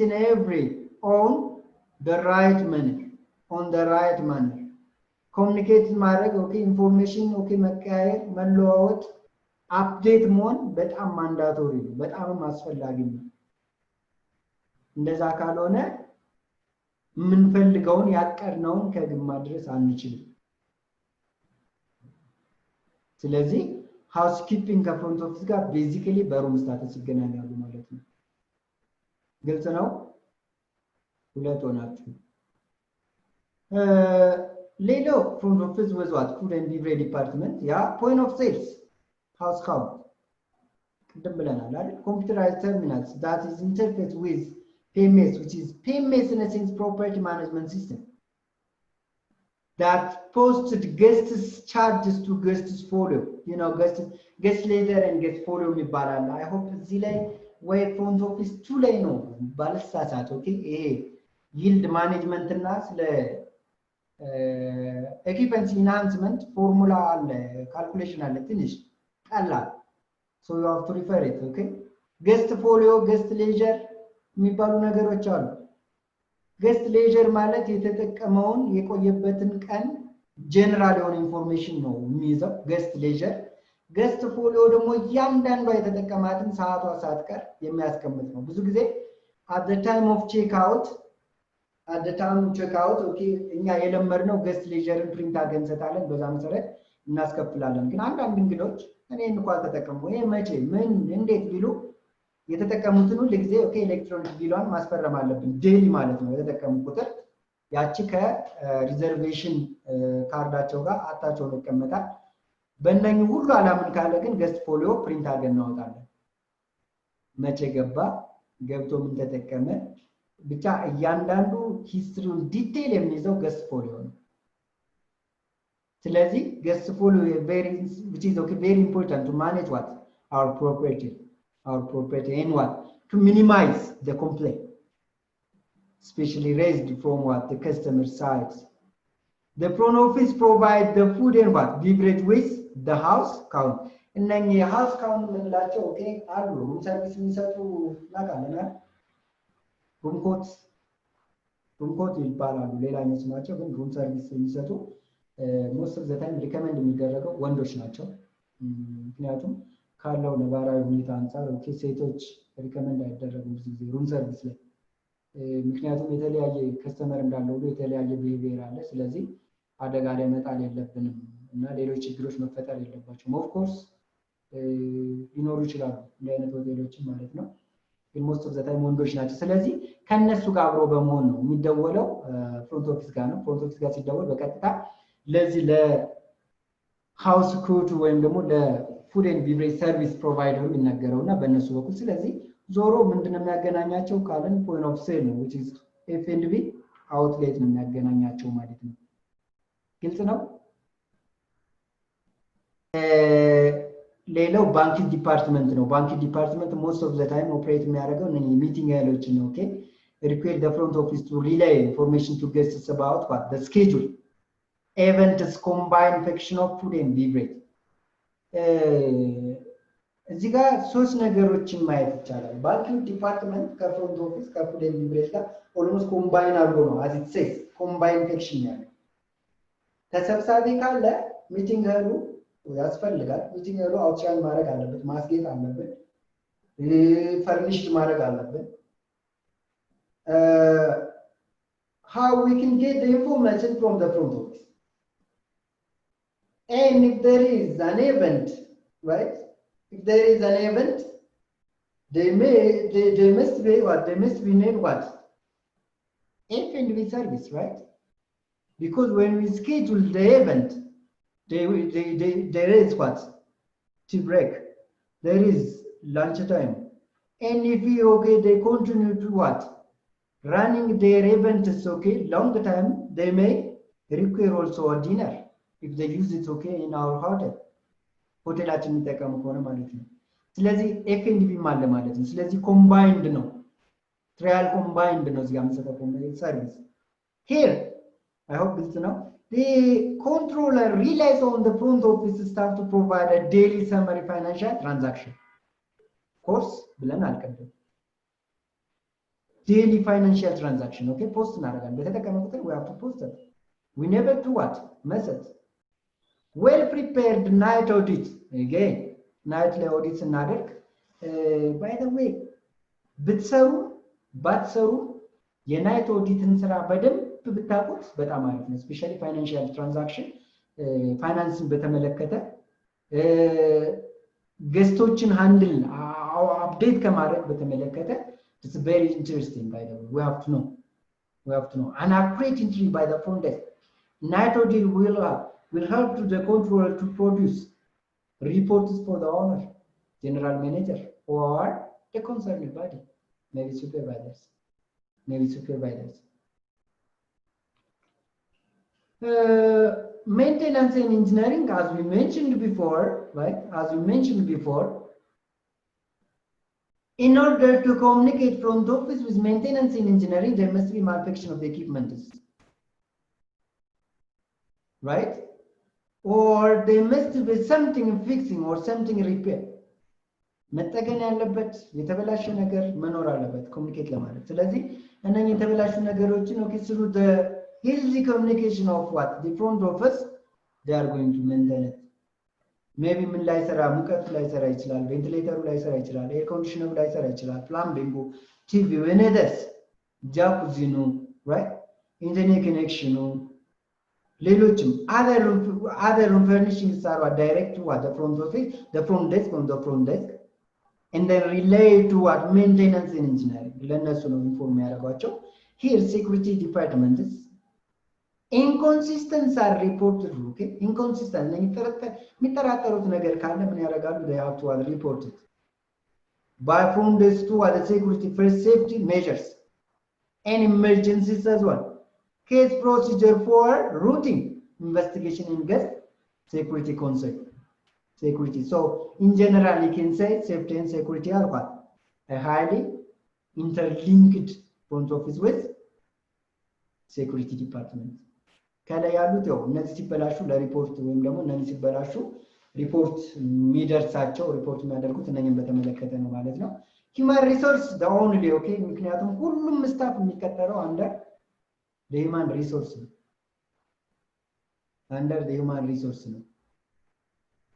and every on the right manner communicate ማድረግ okay information okay መቀያየር መለዋወጥ update መሆን በጣም ማንዳቶሪ ነው በጣም አስፈላጊ ነው እንደዛ ካልሆነ ምንፈልገውን ያቀርነውን ከግብ ማድረስ አንችልም ስለዚህ ሃውስኪፒንግ ከፍሮንት ኦፊስ ጋር ቤዚካሊ በሩም ስታተስ ይገናኛሉ ማለት ነው ግልጽ ነው ሁለት ሆናችሁ ሌላው ፍሮንት ኦፊስ was what food and beverage department ያ point of sales house count ቅድም ብለናል አይደል computerized terminals that is interface with PMS which is PMS in a sense property management system that posted guests charges to guests folio you know guest leader and guest folio ይባላል I hope እዚህ ላይ ወይ front office 2 ላይ ነው ባልሳሳት okay ይሄ yield management እና ስለ occupancy enhancement formula አለ calculation አለ ትንሽ ቀላል so you have to refer it okay guest folio guest leisure የሚባሉ ነገሮች አሉ guest leisure ማለት የተጠቀመውን የቆየበትን ቀን ጀነራል የሆነ ኢንፎርሜሽን ነው የሚይዘው guest leisure guest folio ደግሞ እያንዳንዷ የተጠቀማትን ሰዓቷ ሳትቀር የሚያስቀምጥ ነው ብዙ ጊዜ at the time of check out okay እኛ የለመድነው guest leisureን ፕሪንት አድርገን እንሰጣለን በዛ መሰረት እናስከፍላለን ግን አንዳንድ እንግዶች እኔ እንኳን ተጠቀሙ ይሄ መቼ ምን እንዴት ቢሉ የተጠቀሙትን ሁሉ ጊዜ ኦኬ ኤሌክትሮኒክ ቢሏን ማስፈረም አለብን ዴሊ ማለት ነው የተጠቀሙ ቁጥር ያቺ ከሪዘርቬሽን ካርዳቸው ጋር አታቸው ነው ይቀመጣል በእነኚህ ሁሉ አላምን ካለ ግን ገስት ፎሊዮ ፕሪንት አድርገን እናወጣለን መቼ ገባ ገብቶ ምን ተጠቀመ ብቻ እያንዳንዱ ሂስትሪውን ዲቴል የሚይዘው ገስት ፎሊዮ ነው ስለዚህ ገስት ፎሊዮ which is okay very important to manage what our property and what to minimize the complaint especially raised from what the customer sides the front office provide the food and what beverage with the house count እነኚህ house count ምንላቸው ኦኬ አሉ ሩም ሰርቪስ የሚሰጡ ናቃለና ሩም ኮት ይባላሉ ሌላኛው ስማቸው ግን ሩም ሰርቪስ የሚሰጡ most of the time recommend የሚደረገው ወንዶች ናቸው ምክንያቱም ካለው ነባራዊ ሁኔታ አንፃር ኦኬ ሴቶች ሪከመንድ አይደረጉም ብዙ ጊዜ ሩም ሰርቪስ ላይ ምክንያቱም የተለያየ ከስተመር እንዳለው ሁሉ የተለያየ ቢሄቪየር አለ ስለዚህ አደጋ ላይ መጣል የለብንም እና ሌሎች ችግሮች መፈጠር የለባቸውም። ኦፍ ኮርስ ሊኖሩ ይችላሉ እንዲህ አይነት ሆቴሎችም ማለት ነው። ግን ሞስት ኦፍ ዘ ታይም ወንዶች ናቸው። ስለዚህ ከነሱ ጋር አብሮ በመሆን ነው የሚደወለው። ፍሮንት ኦፊስ ጋር ነው። ፍሮንት ኦፊስ ጋር ሲደወል በቀጥታ ለዚህ ለሃውስ ኩድ ወይም ደግሞ ለፉድ ኤንድ ቢቨሬጅ ሰርቪስ ፕሮቫይደሩ የሚነገረውና በእነሱ በኩል ስለዚህ ዞሮ ምንድነው የሚያገናኛቸው ካለን ፖይንት ኦፍ ሴል ነው which is F&B አውትሌት ነው የሚያገናኛቸው ማለት ነው። ግልጽ ነው። ሌላው ባንኪንግ ዲፓርትመንት ነው። ባንኪንግ ዲፓርትመንት ሞስት ኦፍ ዘ ታይም ኦፕሬት የሚያደርገው ሚቲንግ ያሎችን ነው። ኦኬ require the front office to relay information to guests about what the schedule, events, combined function of food and beverage. እዚህ ጋር ሶስት ነገሮችን ማየት ይቻላል። ባንኪንግ ዲፓርትመንት ከፍሮንት ኦፊስ ከፉድ ኤንድ ቢቨሬጅ ጋር ኦልሞስት ኮምባይን አድርጎ ነው as it says ኮምባይን ፈንክሽን ያለው። ተሰብሳቢ ካለ ሚቲንግ ሄዱ ያስፈልጋል። ሚቲንግ ሄዱ አውትሻይን ማድረግ አለበት፣ ማስጌጥ አለበት፣ ፈርኒሽድ ማድረግ አለበት። How we can get the information from the front office, and if there is an event, right? If there is an event, they must be what? They must be named what? F&B service, right? Because when we schedule the event, there is what? Tea break. There is lunch time. And if we, okay, they continue to what? Running their event is okay, long time, they may require also a dinner if they use it, okay, in our hotel. ሆቴላችን የሚጠቀሙ ከሆነ ማለት ነው። ስለዚህ ኤፍ&ቢ ማለት ነው። ስለዚህ ኮምባይንድ ነው፣ ትራያል ኮምባይንድ ነው። እዚህ ጋር የምንሰጠው ሰርቪስ ሄር አይ ሆፕ ግልጽ ነው። the controller relies on the front office staff to provide a daily summary financial transaction course ብለን አልቀደም daily financial transaction, okay, post እናደርጋለን። በተጠቀመ ቁጥር we have to post it. We never do what? Message. Well prepared night audit. Again, night audit ስናደርግ by the way ብትሰሩ ባትሰሩ የናይት ኦዲትን ስራ በደንብ ብታውቁት በጣም አሪፍ ነው። ስፔሻሊ ፋይናንሻል ትራንዛክሽን ፋይናንስን በተመለከተ ገስቶችን ሃንድል አፕዴት ከማድረግ በተመለከተ it's very interesting, by the way. We have to know. An accurate entry by the front desk. Night audit will help to the controller to produce reports for the owner, general manager, or the concerned body, maybe supervisors. Maintenance and engineering, as we mentioned before, right? In order to communicate front office with maintenance and engineering, there must be malfunction of the equipment, right? Or there must be something fixing or something repair. መጠገን ያለበት የተበላሸ ነገር መኖር አለበት ኮሙኒኬት ለማለት። ስለዚህ እነኚህ የተበላሹ ነገሮችን ኦኬ ስሩ the healthy communication of what the front office they are going to maintain it. ሜቢ ምን ላይ ሰራ ሙቀት ላይ ሰራ ይችላል፣ ቬንቲሌተሩ ላይ ሰራ ይችላል፣ ኤር ኮንዲሽነሩ ላይ ሰራ ይችላል፣ ፕላምቢንጉ፣ ቲቪው፣ እነደስ ጃኩዚኑ ራይት ኢንተርኔት ኮኔክሽኑ ሌሎችም other furnishings are direct to what the front office, the front desk on the front desk, and then relay to what maintenance and engineering ለነሱ ነው ኢንፎርም ያደርጓቸው። here security department is inconsistencies are reported, okay? Inconsistent የሚጠራጠሩት ነገር ካለ ምን ያደርጋሉ? they have to report it by front desk to the security first safety measures and emergencies as well. Case procedure for routine investigation in guest security concern. Security. So in general, you can say safety and security are what? A highly interlinked front office with security department. ከላይ ያሉት ያው እነዚህ ሲበላሹ ለሪፖርት ወይም ደግሞ እነዚህ ሲበላሹ ሪፖርት የሚደርሳቸው ሪፖርት የሚያደርጉት እነኝን በተመለከተ ነው ማለት ነው። ሂውማን ሪሶርስ the only, okay? ምክንያቱም ሁሉም ስታፍ የሚቀጠረው under the human resource ነው።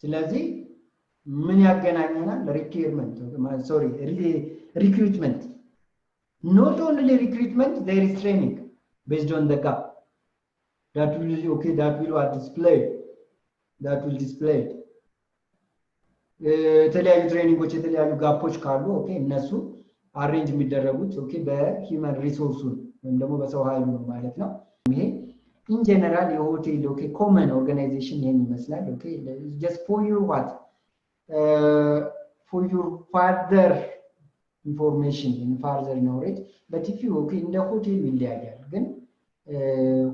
ስለዚህ ምን ያገናኘናል? recruitment. Not only recruitment, there is training based on the gap that will display that will display የተለያዩ ትሬኒንጎች የተለያዩ ጋፖች ካሉ ኦኬ እነሱ አሬንጅ የሚደረጉት ኦኬ በሂውማን ሪሶርሱን ወይም ደግሞ በሰው ኃይሉ ነው ማለት ነው። ይሄ ኢን ጀነራል የሆቴል ኦኬ ኮመን ኦርጋናይዜሽን ይሄን ይመስላል። ኦኬ just for your what for your further information and further knowledge but if you okay እንደ ሆቴሉ ይለያያል። ግን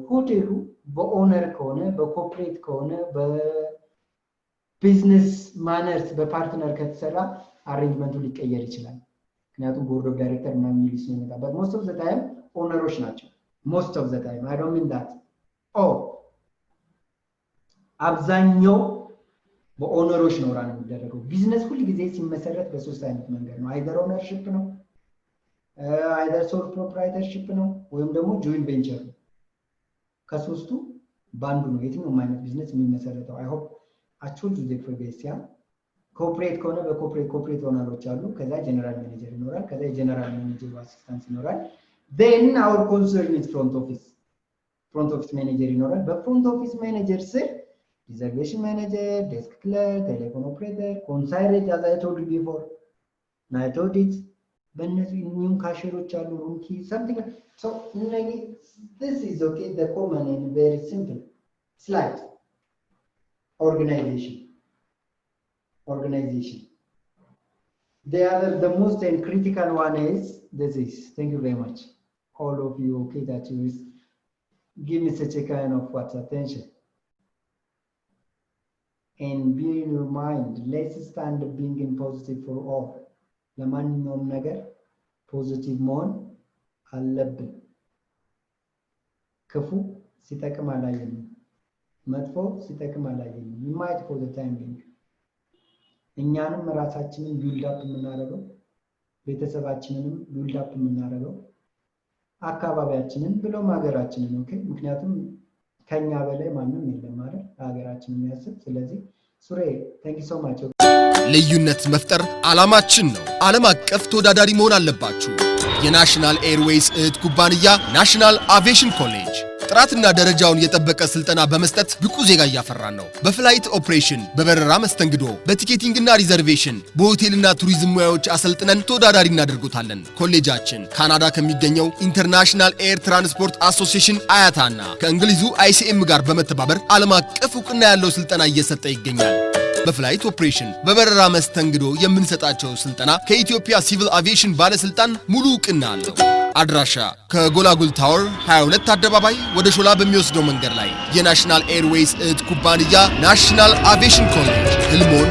ሆቴሉ በኦነር ከሆነ በኮርፖሬት ከሆነ በቢዝነስ ማነርስ በፓርትነር ከተሰራ አሬንጅመንቱ ሊቀየር ይችላል። ምክንያቱም ቦርድ ኦፍ ዳይሬክተር ምናምን የሚልስ ነው የሚመጣበት። ሞስት ኦፍ ዘ ታይም ኦነሮች ናቸው። ሞስት ኦፍ ዘ ታይም አይ ዶንት ሚን ዳት አብዛኛው በኦነሮች ነው ራን የሚደረገው። ቢዝነስ ሁሉ ጊዜ ሲመሰረት በሶስት አይነት መንገድ ነው። አይደር ኦነርሺፕ ነው፣ አይደር ሶል ፕሮፕራይተርሺፕ ነው፣ ወይም ደግሞ ጆይንት ቬንቸር ነው። ከሶስቱ ባንዱ ነው የትኛውም አይነት ቢዝነስ የሚመሰረተው። አይ ሆፕ አቹል ዱ ፕሮግሬስ ያ ኮርፖሬት ከሆነ በኮርፖሬት ኦነሮች አሉ። ከዛ ጀነራል ማኔጀር ይኖራል። ከዛ የጀነራል ማኔጀር አሲስታንት ይኖራል። then our concern is front office manager ይኖራል። በፍሮንት ኦፊስ ማኔጀር ስር reservation manager, desk clerk, telephone operator, concierge as I told you before. Now I told it በእነዚህ ኒው ካሸሮች አሉ ሩምኪ something like so this is okay the common and very simple slide organization the most and critical one is this is thank you very much all of you okay that you give me such a kind of what attention and be in your mind let's stand being in positive for all ለማንኛውም ነገር ፖዚቲቭ መሆን አለብን። ክፉ ሲጠቅም አላየንም፣ መጥፎ ሲጠቅም አላየንም። you might for the time being እኛንም ራሳችንን ቢልድ አፕ የምናደርገው ቤተሰባችንንም ቢልድ አፕ የምናደርገው አካባቢያችንን ብሎም ሀገራችንን ኦኬ ምክንያቱም ከኛ በላይ ማንም የለም ማለት ሀገራችን የሚያስብ ስለዚህ ሱሬ thank you so much ልዩነት መፍጠር ዓላማችን ነው። ዓለም አቀፍ ተወዳዳሪ መሆን አለባችሁ። የናሽናል ኤርዌይስ እህት ኩባንያ ናሽናል አቪዬሽን ኮሌጅ ጥራትና ደረጃውን የጠበቀ ስልጠና በመስጠት ብቁ ዜጋ እያፈራን ነው። በፍላይት ኦፕሬሽን፣ በበረራ መስተንግዶ፣ በቲኬቲንግና ሪዘርቬሽን፣ በሆቴልና ቱሪዝም ሙያዎች አሰልጥነን ተወዳዳሪ እናደርጉታለን። ኮሌጃችን ካናዳ ከሚገኘው ኢንተርናሽናል ኤር ትራንስፖርት አሶሲዬሽን አያታና ከእንግሊዙ ICM ጋር በመተባበር ዓለም አቀፍ ዕውቅና ያለው ስልጠና እየሰጠ ይገኛል። በፍላይት ኦፕሬሽን በበረራ መስተንግዶ የምንሰጣቸው ስልጠና ከኢትዮጵያ ሲቪል አቪዬሽን ባለስልጣን ሙሉ ዕውቅና አለው። አድራሻ ከጎላጉል ታወር 22 አደባባይ ወደ ሾላ በሚወስደው መንገድ ላይ የናሽናል ኤርዌይስ እህት ኩባንያ ናሽናል አቪዬሽን ኮሌጅ ህልሞን